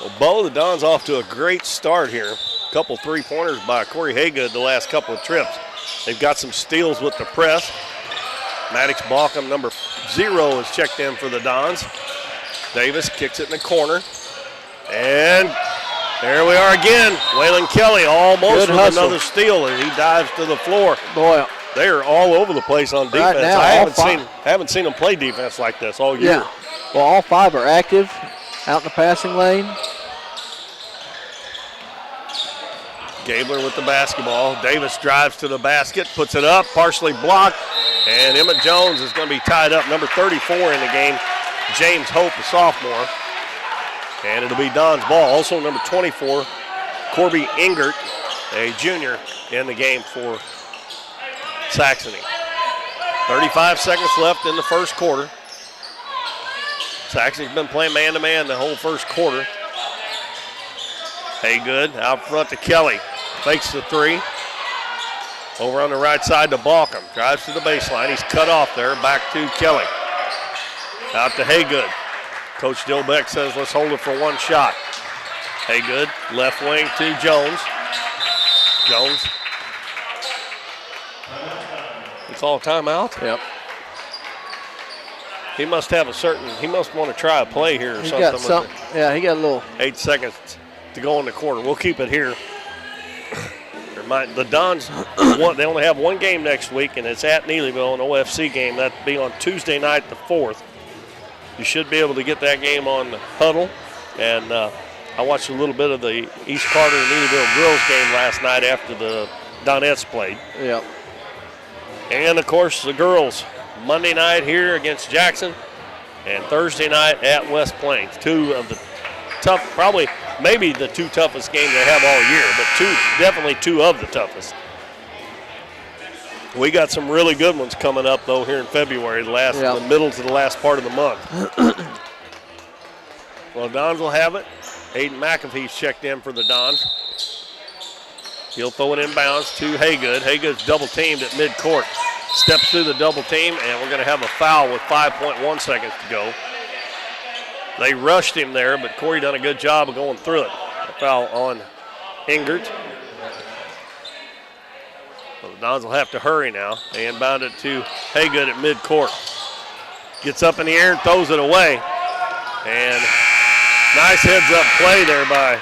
A: Well, Bo, the Dons off to a great start here. A couple three-pointers by Corey Haygood the last couple of trips. They've got some steals with the press. Maddox Balkum, number 0, is checked in for the Dons. Davis kicks it in the corner. And there we are again. Waylon Kelly almost with another steal, and he dives to the floor.
B: Boy,
A: they are all over the place on defense.
B: Right now,
A: I haven't seen them play defense like this all year.
B: Yeah. Well, all 5 are active out in the passing lane.
A: Gabler with the basketball. Davis drives to the basket, puts it up, partially blocked, and Emmett Jones is going to be tied up. Number 34 in the game, James Hope, a sophomore. And it'll be Don's ball. Also number 24, Corby Engert, a junior, in the game for Saxony. 35 seconds left in the first quarter. Saxony's been playing man-to-man the whole first quarter. Haygood out front to Kelly. Fakes the 3. Over on the right side to Balkum. Drives to the baseline. He's cut off there. Back to Kelly. Out to Haygood. Coach Dilbeck says let's hold it for one shot. Haygood, left wing to Jones. Jones. You call a timeout?
B: Yep.
A: He must have he must want to try a play here or
B: He
A: something.
B: got something. Yeah, he got a little.
A: 8 seconds to go in the quarter. We'll keep it here. The Dons, they only have one game next week, and it's at Neelyville, an OFC game. That'll be on Tuesday night, the 4th. You should be able to get that game on the Huddle. And I watched a little bit of the East Carter and Neelyville girls game last night after the Donettes played.
B: Yep.
A: And, of course, the girls, Monday night here against Jackson and Thursday night at West Plains. 2 of the tough, probably maybe the 2 toughest games they have all year, but definitely 2 of the toughest. We got some really good ones coming up, though, here in February, the middle to the last part of the month. Well, Dons will have it. Aiden McAfee's checked in for the Dons. He'll throw it inbounds to Haygood. Haygood's double-teamed at midcourt. Steps through the double team, and we're going to have a foul with 5.1 seconds to go. They rushed him there, but Corey done a good job of going through it. A foul on Engert. Well, the Dons will have to hurry now. They inbound it to Haygood at midcourt. Gets up in the air and throws it away. And nice heads-up play there by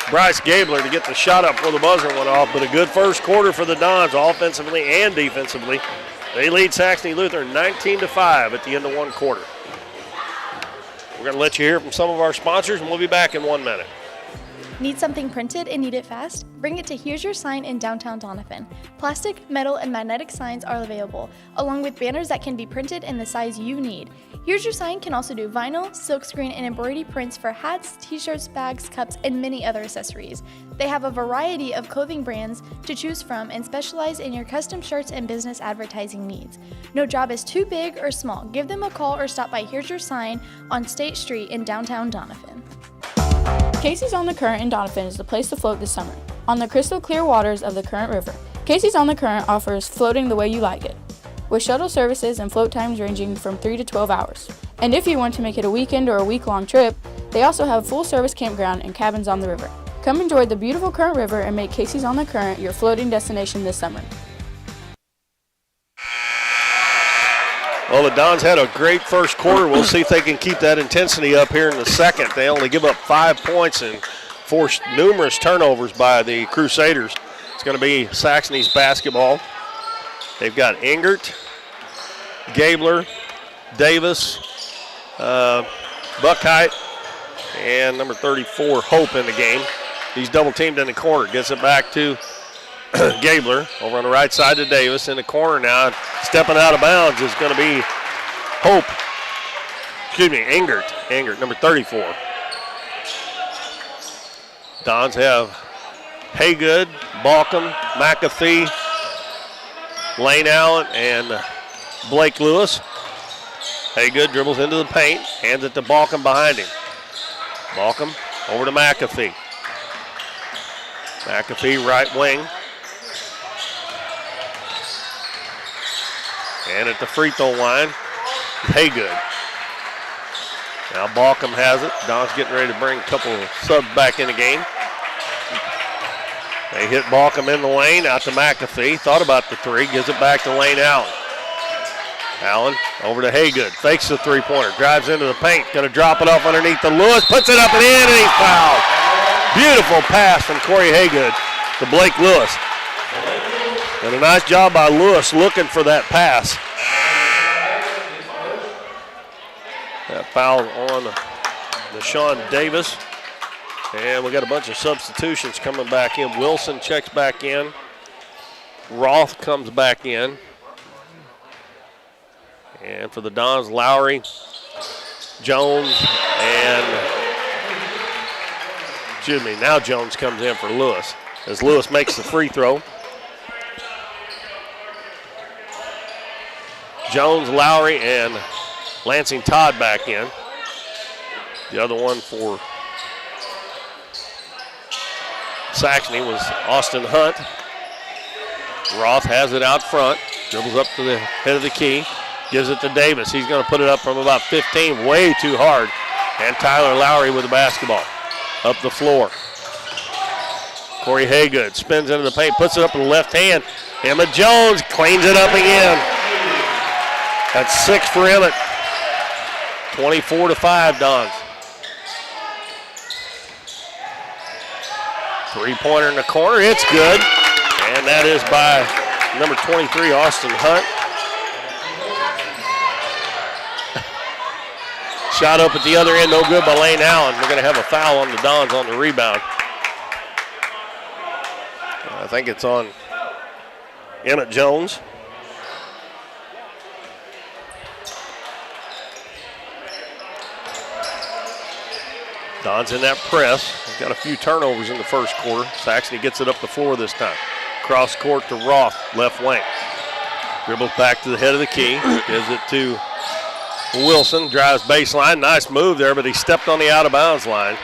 A: Bryce Gabler to get the shot up before the buzzer went off. But a good first quarter for the Dons, offensively and defensively. They lead Saxony Lutheran 19-5 at the end of one quarter. We're going to let you hear from some of our sponsors, and we'll be back in 1 minute.
E: Need something printed and need it fast? Bring it to Here's Your Sign in downtown Doniphan. Plastic, metal, and magnetic signs are available, along with banners that can be printed in the size you need. Here's Your Sign can also do vinyl, silkscreen, and embroidery prints for hats, t-shirts, bags, cups, and many other accessories. They have a variety of clothing brands to choose from and specialize in your custom shirts and business advertising needs. No job is too big or small. Give them a call or stop by Here's Your Sign on State Street in downtown Doniphan.
F: Casey's on the Current in Doniphan is the place to float this summer. On the crystal clear waters of the Current River, Casey's on the Current offers floating the way you like it, with shuttle services and float times ranging from 3 to 12 hours. And if you want to make it a weekend or a week-long trip, they also have full-service campground and cabins on the river. Come enjoy the beautiful Current River and make Casey's on the Current your floating destination this summer.
A: Well, the Dons had a great first quarter. We'll see if they can keep that intensity up here in the second. They only give up 5 points and forced numerous turnovers by the Crusaders. It's going to be Saxony's basketball. They've got Engert, Gabler, Davis, Buckheit, and number 34, Hope in the game. He's double teamed in the corner. Gets it back to Gabler over on the right side to Davis in the corner now. Stepping out of bounds is going to be Engert. Engert, number 34. Dons have Haygood, Balkum, McAfee, Lane Allen, and Blake Lewis. Haygood dribbles into the paint, hands it to Balkum behind him. Balkum over to McAfee. McAfee right wing. And at the free throw line, Haygood. Now Balkum has it. Don's getting ready to bring a couple of subs back in the game. They hit Balkum in the lane, out to McAfee. Thought about the three, gives it back to Lane Allen. Allen over to Haygood, fakes the three-pointer, drives into the paint, going to drop it off underneath the Lewis, puts it up and in, and he's fouled. Beautiful pass from Corey Haygood to Blake Lewis. And a nice job by Lewis looking for that pass. That foul on Deshaun Davis. And we got a bunch of substitutions coming back in. Wilson checks back in. Roth comes back in. And for the Dons, Lowry, Jones, now Jones comes in for Lewis as Lewis makes the free throw. Jones, Lowry, and Lansing Todd back in. The other one for Saxony was Austin Hunt. Roth has it out front, dribbles up to the head of the key, gives it to Davis. He's going to put it up from about 15, way too hard. And Tyler Lowry with the basketball up the floor. Corey Haygood spins into the paint, puts it up with the left hand. Emmett Jones cleans it up again. That's 6 for Emmett. 24-5 Dons. Three-pointer in the corner, it's good. And that is by number 23, Austin Hunt. Shot up at the other end, no good by Lane Allen. We're going to have a foul on the Dons on the rebound. I think it's on Emmett Jones. Dons in that press. We've got a few turnovers in the first quarter. Saxony gets it up the floor this time. Cross court to Roth, left wing. Dribbles back to the head of the key. Gives it to Wilson, drives baseline. Nice move there, but he stepped on the out of bounds line.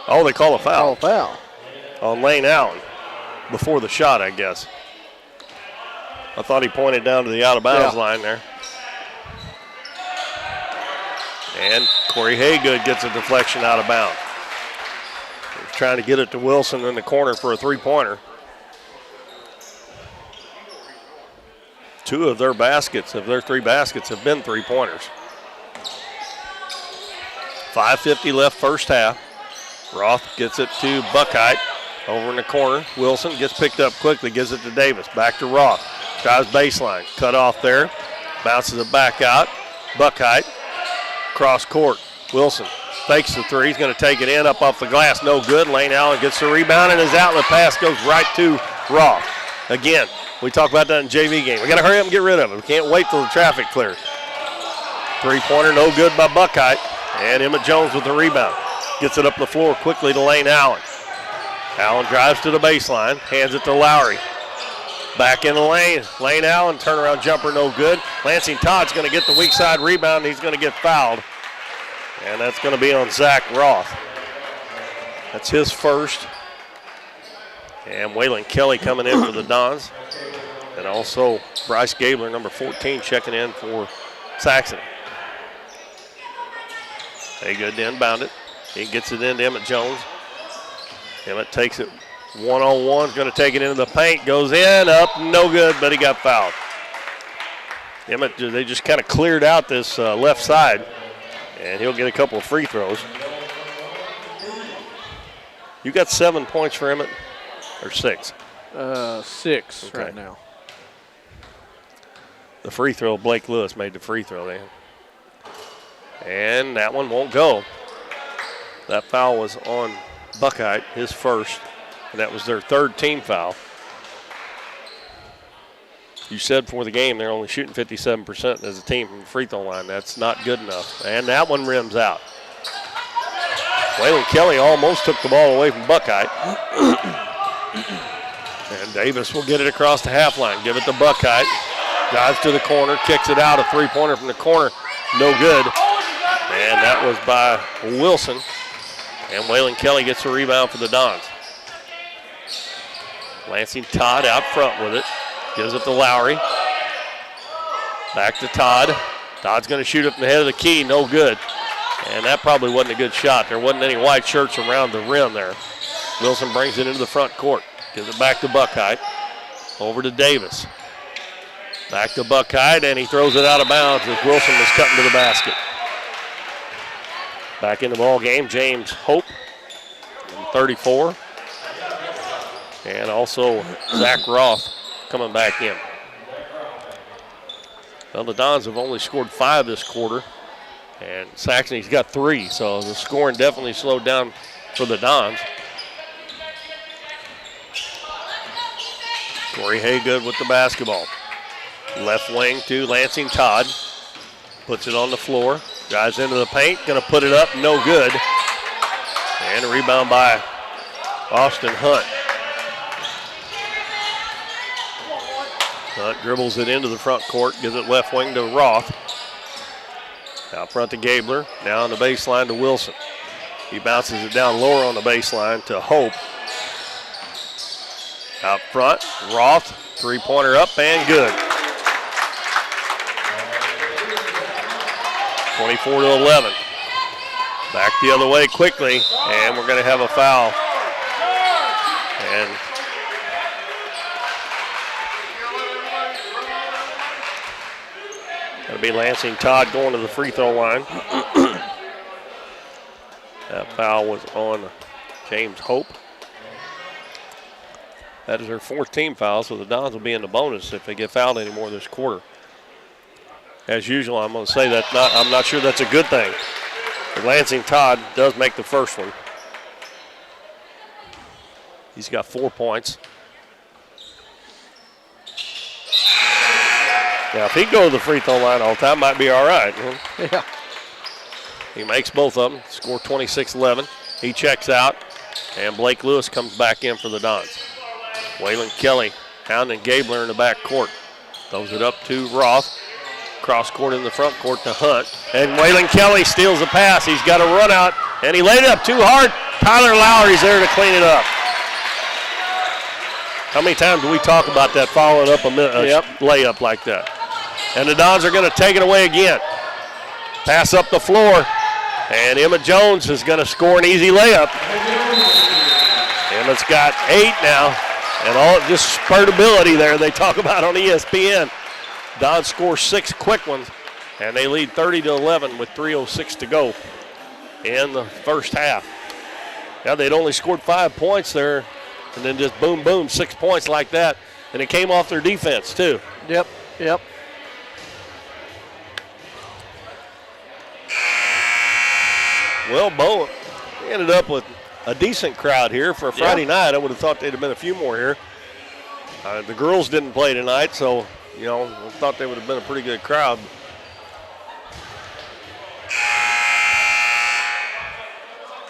A: Oh, they call a foul. On Lane Allen before the shot, I guess. I thought he pointed down to the out of bounds line there. And Corey Haygood gets a deflection out of bounds. He's trying to get it to Wilson in the corner for a three-pointer. 2 of their baskets, of their 3 baskets, have been three-pointers. 5:50 left first half. Roth gets it to Buckheit over in the corner. Wilson gets picked up quickly, gives it to Davis. Back to Roth. Drives baseline. Cut off there. Bounces it back out. Buckheit. Cross court. Wilson fakes the three. He's going to take it in up off the glass. No good. Lane Allen gets the rebound, and his outlet pass goes right to Roth. Again, we talked about that in JV game. We got to hurry up and get rid of it. We can't wait till the traffic clears. Three-pointer, no good by Buckheit. And Emmett Jones with the rebound. Gets it up the floor quickly to Lane Allen. Allen drives to the baseline, hands it to Lowry. Back in the lane. Lane Allen, turnaround jumper, no good. Lansing Todd's going to get the weak side rebound, and he's going to get fouled. And that's going to be on Zach Roth. That's his first. And Waylon Kelly coming in for the Dons. And also Bryce Gabler, number 14, checking in for Saxony. Haygood to inbound it. He gets it into Emmett Jones. Emmett takes it one-on-one, going to take it into the paint, goes in, up, no good, but he got fouled. Emmett, they just kind of cleared out this left side, and he'll get a couple of free throws. You got 7 points for Emmett, or 6?
B: 6 right now.
A: The free throw, Blake Lewis made the free throw there. And that one won't go. That foul was on Buckeye, his first, and that was their third team foul. You said before the game they're only shooting 57% as a team from the free throw line. That's not good enough. And that one rims out. Waylon Kelly almost took the ball away from Buckeye. And Davis will get it across the half line. Give it to Buckeye. Drives to the corner, kicks it out. A three-pointer from the corner. No good. And that was by Wilson. And Waylon Kelly gets the rebound for the Dons. Lansing Todd out front with it. Gives it to Lowry. Back to Todd. Todd's going to shoot it from the head of the key. No good. And that probably wasn't a good shot. There wasn't any white shirts around the rim there. Wilson brings it into the front court. Gives it back to Buckeye. Over to Davis. Back to Buckeye, and he throws it out of bounds as Wilson was cutting to the basket. Back in the ball game, James Hope, 34. And also Zach Roth coming back in. Well, the Dons have only scored 5 this quarter, and Saxony's got 3, so the scoring definitely slowed down for the Dons. Corey Haygood with the basketball. Left wing to Lansing Todd. Puts it on the floor. Drives into the paint. Going to put it up. No good. And a rebound by Austin Hunt. Hunt dribbles it into the front court. Gives it left wing to Roth. Out front to Gabler. Now on the baseline to Wilson. He bounces it down lower on the baseline to Hope. Out front, Roth, three-pointer up and good. 24-11. Back the other way quickly, and we're going to have a foul. And that'll be Lansing Todd going to the free throw line. That foul was on James Hope. That is their 4th team foul, so the Dons will be in the bonus if they get fouled anymore this quarter. As usual, I'm going to say I'm not sure that's a good thing. But Lansing Todd does make the first one. He's got 4 points. Now, if he'd go to the free throw line all the time, might be all right.
B: Yeah.
A: He makes both of them, score 26-11. He checks out, and Blake Lewis comes back in for the Dons. Waylon Kelly hounding Gabler in the back court. Throws it up to Roth. Cross court in the front court to Hunt. And Waylon Kelly steals the pass. He's got a run out, and he laid it up too hard. Tyler Lowry's there to clean it up. How many times do we talk about that following up a layup like that? And the Dons are going to take it away again. Pass up the floor, and Emmett Jones is going to score an easy layup. Emmett's got 8 now. And all just spurtability there they talk about on ESPN. Dons score 6 quick ones, and they lead 30-11 with 3:06 to go in the first half. Now they'd only scored 5 points there, and then just boom, boom, 6 points like that. And it came off their defense too.
B: Yep.
A: Well, Bo ended up with a decent crowd here for a Friday night. I would have thought they'd have been a few more here. The girls didn't play tonight, so, I thought they would have been a pretty good crowd.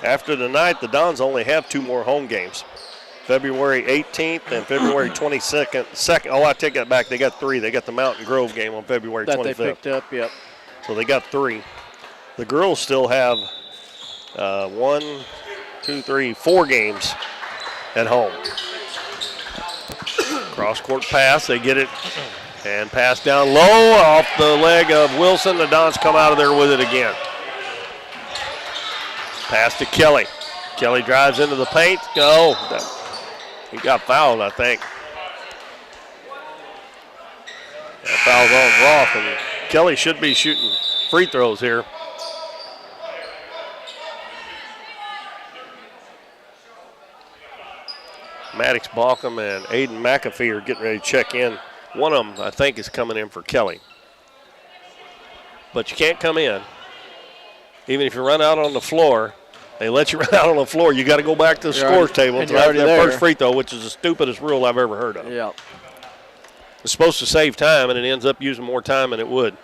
A: After tonight, the Dons only have 2 more home games. February 18th and February 22nd. Oh, I take that back. They got 3. They got the Mountain Grove game on February 25th.
B: That they picked up, yep.
A: So they got 3. The girls still have 4 games at home. Cross-court pass. They get it and pass down low off the leg of Wilson. The Dons come out of there with it again. Pass to Kelly. Kelly drives into the paint. He got fouled, I think. That foul's on Roth, and Kelly should be shooting free throws here. Maddox Balcom and Aiden McAfee are getting ready to check in. One of them, I think, is coming in for Kelly. But you can't come in even if you run out on the floor, they let you run out on the floor. You got to go back to the scores table until after that first free throw, which is the stupidest rule I've ever heard of.
B: Yeah. It's
A: supposed to save time, and it ends up using more time than it would.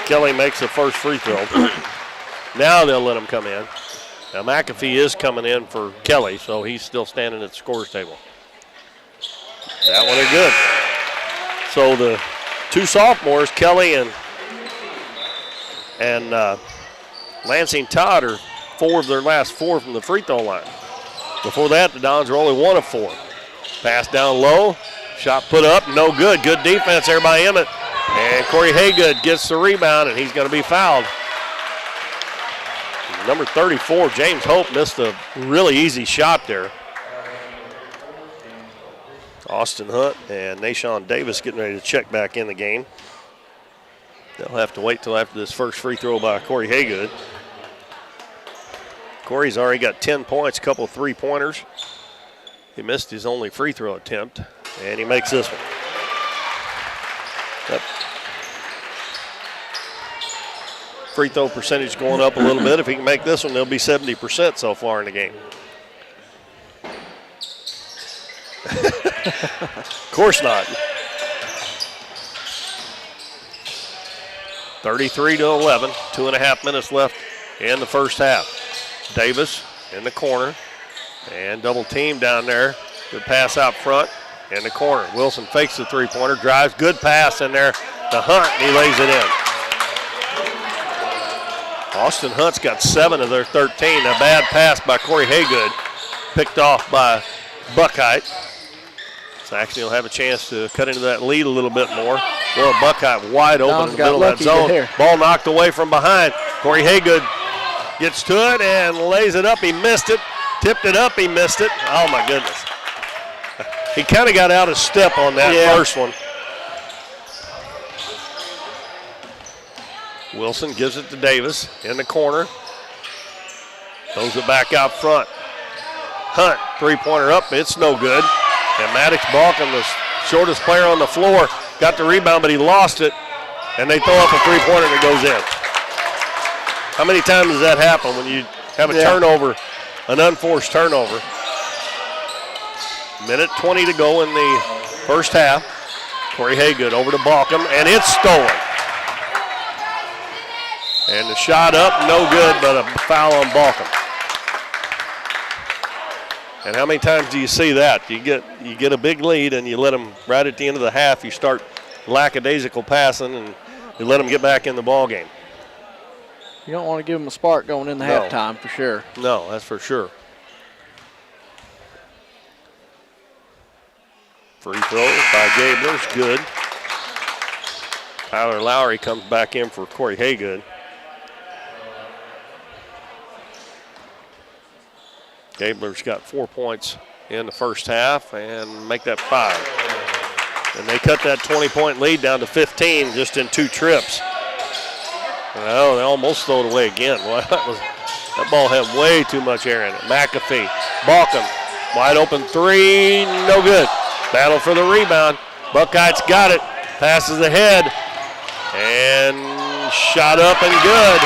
A: Kelly makes the first free throw. Now they'll let him come in. Now McAfee is coming in for Kelly, so he's still standing at the scores table. That one is good. So the two sophomores, Kelly and Lansing Todd, are 4 of their last 4 from the free throw line. Before that, the Dons are only 1 of 4. Pass down low, shot put up, no good. Good defense there by Emmett. And Corey Haygood gets the rebound, and he's going to be fouled. Number 34, James Hope, missed a really easy shot there. Austin Hunt and Nashawn Davis getting ready to check back in the game. They'll have to wait till after this first free throw by Corey Haygood. Corey's already got 10 points, a couple of three-pointers. He missed his only free throw attempt, and he makes this one. That free throw percentage going up a little bit. If he can make this one, they'll be 70% so far in the game. Of course not. 33-11, 2.5 minutes left in the first half. Davis in the corner and double team down there. Good pass out front in the corner. Wilson fakes the three-pointer, drives, good pass in there to Hunt, and he lays it in. Austin Hunt's got 7 of their 13. A bad pass by Corey Haygood, picked off by Buckheit. Saxony will have a chance to cut into that lead a little bit more. Well, Buckheit wide open in the middle of that zone.
B: There.
A: Ball knocked away from behind. Corey Haygood gets to it and lays it up. He missed it. Tipped it up. He missed it. Oh, my goodness. He kind of got out of step on that first one. Wilson gives it to Davis in the corner. Throws it back out front. Hunt, three-pointer up. It's no good. And Maddox Balkin, the shortest player on the floor, got the rebound, but he lost it. And they throw up a three-pointer that goes in. How many times does that happen when you have a turnover, an unforced turnover? Minute 20 to go in the first half. Corey Haygood over to Balkin, and it's stolen. And the shot up, no good, but a foul on Balkin. And how many times do you see that? You get a big lead, and you let them right at the end of the half. You start lackadaisical passing, and you let them get back in the ball game.
B: You don't want to give them a spark going in the halftime for sure.
A: No, that's for sure. Free throw by Gabler's good. Tyler Lowry comes back in for Corey Haygood. Gabler's got 4 points in the first half and make that 5. And they cut that 20-point lead down to 15 just in 2 trips. Oh, they almost threw it away again. Well, that ball had way too much air in it. McAfee, Balkin, wide open 3, no good. Battle for the rebound. Buckeyes got it, passes ahead, and shot up and good.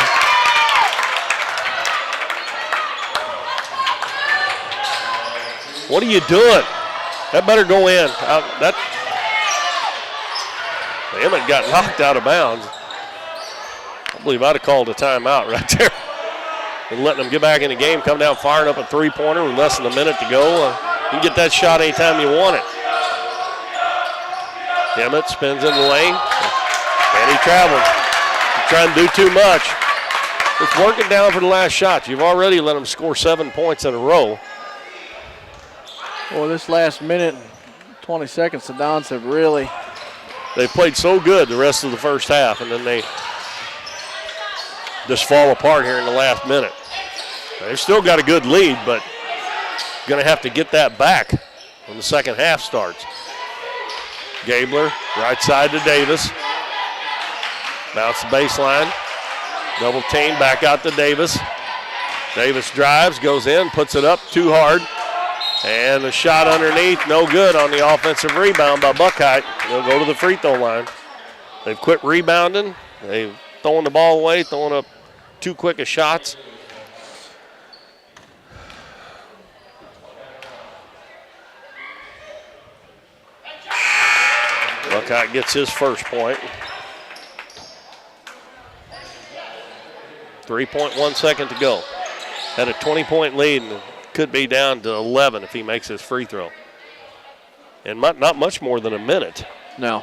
A: What are you doing? That better go in. Emmett got knocked out of bounds. I believe I'd have called a timeout right there. And letting them get back in the game, come down firing up a three-pointer with less than a minute to go. You can get that shot anytime you want it. Emmett spins in the lane, and he travels. He's trying to do too much. It's working down for the last shot. You've already let them score 7 points in a row.
B: Well, this last minute and 20 seconds, the Dons have really...
A: They played so good the rest of the first half, and then they just fall apart here in the last minute. They've still got a good lead, but going to have to get that back when the second half starts. Gabler, right side to Davis. Bounce the baseline. Double team, back out to Davis. Davis drives, goes in, puts it up too hard. And the shot underneath, no good on the offensive rebound by Buckheit. They'll go to the free throw line. They've quit rebounding. They've thrown the ball away, throwing up too quick of shots. Buckeye gets his first point. 3.1 seconds to go. Had a 20-point lead and could be down to 11 if he makes his free throw. And not much more than a minute.
B: No.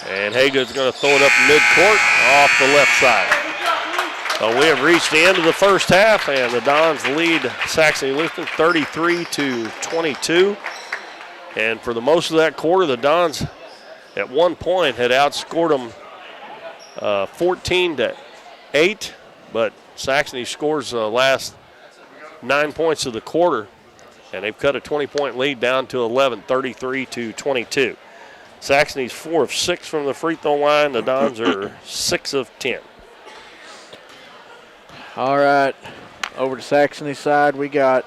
A: And Haygood's going to throw it up midcourt off the left side. We have reached the end of the first half, and the Dons lead Saxony Lutheran 33-22. And for the most of that quarter, the Dons at one point had outscored them 14-8, but Saxony scores the last 9 points of the quarter, and they've cut a 20-point lead down to 11, 33-22. Saxony's 4 of 6 from the free throw line. The Dons are 6 of 10.
B: All right, over to Saxony side, we got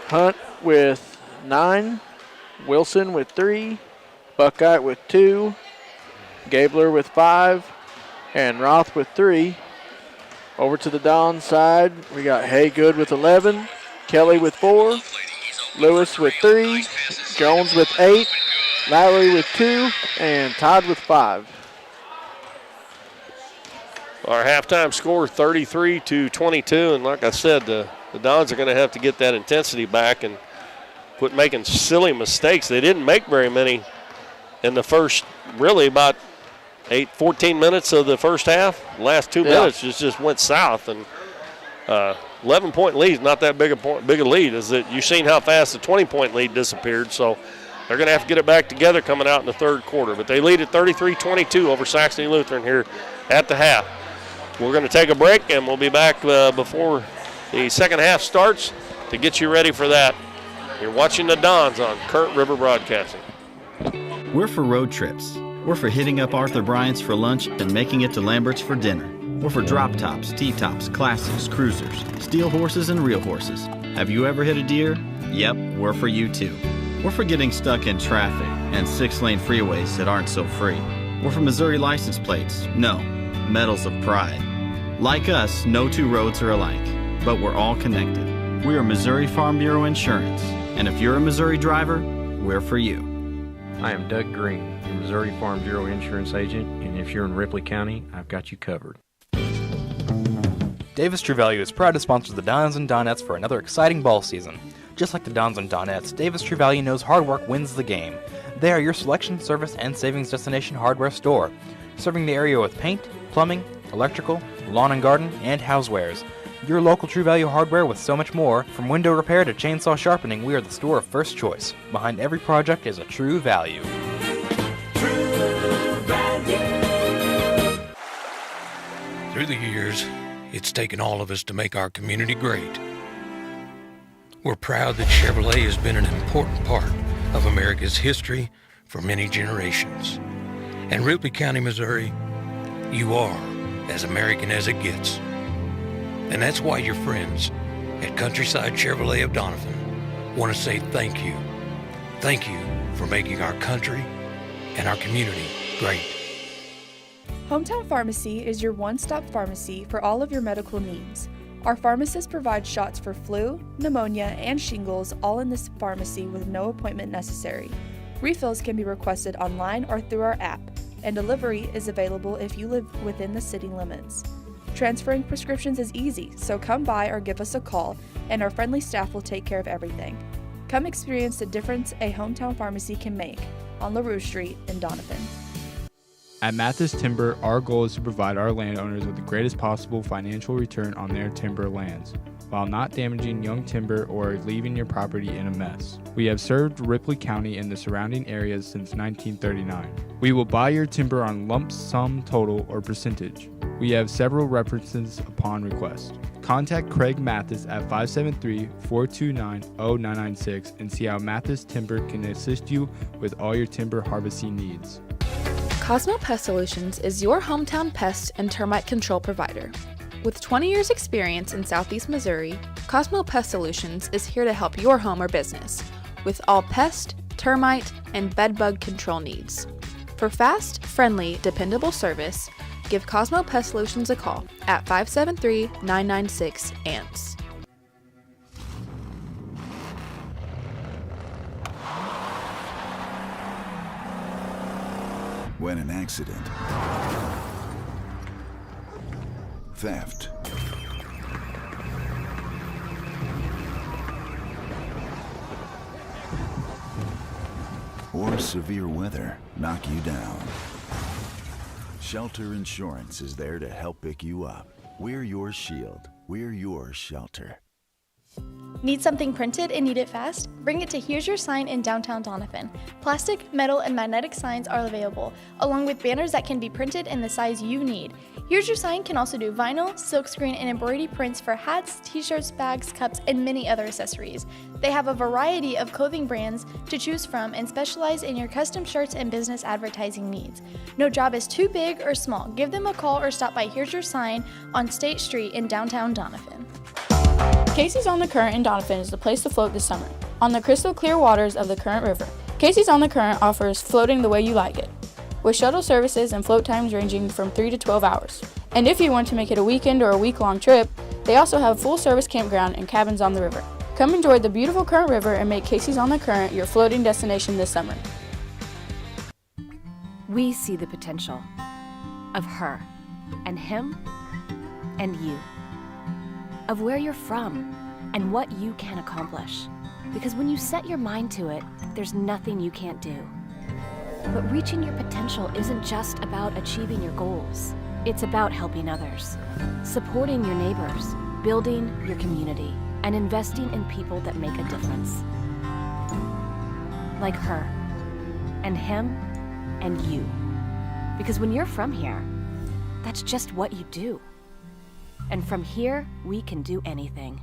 B: Hunt with 9, Wilson with 3, Buckeye with 2, Gabler with 5, and Roth with 3. Over to the Don side, we got Haygood with 11, Kelly with 4, Lewis with 3, Jones with 8, Lowry with 2, and Todd with 5.
A: Our halftime score 33-22, and like I said, the Dons are going to have to get that intensity back and quit making silly mistakes. They didn't make very many in the first, really about 14 minutes of the first half. The last 2 minutes just went south, and 11-point lead is not that big a lead. Is that you've seen how fast the 20-point lead disappeared, so they're going to have to get it back together coming out in the third quarter. But they lead at 33-22 over Saxony Lutheran here at the half. We're going to take a break, and we'll be back before the second half starts to get you ready for that. You're watching the Dons on Current River Broadcasting.
J: We're for road trips. We're for hitting up Arthur Bryant's for lunch and making it to Lambert's for dinner. We're for drop tops, T-tops, classics, cruisers, steel horses, and real horses. Have you ever hit a deer? Yep, we're for you too. We're for getting stuck in traffic and 6-lane freeways that aren't so free. We're for Missouri license plates. No, medals of pride. Like us, no two roads are alike, but we're all connected. We are Missouri Farm Bureau Insurance, and if you're a Missouri driver, we're for you.
K: I am Doug Green, your Missouri Farm Bureau Insurance Agent, and if you're in Ripley County, I've got you covered.
D: Davis True Value is proud to sponsor the Dons and Donettes for another exciting ball season. Just like the Dons and Donettes, Davis True Value knows hard work wins the game. They are your selection, service, and savings destination hardware store, serving the area with paint, plumbing, electrical, lawn and garden, and housewares. Your local True Value hardware with so much more. From window repair to chainsaw sharpening, we are the store of first choice. Behind every project is a True Value.
C: True Value. Through the years, it's taken all of us to make our community great. We're proud that Chevrolet has been an important part of America's history for many generations. And Ripley County, Missouri, you are as American as it gets. And that's why your friends at Countryside Chevrolet of Doniphan want to say thank you. Thank you for making our country and our community great.
E: Hometown Pharmacy is your one-stop pharmacy for all of your medical needs. Our pharmacists provide shots for flu, pneumonia, and shingles all in this pharmacy with no appointment necessary. Refills can be requested online or through our app, and delivery is available if you live within the city limits. Transferring prescriptions is easy, so come by or give us a call, and our friendly staff will take care of everything. Come experience the difference a hometown pharmacy can make on LaRue Street in Doniphan.
H: At Mathis Timber, our goal is to provide our landowners with the greatest possible financial return on their timber lands, while not damaging young timber or leaving your property in a mess. We have served Ripley County and the surrounding areas since 1939. We will buy your timber on lump sum total or percentage. We have several references upon request. Contact Craig Mathis at 573-429-0996 and see how Mathis Timber can assist you with all your timber harvesting needs.
G: Cosmo Pest Solutions is your hometown pest and termite control provider. With 20 years experience in Southeast Missouri, Cosmo Pest Solutions is here to help your home or business. with all pest, termite, and bedbug control needs. For fast, friendly, dependable service, give Cosmo Pest Solutions a call at 573-996-ANTS.
Q: When an accident, theft, or severe weather knock you down, Shelter Insurance is there to help pick you up. We're your shield. We're your shelter.
R: Need something printed and need it fast? Bring it to Here's Your Sign in downtown Doniphan. Plastic, metal, and magnetic signs are available, along with banners that can be printed in the size you need. Here's Your Sign can also do vinyl, silkscreen, and embroidery prints for hats, t-shirts, bags, cups, and many other accessories. They have a variety of clothing brands to choose from and specialize in your custom shirts and business advertising needs. No job is too big or small. Give them a call or stop by Here's Your Sign on State Street in downtown Doniphan.
F: Casey's on the Current in Doniphan is the place to float this summer. On the crystal clear waters of the Current River, Casey's on the Current offers floating the way you like it, with shuttle services and float times ranging from 3 to 12 hours. And if you want to make it a weekend or a week-long trip, they also have full-service campground and cabins on the river. Come enjoy the beautiful Current River and make Casey's on the Current your floating destination this summer.
I: We see the potential of her and him and you, of where you're from and what you can accomplish. Because when you set your mind to it, there's nothing you can't do. But reaching your potential isn't just about achieving your goals. It's about helping others, supporting your neighbors, building your community, and investing in people that make a difference. Like her, and him, and you. Because when you're from here, that's just what you do. And from here, we can do anything.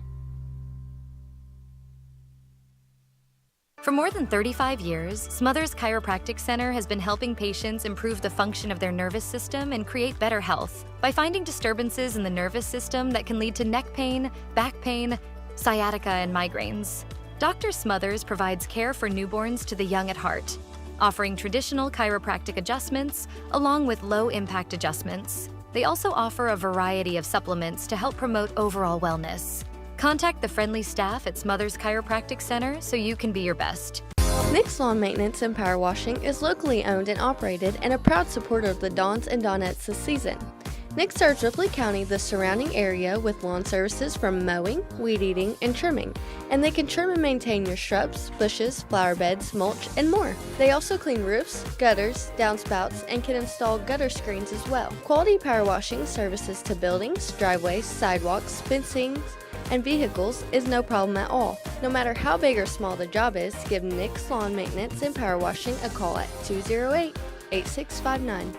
P: For more than 35 years, Smothers Chiropractic Center has been helping patients improve the function of their nervous system and create better health by finding disturbances in the nervous system that can lead to neck pain, back pain, sciatica, and migraines. Dr. Smothers provides care for newborns to the young at heart, offering traditional chiropractic adjustments along with low-impact adjustments. They also offer a variety of supplements to help promote overall wellness. Contact the friendly staff at Smothers Chiropractic Center so you can be your best.
L: Nick's Lawn Maintenance and Power Washing is locally owned and operated and a proud supporter of the Dons and Donettes this season. Nick serves Ripley County, the surrounding area, with lawn services from mowing, weed eating, and trimming, and they can trim and maintain your shrubs, bushes, flower beds, mulch, and more. They also clean roofs, gutters, downspouts, and can install gutter screens as well. Quality power washing services to buildings, driveways, sidewalks, fencing, and vehicles is no problem at all. No matter how big or small the job is, give Nick's Lawn Maintenance and Power Washing a call at 208-8659.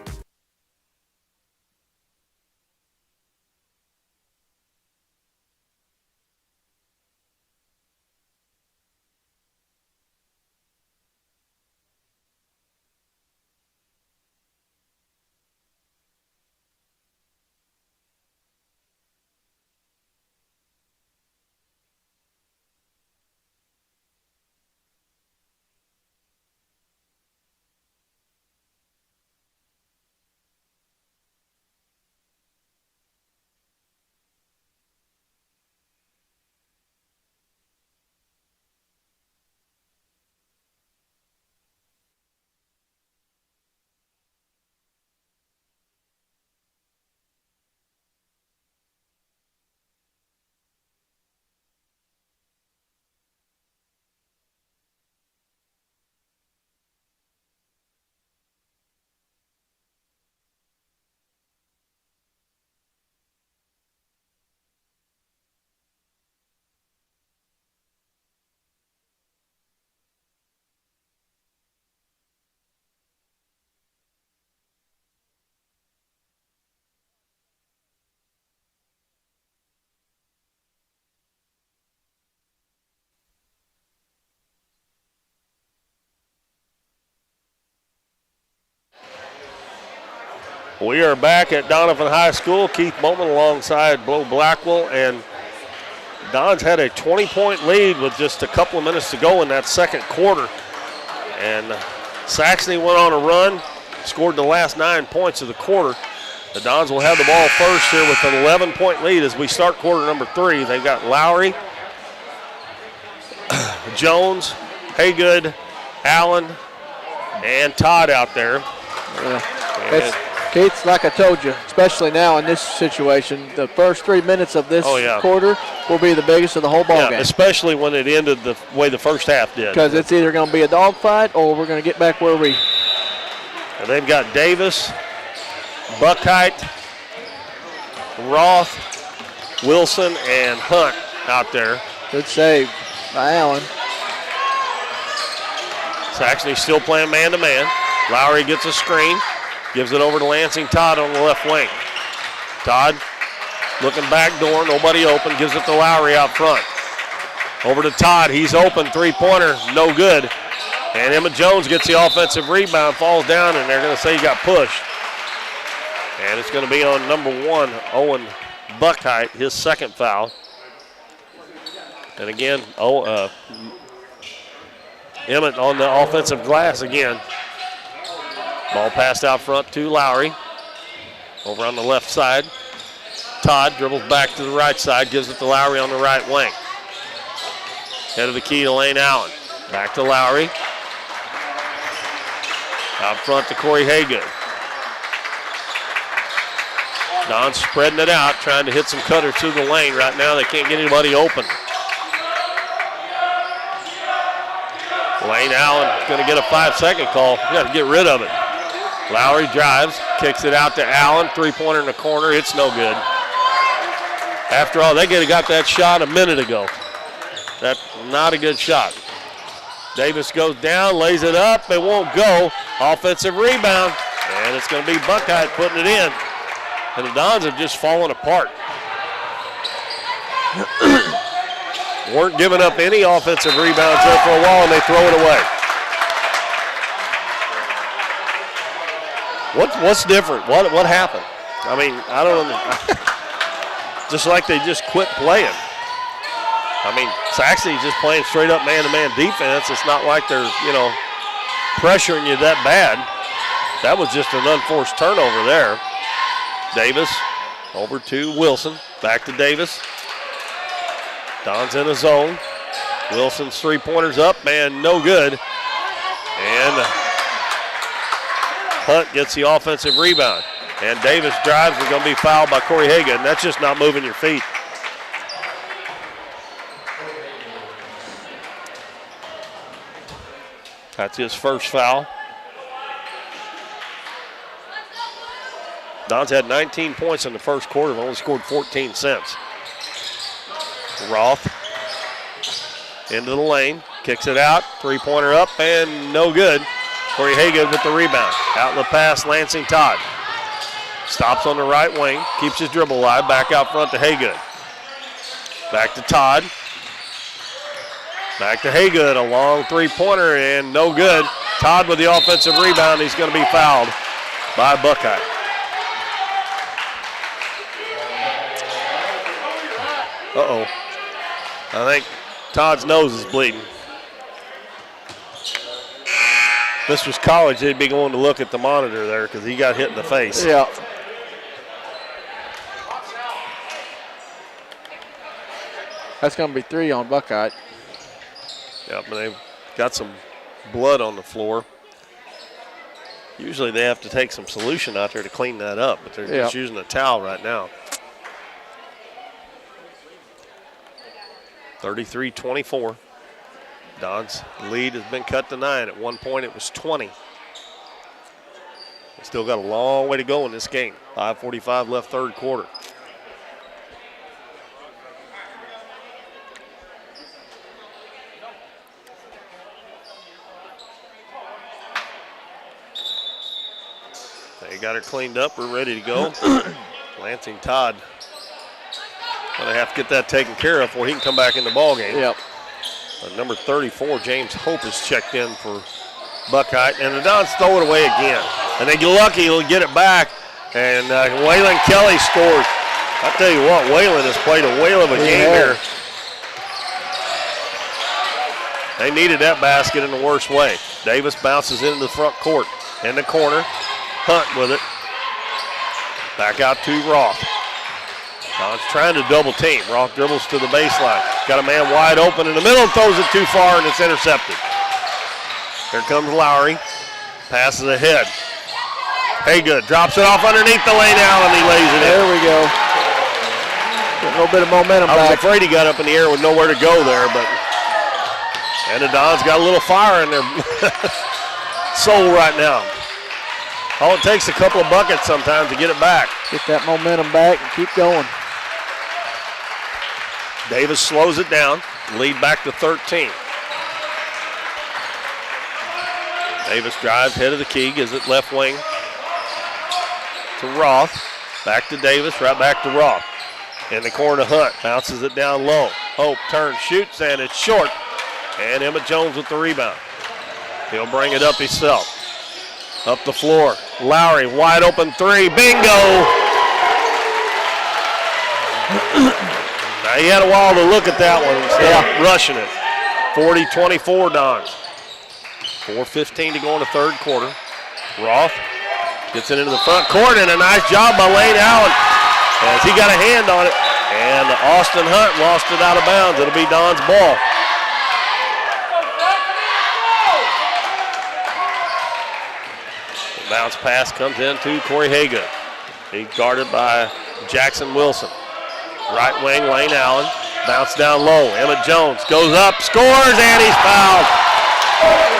A: We are back at Doniphan High School. Keith Bowman alongside Blow Blackwell and Dons had a 20-point lead with just a couple of minutes to go in that second quarter. And Saxony went on a run, scored the last 9 points of the quarter. The Dons will have the ball first here with an 11-point lead as we start quarter number 3. They've got Lowry, Jones, Haygood, Allen, and Todd out there.
B: It's like I told you, especially now in this situation, the first 3 minutes of this quarter will be the biggest of the whole ball game.
A: Especially when it ended the way the first half did.
B: Because it's either going to be a dogfight or we're going to get back where we.
A: And they've got Davis, Buckheit, Roth, Wilson, and Hunt out there.
B: Good save by Allen.
A: Saxony still playing man-to-man. Lowry gets a screen, gives it over to Lansing Todd on the left wing. Todd looking back door, nobody open, gives it to Lowry out front. Over to Todd, he's open, three-pointer, no good. And Emmett Jones gets the offensive rebound, falls down, and they're going to say he got pushed. And it's going to be on number 1, Owen Buckheit, his second foul. And again, Emmett on the offensive glass again. Ball passed out front to Lowry. Over on the left side. Todd dribbles back to the right side, gives it to Lowry on the right wing. Head of the key to Lane Allen. Back to Lowry. Out front to Corey Haygood. Don's spreading it out, trying to hit some cutters through the lane. Right now, they can't get anybody open. Lane Allen going to get a 5-second call. You got to get rid of it. Lowry drives, kicks it out to Allen. Three-pointer in the corner. It's no good. After all, they got that shot a minute ago. That's not a good shot. Davis goes down, lays it up. It won't go. Offensive rebound. And it's going to be Buckheit putting it in. And the Dons have just fallen apart. Weren't giving up any offensive rebounds there for a while, and they throw it away. What's different? What happened? I mean, I don't know. Just like they just quit playing. I mean, Saxony's just playing straight up man-to-man defense. It's not like they're, pressuring you that bad. That was just an unforced turnover there. Davis over to Wilson. Back to Davis. Don's in a zone. Wilson's three-pointer's up, and no good. And Hunt gets the offensive rebound. And Davis drives. Is going to be fouled by Corey Hagan. That's just not moving your feet. That's his first foul. Don's had 19 points in the first quarter, but only scored 14 since. Roth into the lane, kicks it out, three-pointer up, and no good. Corey Hagan with the rebound. Outlet pass, Lansing Todd. Stops on the right wing, keeps his dribble alive, back out front to Haygood. Back to Todd. Back to Haygood, a long three-pointer, and no good. Todd with the offensive rebound. He's going to be fouled by Buckheit. Uh-oh. I think Todd's nose is bleeding. If this was college, they'd be going to look at the monitor there because he got hit in the face.
B: Yeah. That's going to be 3 on Buckheit.
A: Yep, but they've got some blood on the floor. Usually they have to take some solution out there to clean that up, but they're just using a towel right now. 33-24. Don's lead has been cut to 9. At one point it was 20. They still got a long way to go in this game. 5:45 left third quarter. They got her cleaned up. We're ready to go. Lansing Todd going to have to get that taken care of before he can come back in the ball game.
B: Yep.
A: Number 34, James Hope, is checked in for Buckheit. And the Dons throw it away again. And they get lucky, he'll get it back. And Waylon Kelly scores. I tell you what, Waylon has played a whale of a game here. They needed that basket in the worst way. Davis bounces into the front court. In the corner, Hunt with it. Back out to Roth. Don's trying to double team. Roth dribbles to the baseline. Got a man wide open in the middle, throws it too far, and it's intercepted. Here comes Lowry. Passes ahead. Haygood drops it off underneath the lane out, and he lays it in.
B: There we go. Get a little bit of momentum
A: I was
B: back.
A: afraid he got up in the air with nowhere to go there, but and the Dons got a little fire in their soul right now. All it takes is a couple of buckets sometimes to get it back.
B: Get that momentum back and keep going.
A: Davis slows it down, lead back to 13. Davis drives, head of the key, gives it left wing to Roth. Back to Davis, right back to Roth. In the corner to Hunt, bounces it down low. Hope turns, shoots, and it's short. And Emmett Jones with the rebound. He'll bring it up himself. Up the floor, Lowry, wide open three, bingo! Now he had a while to look at that one instead of rushing it. 40-24 Dons. 4:15 to go in the third quarter. Roth gets it into the front court, and a nice job by Lane Allen as he got a hand on it. And Austin Hunt lost it out of bounds. It'll be Don's ball. The bounce pass comes in to Corey Haygood. He's guarded by Jackson Wilson. Right wing, Lane Allen. Bounce down low. Emmett Jones goes up, scores, and he's fouled.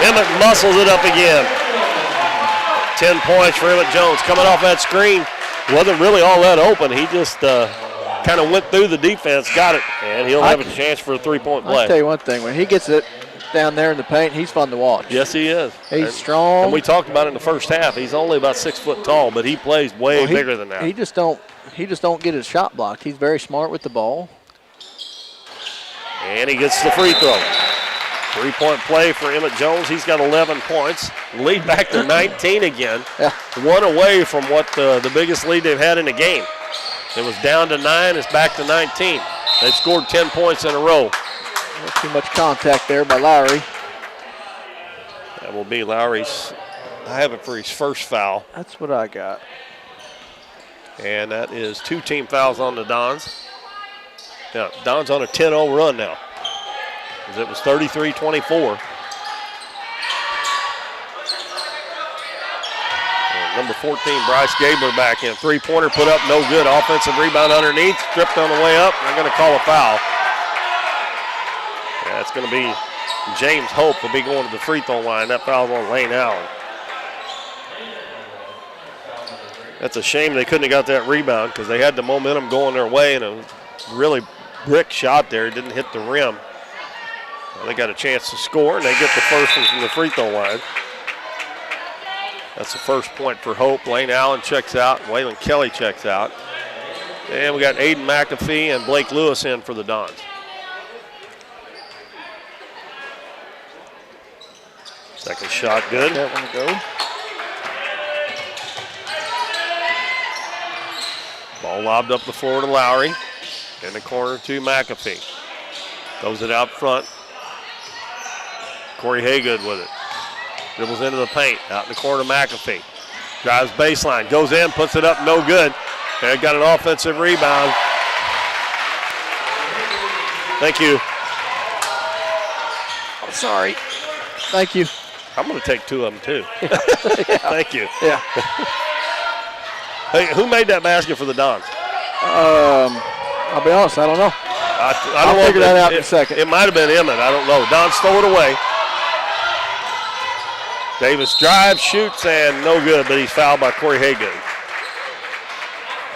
A: Emmett muscles it up again. 10 points for Emmett Jones. Coming off that screen, wasn't really all that open. He just kind of went through the defense, got it, and he'll have a chance for a three-point play.
B: I'll tell you one thing. When he gets it down there in the paint, he's fun to watch.
A: Yes, he is.
B: He's strong.
A: And we talked about it in the first half. He's only about 6 foot tall, but he plays way bigger than that.
B: He just don't get his shot blocked. He's very smart with the ball.
A: And he gets the free throw. 3-point play for Emmett Jones. He's got 11 points. Lead back to 19 again.
B: Yeah.
A: One away from what the biggest lead they've had in the game. It was down to 9. It's back to 19. They've scored 10 points in a row.
B: Not too much contact there by Lowry.
A: That will be Lowry's. I have it for his first foul.
B: That's what I got.
A: And that is 2 team fouls on the Dons. Now, Dons on a 10-0 run now. It was 33-24. And number 14, Bryce Gabler back in. Three-pointer put up, no good. Offensive rebound underneath, stripped on the way up. They're going to call a foul. Yeah, it's going to be James Hope will be going to the free throw line. That foul's on Lane Allen. That's a shame they couldn't have got that rebound because they had the momentum going their way and a really brick shot there. It didn't hit the rim. Well, they got a chance to score, and they get the first one from the free throw line. That's the first point for Hope. Lane Allen checks out. Waylon Kelly checks out. And we got Aiden McAfee and Blake Lewis in for the Dons. Second shot good.
B: That one to go.
A: Ball lobbed up the floor to Lowry. In the corner to McAfee. Throws it out front. Corey Haygood with it. Dribbles into the paint. Out in the corner to McAfee. Drives baseline. Goes in, puts it up, no good. And got an offensive rebound. Thank you.
B: I'm sorry. Thank you.
A: I'm going to take 2 of them, too. Thank you.
B: Yeah.
A: Hey, who made that basket for the Dons?
B: I'll be honest, I don't know.
A: I'll
B: figure that out in a second.
A: It might have been Emmett. I don't know. Dons throw it away. Davis drives, shoots, and no good, but he's fouled by Corey Haygood.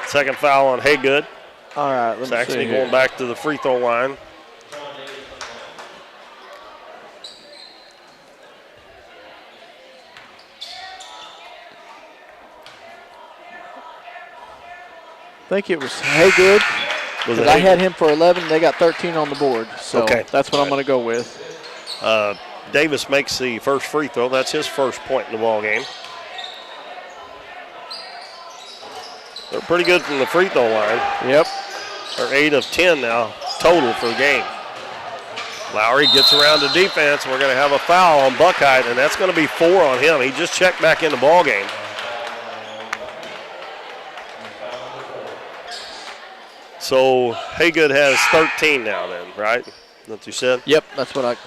A: Second foul on Haygood.
B: All right, let me
A: Saxony
B: see
A: going
B: here.
A: back to the free throw line.
B: I think it was Haygood. Because I had him for 11. They got 13 on the board. So that's what I'm going to go with.
A: Davis makes the first free throw. That's his first point in the ball game. They're pretty good from the free throw line.
B: Yep.
A: They're 8 of 10 now total for the game. Lowry gets around the defense. We're going to have a foul on Buckheit, and that's going to be 4 on him. He just checked back in the ball game. So Haygood has 13 now then, right? That's what you said?
B: Yep, that's what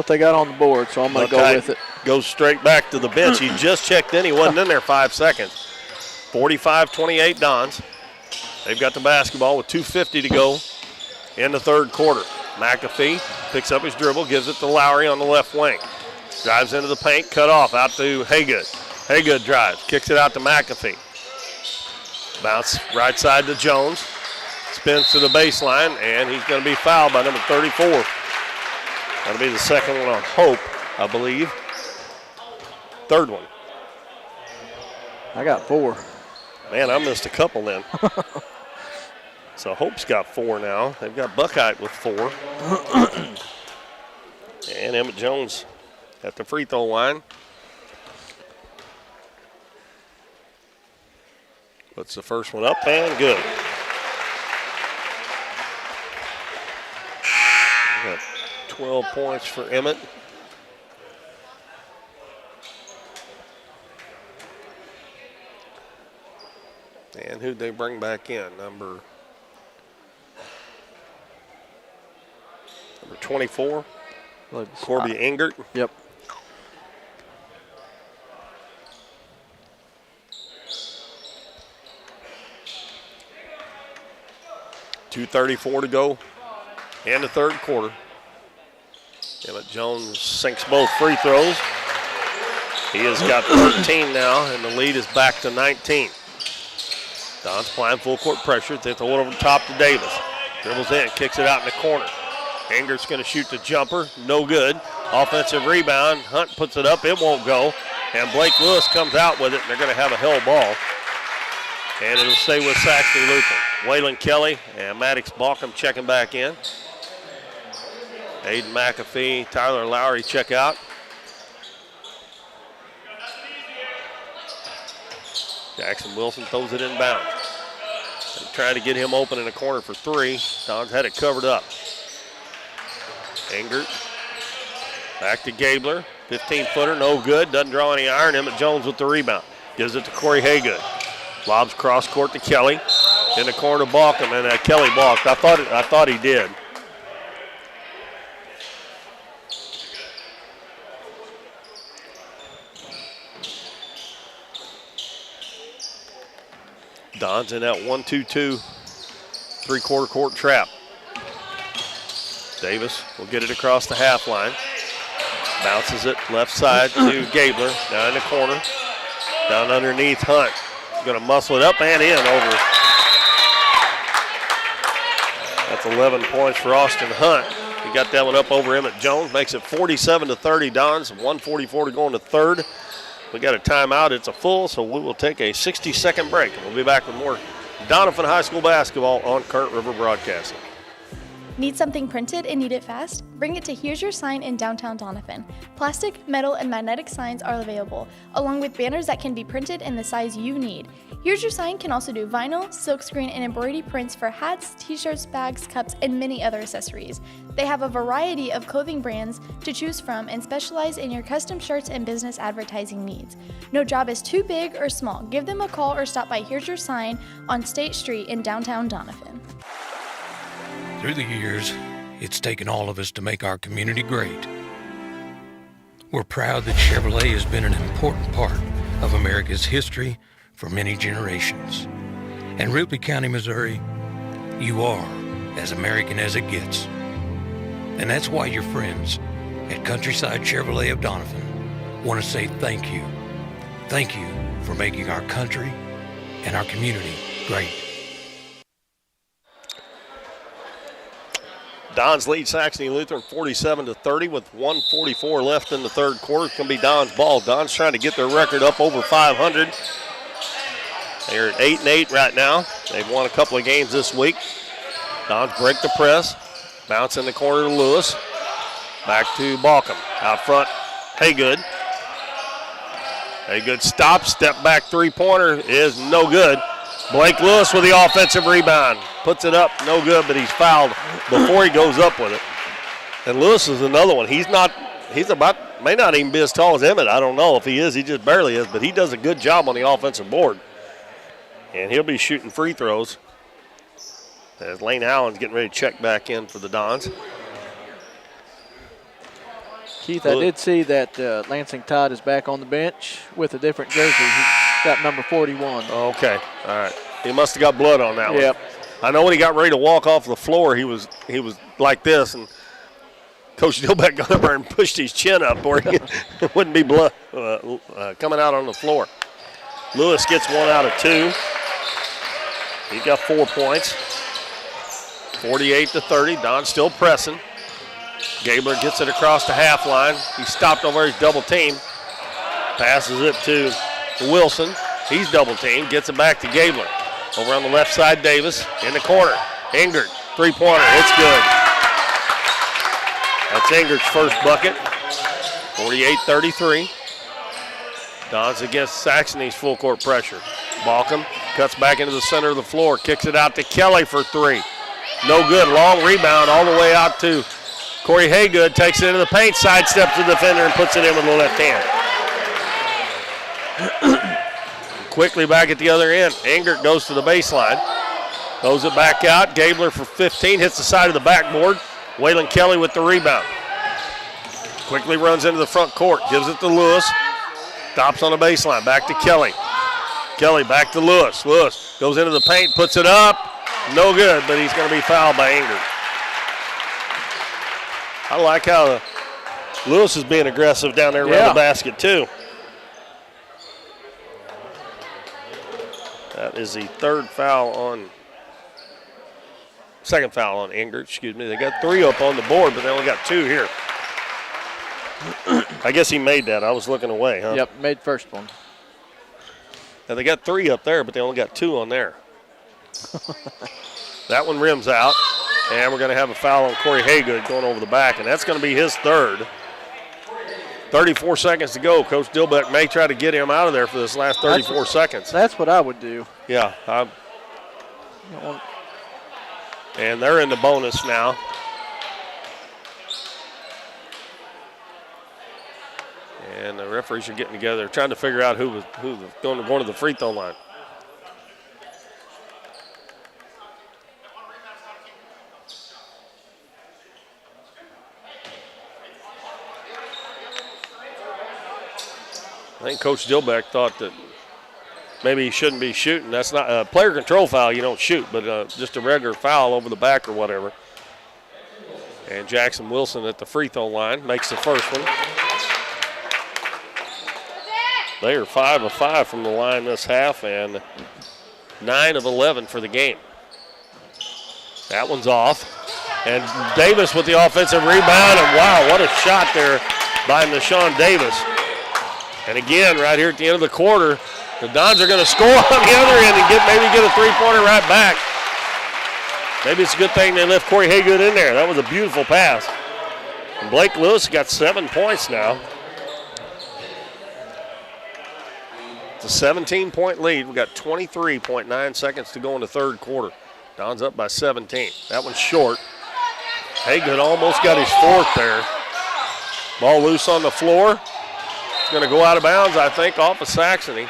B: they got on the board, so I'm going to go with it.
A: Goes straight back to the bench. He just checked in. He wasn't in there 5 seconds. 45-28 Dons. They've got the basketball with 2:50 to go in the third quarter. McAfee picks up his dribble, gives it to Lowry on the left wing. Drives into the paint, cut off, out to Haygood. Haygood drives, kicks it out to McAfee. Bounce right side to Jones. Spins to the baseline, and he's going to be fouled by number 34. That'll be the second one on Hope, I believe. Third one.
B: I got 4.
A: Man, I missed a couple then. So Hope's got 4 now. They've got Buckheit with 4. And Emmett Jones at the free throw line. Puts the first one up and good. Got 12 points for Emmett. And who'd they bring back in? Number 24, Corby Engert.
B: Yep.
A: .234 to go in the third quarter. Emmett Jones sinks both free throws. He has got 13 now, and the lead is back to 19. Don's applying full court pressure. They throw it over the top to Davis. Dribbles in, kicks it out in the corner. Engert's going to shoot the jumper. No good. Offensive rebound. Hunt puts it up. It won't go. And Blake Lewis comes out with it, and they're going to have a held ball. And it'll stay with Saxony Lutheran. Waylon Kelly and Maddox Balcom checking back in. Aiden McAfee, Tyler Lowry check out. Jackson Wilson throws it in bounds. They're trying to get him open in the corner for 3. Don's had it covered up. Engert back to Gabler. 15-footer, no good. Doesn't draw any iron. Emmett Jones with the rebound. Gives it to Corey Haygood. Lobs cross court to Kelly. In the corner to Balcom, and Kelly balked. I thought he did. Don's in that 1-2-2 three-quarter court trap. Davis will get it across the half line. Bounces it left side to Gabler. Down in the corner. Down underneath Hunt. Going to muscle it up and in over. That's 11 points for Austin Hunt. He got that one up over Emmett Jones. Makes it 47-30 Dons. 1:44 to go in the third. We got a timeout. It's a full, so we will take a 60-second break. And we'll be back with more Doniphan High School basketball on Current River Broadcasting.
R: Need something printed and need it fast? Bring it to Here's Your Sign in downtown Doniphan. Plastic, metal, and magnetic signs are available, along with banners that can be printed in the size you need. Here's Your Sign can also do vinyl, silkscreen, and embroidery prints for hats, t-shirts, bags, cups, and many other accessories. They have a variety of clothing brands to choose from and specialize in your custom shirts and business advertising needs. No job is too big or small. Give them a call or stop by Here's Your Sign on State Street in downtown Doniphan.
C: Through the years, it's taken all of us to make our community great. We're proud that Chevrolet has been an important part of America's history for many generations. And Ripley County, Missouri, you are as American as it gets. And that's why your friends at Countryside Chevrolet of Doniphan want to say thank you. Thank you for making our country and our community great.
A: Don's lead Saxony Lutheran 47-30 with 1:44 left in the third quarter. It's going to be Don's ball. Don's trying to get their record up over 500. They're at 8-8 right now. They've won a couple of games this week. Don's break the press. Bounce in the corner to Lewis. Back to Balcom. Out front, Haygood. Haygood stops. Step back three-pointer is no good. Blake Lewis with the offensive rebound. Puts it up, no good, but he's fouled before he goes up with it. And Lewis is another one. He's may not even be as tall as Emmett. I don't know if he is. He just barely is, but he does a good job on the offensive board. And he'll be shooting free throws as Lane Allen's getting ready to check back in for the Dons.
B: Keith, I did see that Lansing Todd is back on the bench with a different jersey. He's got number 41.
A: Okay, all right. He must have got blood on that one.
B: Yep.
A: I know when he got ready to walk off the floor, he was like this, and Coach Dillbeck got up there and pushed his chin up where he wouldn't be blood coming out on the floor. Lewis gets 1 out of 2. He got 4 points. 48-30. Don still pressing. Gabler gets it across the half line. He's stopped over his double team. Passes it to Wilson. He's double teamed. Gets it back to Gabler. Over on the left side, Davis in the corner. Ingert, three-pointer. It's good. That's Ingert's first bucket. 48-33. Dons against Saxony's full court pressure. Balcom cuts back into the center of the floor. Kicks it out to Kelly for 3. No good. Long rebound all the way out to Corey Haygood. Takes it into the paint, sidesteps the defender, and puts it in with the left hand. Quickly back at the other end. Ingert goes to the baseline. Throws it back out. Gabler for 15. Hits the side of the backboard. Waylon Kelly with the rebound. Quickly runs into the front court. Gives it to Lewis. Stops on the baseline. Back to Kelly. Kelly back to Lewis. Lewis goes into the paint. Puts it up. No good, but he's going to be fouled by Ingert. I like how Lewis is being aggressive down there around the basket, too. That is the second foul on Ingert, excuse me. They got 3 up on the board, but they only got 2 here. I guess he made that. I was looking away, huh?
B: Yep, made first one.
A: Now they got 3 up there, but they only got 2 on there. That one rims out, and we're going to have a foul on Corey Haygood going over the back, and that's going to be his third. 34 seconds to go. Coach Dillbeck may try to get him out of there for this last 34 seconds.
B: That's what I would do.
A: Yeah. And they're in the bonus now. And the referees are getting together, trying to figure out who was going to the free throw line. I think Coach Dillbeck thought that maybe he shouldn't be shooting. That's not a player control foul. You don't shoot, but just a regular foul over the back or whatever. And Jackson Wilson at the free throw line makes the first one. They are 5 of 5 from the line this half and 9 of 11 for the game. That one's off. And Davis with the offensive rebound, and wow, what a shot there by Nashawn Davis. And again, right here at the end of the quarter, the Dons are going to score on the other end and maybe get a three-pointer right back. Maybe it's a good thing they left Corey Haygood in there. That was a beautiful pass. And Blake Lewis got 7 points now. It's a 17-point lead. We've got 23.9 seconds to go in the third quarter. Dons up by 17. That one's short. Haygood almost got his 4th there. Ball loose on the floor. It's going to go out of bounds, I think, off of Saxony.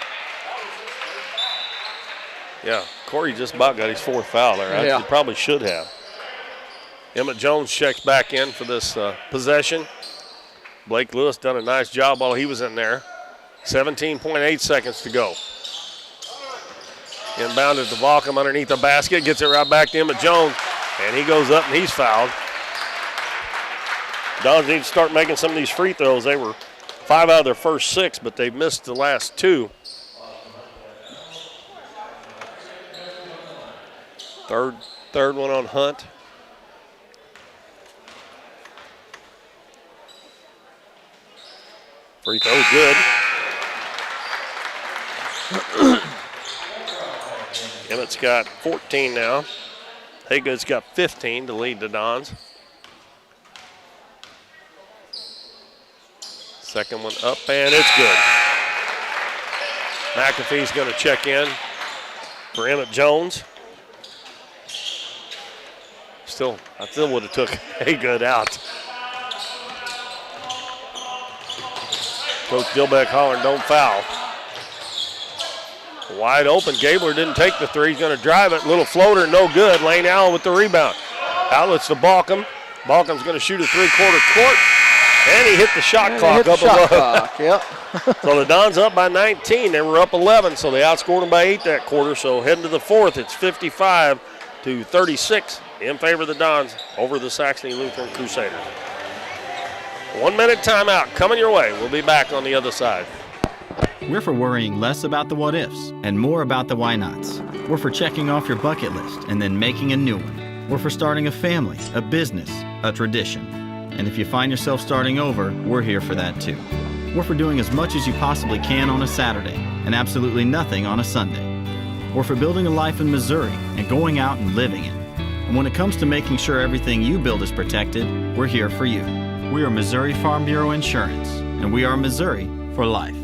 A: Yeah, Corey just about got his 4th foul there. He probably should have. Emmett Jones checks back in for this possession. Blake Lewis done a nice job while he was in there. 17.8 seconds to go. Inbounded to Balcom underneath the basket. Gets it right back to Emmett Jones. And he goes up and he's fouled. Dons need to start making some of these free throws. They were 5 out of their first 6, but they've missed the last 2. Third one on Hunt. Free throw good. Emmett's got 14 now. Haygood's got 15 to lead the Dons. Second one up, and it's good. McAfee's going to check in for Emmett Jones. I still would have took Haygood out. Coach Dilbeck hollering, don't foul. Wide open. Gabler didn't take the three. He's going to drive it. Little floater, no good. Lane Allen with the rebound. Outlets to Balcom. Balcom's going to shoot a three-quarter court. And he hit the shot clock up above.
B: Yep.
A: So the Dons up by 19. They were up 11, so they outscored them by 8 that quarter. So heading to the fourth, it's 55-36 in favor of the Dons over the Saxony Lutheran Crusaders. 1 minute timeout coming your way. We'll be back on the other side.
J: We're for worrying less about the what-ifs and more about the why-nots. We're for checking off your bucket list and then making a new one. We're for starting a family, a business, a tradition. And if you find yourself starting over, we're here for that too. We're for doing as much as you possibly can on a Saturday and absolutely nothing on a Sunday. We're for building a life in Missouri and going out and living it. And when it comes to making sure everything you build is protected, we're here for you. We are Missouri Farm Bureau Insurance, and we are Missouri for life.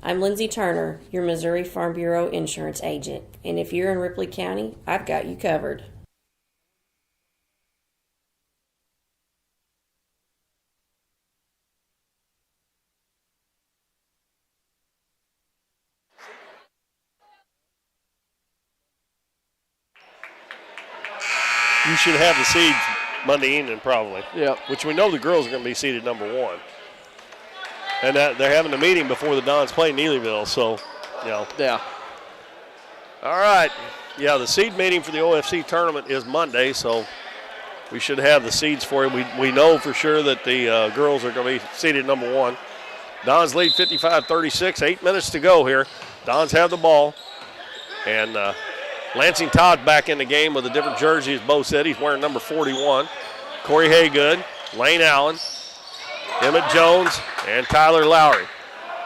S: I'm Lindsay Turner, your Missouri Farm Bureau insurance agent, and if you're in Ripley County, I've got you covered.
A: You should have the seeds Monday evening probably.
B: Yep.
A: Which we know the girls are going to be seeded number 1. And that they're having a meeting before the Dons play Neelyville, so, you know.
B: Yeah.
A: All right. Yeah, the seed meeting for the OFC tournament is Monday, so we should have the seeds for you. We know for sure that the girls are going to be seeded number 1. Dons lead 55-36, 8 minutes to go here. Dons have the ball. And Lansing Todd back in the game with a different jersey, as Bo said. He's wearing number 41. Corey Haygood, Lane Allen, Emmett Jones, and Tyler Lowry.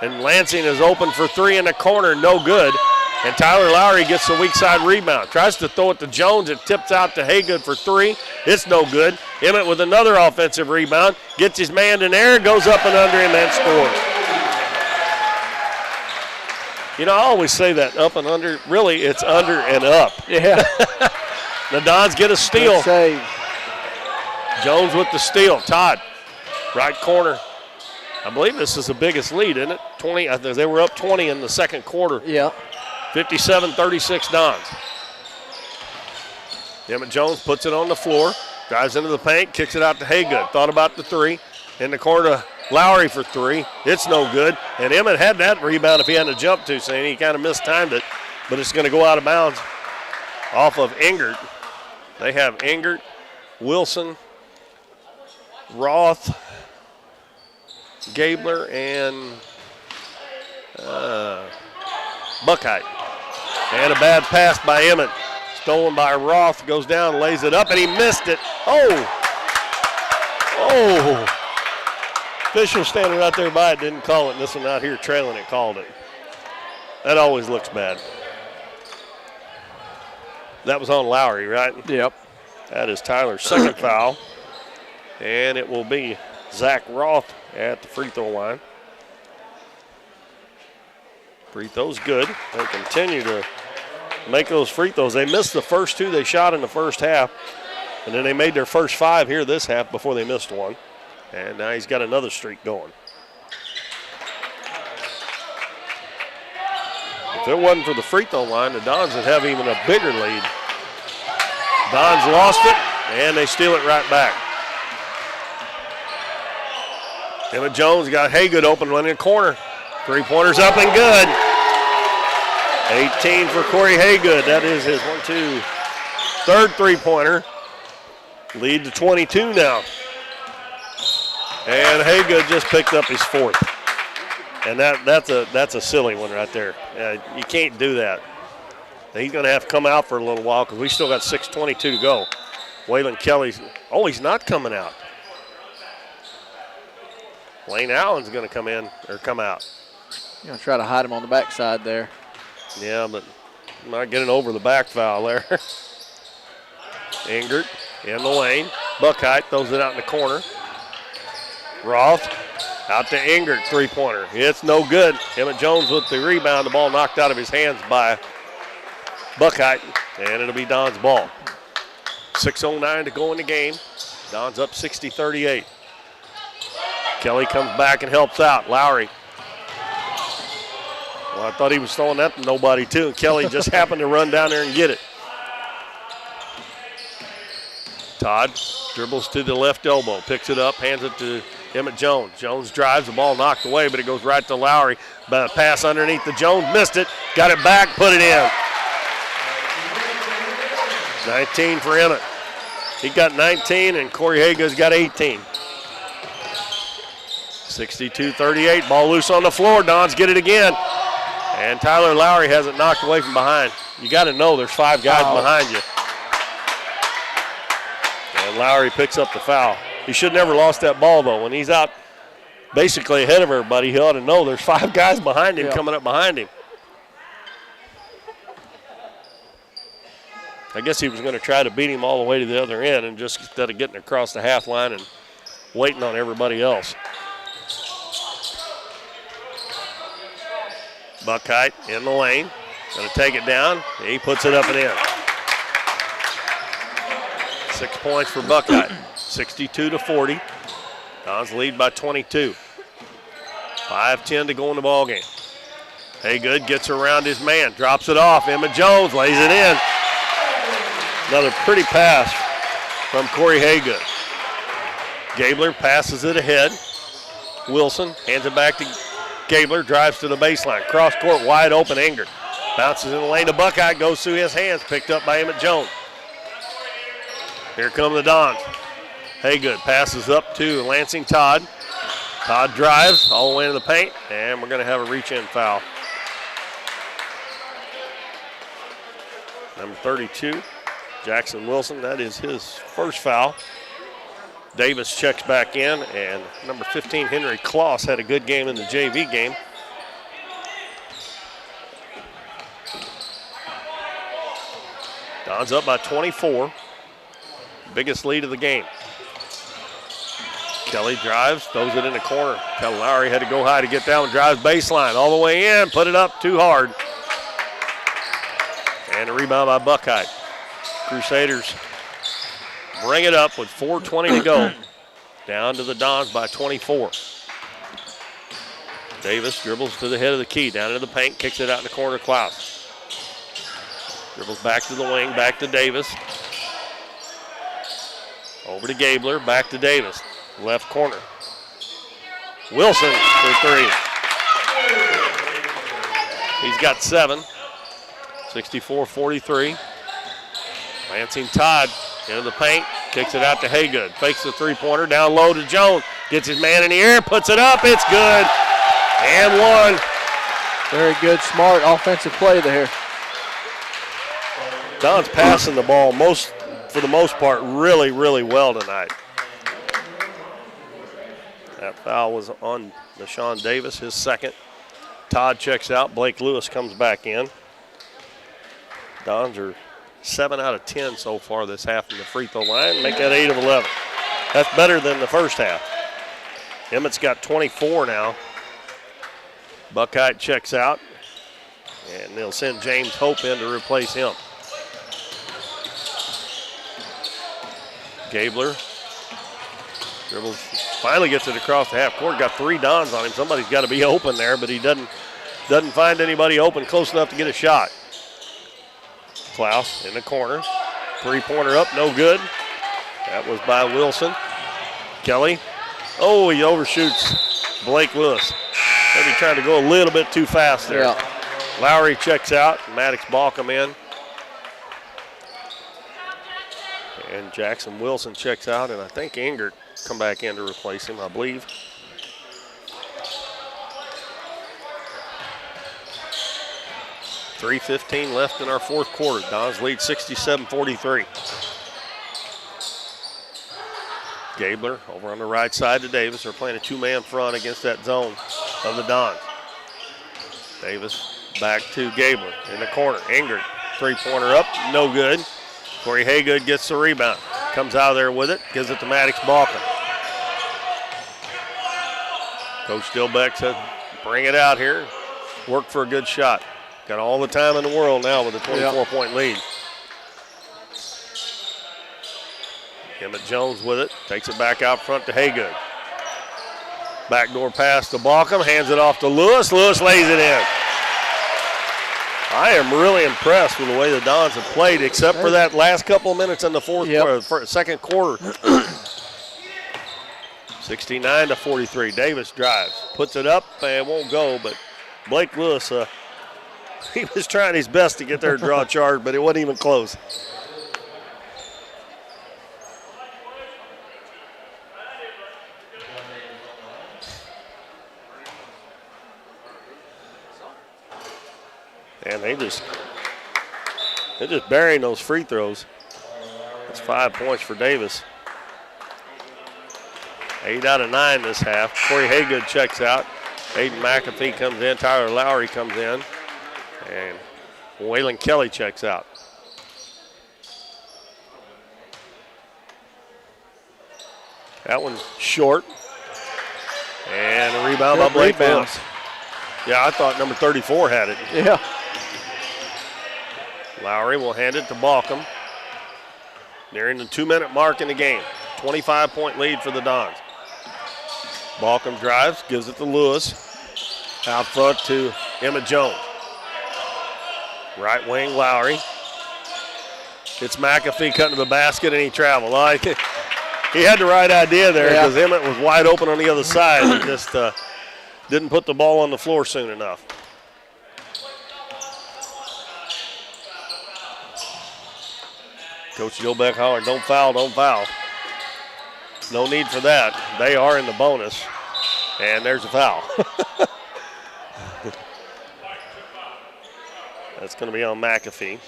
A: And Lansing is open for 3 in the corner, no good. And Tyler Lowry gets the weak side rebound. Tries to throw it to Jones. It tips out to Haygood for 3. It's no good. Emmett with another offensive rebound. Gets his man in there, goes up and under him and scores. You know, I always say that, up and under. Really, it's under and up.
B: Yeah.
A: The Dons get a steal.
B: Good save.
A: Jones with the steal. Todd, right corner. I believe this is the biggest lead, isn't it? 20. I think they were up 20 in the second quarter.
B: Yeah.
A: 57-36 Dons. Emmett Jones puts it on the floor, drives into the paint, kicks it out to Haygood. Thought about the 3. In the corner, Lowry for 3. It's no good. And Emmett had that rebound if he hadn't jumped too soon. He kind of mistimed it, but it's going to go out of bounds off of Engert. They have Engert, Wilson, Roth, Gabler, and Buckheit. And a bad pass by Emmett. Stolen by Roth, goes down, lays it up, and he missed it. Oh! Official standing right there by it didn't call it, and this one out here trailing it called it. That always looks bad. That was on Lowry, right?
B: Yep.
A: That is Tyler's second foul. And it will be Zach Roth at the free throw line. Free throw's good. They continue to make those free throws. They missed the first 2 they shot in the first half, and then they made their first 5 here this half before they missed one. And now he's got another streak going. If it wasn't for the free throw line, the Dons would have even a bigger lead. Dons lost it, and they steal it right back. Emmett Jones got Haygood open, one in the corner. 3-pointers up and good. 18 for Corey Haygood. That is his 3rd 3-pointer. Lead to 22 now. And Haygood just picked up his 4th. And that's a silly one right there. You can't do that. He's going to have to come out for a little while because we still got 6:22 to go. Waylon Kelly's, he's not coming out. Lane Allen's going to come out.
B: You're going to try to hide him on the backside there.
A: Yeah, but not getting over the back foul there. Engert in the lane. Buckheit throws it out in the corner. Roth out to Engert, 3-pointer. It's no good. Emmett Jones with the rebound. The ball knocked out of his hands by Buckheit, and it'll be Don's ball. 6:09 to go in the game. Don's up 60-38. Kelly comes back and helps out. Lowry Well, I thought he was throwing that to nobody, too. Kelly just happened to run down there and get it. Todd dribbles to the left elbow, picks it up, hands it to Emmett Jones. Jones drives, the ball knocked away, but it goes right to Lowry. But a pass underneath the Jones, missed it, got it back, put it in. 19 for Emmett. He got 19, and Corey Haga's got 18. 62-38, ball loose on the floor. Dons get it again. And Tyler Lowry has it knocked away from behind. You got to know there's 5 guys behind you. And Lowry picks up the foul. He should never lost that ball, though. When he's out basically ahead of everybody, he ought to know there's 5 guys behind him coming up behind him. I guess he was going to try to beat him all the way to the other end and just instead of getting across the half line and waiting on everybody else. Buckheit in the lane. Going to take it down. He puts it up and in. 6 points for Buckheit. 62-40. Dons lead by 22. 5:10 to go in the ball game. Haygood gets around his man, drops it off. Emmett Jones lays it in. Another pretty pass from Corey Haygood. Gabler passes it ahead. Wilson hands it back to Gabler, drives to the baseline. Cross court, wide open, Ingert. Bounces in the lane to Buckeye, goes through his hands, picked up by Emmett Jones. Here come the Dons. Haygood passes up to Lansing Todd. Todd drives all the way to the paint, and we're going to have a reach-in foul. Number 32, Jackson Wilson, that is his first foul. Davis checks back in, and number 15, Henry Kloss, had a good game in the JV game. Dons up by 24. Biggest lead of the game. Kelly drives, throws it in the corner. Cal Lowry had to go high to get down, drives baseline all the way in, put it up too hard. And a rebound by Buckeye. Crusaders bring it up with 4:20 to go. Down to the Dons by 24. Davis dribbles to the head of the key, down into the paint, kicks it out in the corner to Klaus. Dribbles back to the wing, back to Davis. Over to Gabler, back to Davis. Left corner. Wilson for 3. He's got 7. 64-43. Lansing Todd into the paint, kicks it out to Haygood. Fakes the three-pointer, down low to Jones. Gets his man in the air, puts it up, it's good. And one.
B: Very good, smart offensive play there.
A: Don's passing the ball for the most part really, really well tonight. That foul was on Deshaun Davis, his second. Todd checks out. Blake Lewis comes back in. Dons are 7 out of 10 so far this half from the free throw line. Make that 8 of 11. That's better than the first half. Emmett's got 24 now. Buckeye checks out, and they'll send James Hope in to replace him. Gabler dribbles, finally gets it across the half court. Got 3 Dons on him. Somebody's got to be open there, but he doesn't find anybody open close enough to get a shot. Klaus in the corner. Three-pointer up, no good. That was by Wilson. Kelly. Oh, he overshoots Blake Lewis. Maybe trying to go a little bit too fast there. Yeah. Lowry checks out. Maddox Balcom in. And Jackson Wilson checks out, and I think Ingert come back in to replace him, I believe. .3:15 left in our fourth quarter. Dons lead 67-43. Gabler over on the right side to Davis. They're playing a 2-man front against that zone of the Dons. Davis back to Gabler in the corner. Ingert, three-pointer up, no good. Corey Haygood gets the rebound. Comes out of there with it, gives it to Maddox Balcom. Coach Stillbeck said, bring it out here. Work for a good shot. Got all the time in the world now with a 24-point lead. Emmett Jones with it, takes it back out front to Haygood. Backdoor pass to Balcom, hands it off to Lewis. Lewis lays it in. I am really impressed with the way the Dons have played, except for that last couple of minutes in the second quarter. 69-43. Davis drives, puts it up, and won't go, but Blake Lewis, he was trying his best to get there to draw a charge, but it wasn't even close. And they're just burying those free throws. That's 5 points for Davis. 8 out of 9 this half. Corey Haygood checks out. Aiden McAfee comes in. Tyler Lowry comes in. And Waylon Kelly checks out. That one's short. And a rebound by Blake Lewis. Yeah, I thought number 34 had it.
B: Yeah.
A: Lowry will hand it to Balcom. Nearing the 2-minute mark in the game. 25-point lead for the Dons. Balcom drives, gives it to Lewis. Out front to Emmett Jones. Right wing, Lowry. It's McAfee cutting to the basket, and he traveled. He had the right idea there because Emmett was wide open on the other side. He just didn't put the ball on the floor soon enough. Coach Joe Beck hollering, don't foul, don't foul. No need for that. They are in the bonus, and there's a foul. That's going to be on McAfee.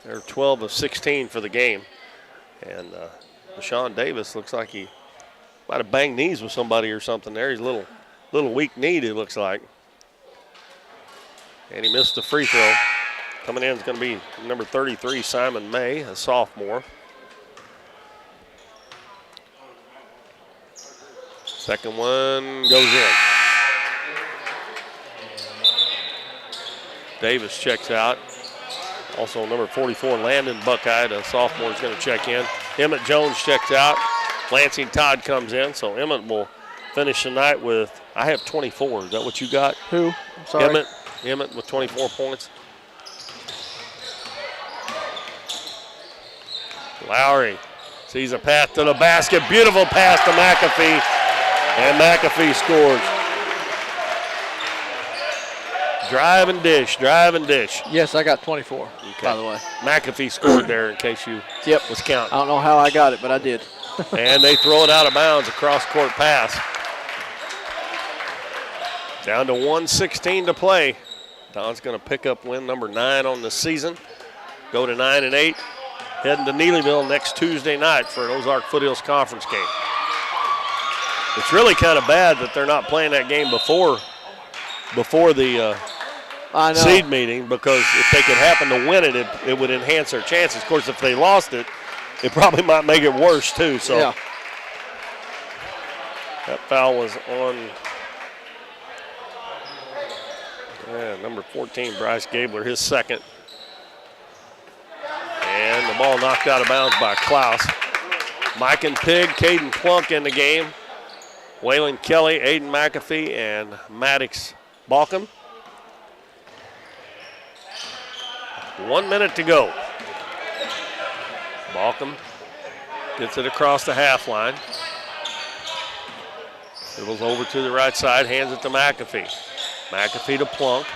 A: They're 12 of 16 for the game. And Deshaun Davis looks like he might have banged knees with somebody or something there. He's a little weak-kneed, it looks like. And he missed the free throw. Coming in is going to be number 33, Simon May, a sophomore. Second one goes in. Davis checks out. Also number 44, Landon Buckeye, the sophomore, is going to check in. Emmett Jones checks out. Lansing Todd comes in, so Emmett will finish the night with, I have 24. Is that what you got?
B: Who? I'm sorry.
A: Emmett with 24 points. Lowry sees a path to the basket. Beautiful pass to McAfee. And McAfee scores. Drive and dish, drive and dish.
B: Yes, I got 24, by the way.
A: McAfee scored there in case you was counting.
B: I don't know how I got it, but I did.
A: And they throw it out of bounds, a cross-court pass. Down to 1:16 to play. Don's going to pick up win number 9 on the season. Go to 9-8. Heading to Neelyville next Tuesday night for an Ozark Foothills Conference game. It's really kind of bad that they're not playing that game before the seed meeting, because if they could happen to win it, it would enhance their chances. Of course, if they lost it, it probably might make it worse too. So that foul was on number 14, Bryce Gabler, his second. And the ball knocked out of bounds by Klaus. Mike and Pig, Caden Plunk in the game. Waylon Kelly, Aiden McAfee, and Maddox Balcom. 1 minute to go. Balcom gets it across the half line. Dribbles over to the right side, hands it to McAfee. McAfee to Plunk.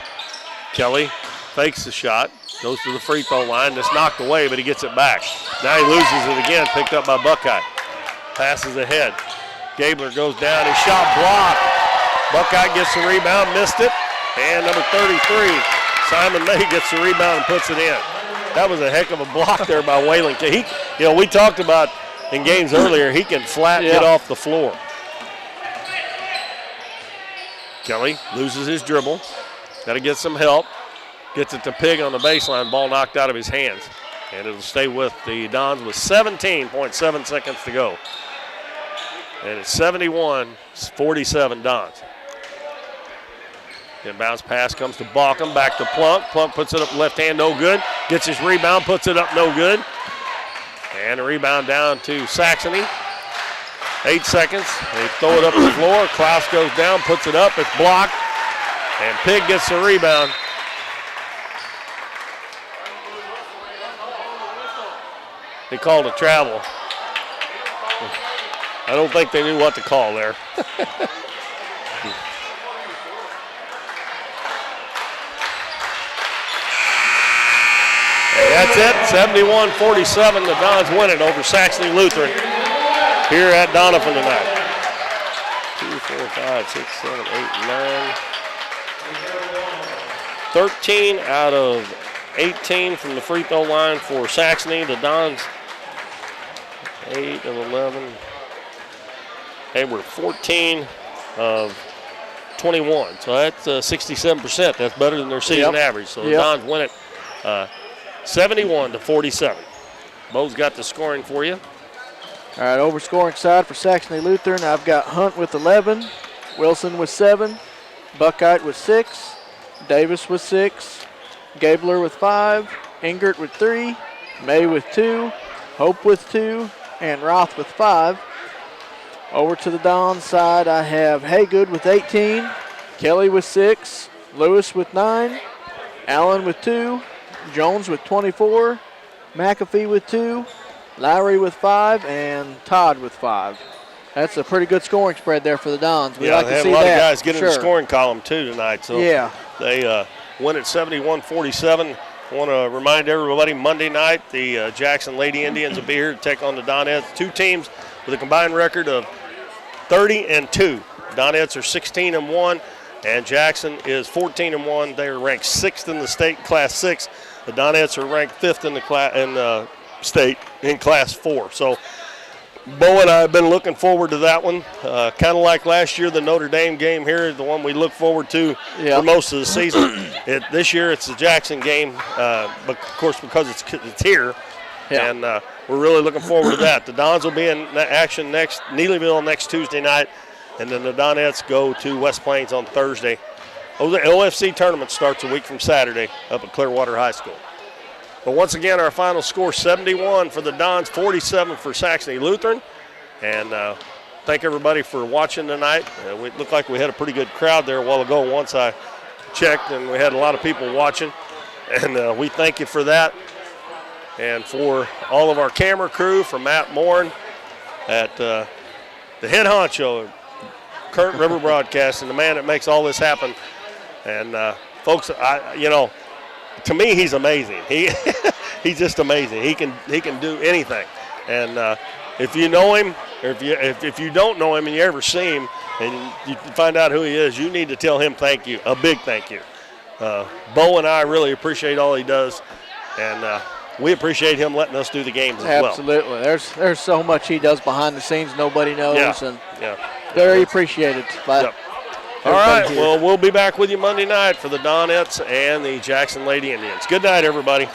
A: Kelly fakes the shot, goes to the free throw line. That's knocked away, but he gets it back. Now he loses it again, picked up by Buckeye. Passes ahead. Gabler goes down, his shot blocked. Buckeye gets the rebound, missed it. And number 33, Simon May, gets the rebound and puts it in. That was a heck of a block there by Waylon. We talked about in games earlier, he can flat get off the floor. Kelly loses his dribble. Got to get some help. Gets it to Pig on the baseline. Ball knocked out of his hands. And it'll stay with the Dons with 17.7 seconds to go. And it's 71-47 Dons. Inbounds pass comes to Balcom, back to Plunk. Plunk puts it up left hand, no good. Gets his rebound, puts it up, no good. And a rebound down to Saxony. 8 seconds. They throw it up the floor. Klaus goes down, puts it up. It's blocked. And Pig gets the rebound. They called a travel. I don't think they knew what to call there. And that's it, 71-47. The Dons win it over Saxony Lutheran here at Doniphan tonight. 2, 4, 5, 6, 7, 8, 9. 13 out of 18 from the free throw line for Saxony. The Dons 8 of 11. They were 14 of 21. So that's 67%. That's better than their season average. So the Dons win it 71-47. Bo's got the scoring for you.
B: All right, over scoring side for Saxony Lutheran, I've got Hunt with 11, Wilson with 7, Buckite with 6, Davis with 6, Gabler with 5, Ingert with 3, May with 2, Hope with 2, and Roth with 5. Over to the Don side, I have Haygood with 18, Kelly with 6, Lewis with 9, Allen with 2, Jones with 24, McAfee with 2, Lowry with 5, and Todd with 5. That's a pretty good scoring spread there for the Dons. We like
A: they
B: to
A: had
B: see
A: a lot
B: that.
A: of guys getting in the scoring column too tonight. So
B: yeah,
A: they win at 71-47. I want to remind everybody, Monday night, the Jackson Lady Indians will be here to take on the Donettes. Two teams with a combined record of 30-2. Donettes are 16-1, and Jackson is 14-1. They are ranked 6th in the state in Class 6. The Donettes are ranked 5th in the state in Class 4. So Bo and I have been looking forward to that one. Kind of like last year, the Notre Dame game here, the one we look forward to for most of the season. This year it's the Jackson game, but of course because it's here, and we're really looking forward to that. The Dons will be in action Neelyville next Tuesday night, and then the Donettes go to West Plains on Thursday. The OFC tournament starts a week from Saturday up at Clearwater High School. But once again, our final score, 71 for the Dons, 47 for Saxony Lutheran. And thank everybody for watching tonight. It looked like we had a pretty good crowd there a while ago once I checked, and we had a lot of people watching. And we thank you for that. And for all of our camera crew, from Matt Morin at the head honcho, Current River Broadcasting, the man that makes all this happen. And folks, to me, he's amazing. He's just amazing. He can do anything. And if you know him, or if you don't know him and you ever see him and you find out who he is, you need to tell him thank you, a big thank you. Bo and I really appreciate all he does, and we appreciate him letting us do the games as well.
B: Absolutely. There's so much he does behind the scenes nobody knows, and very appreciated by
A: All right, well, we'll be back with you Monday night for the Donettes and the Jackson Lady Indians. Good night, everybody.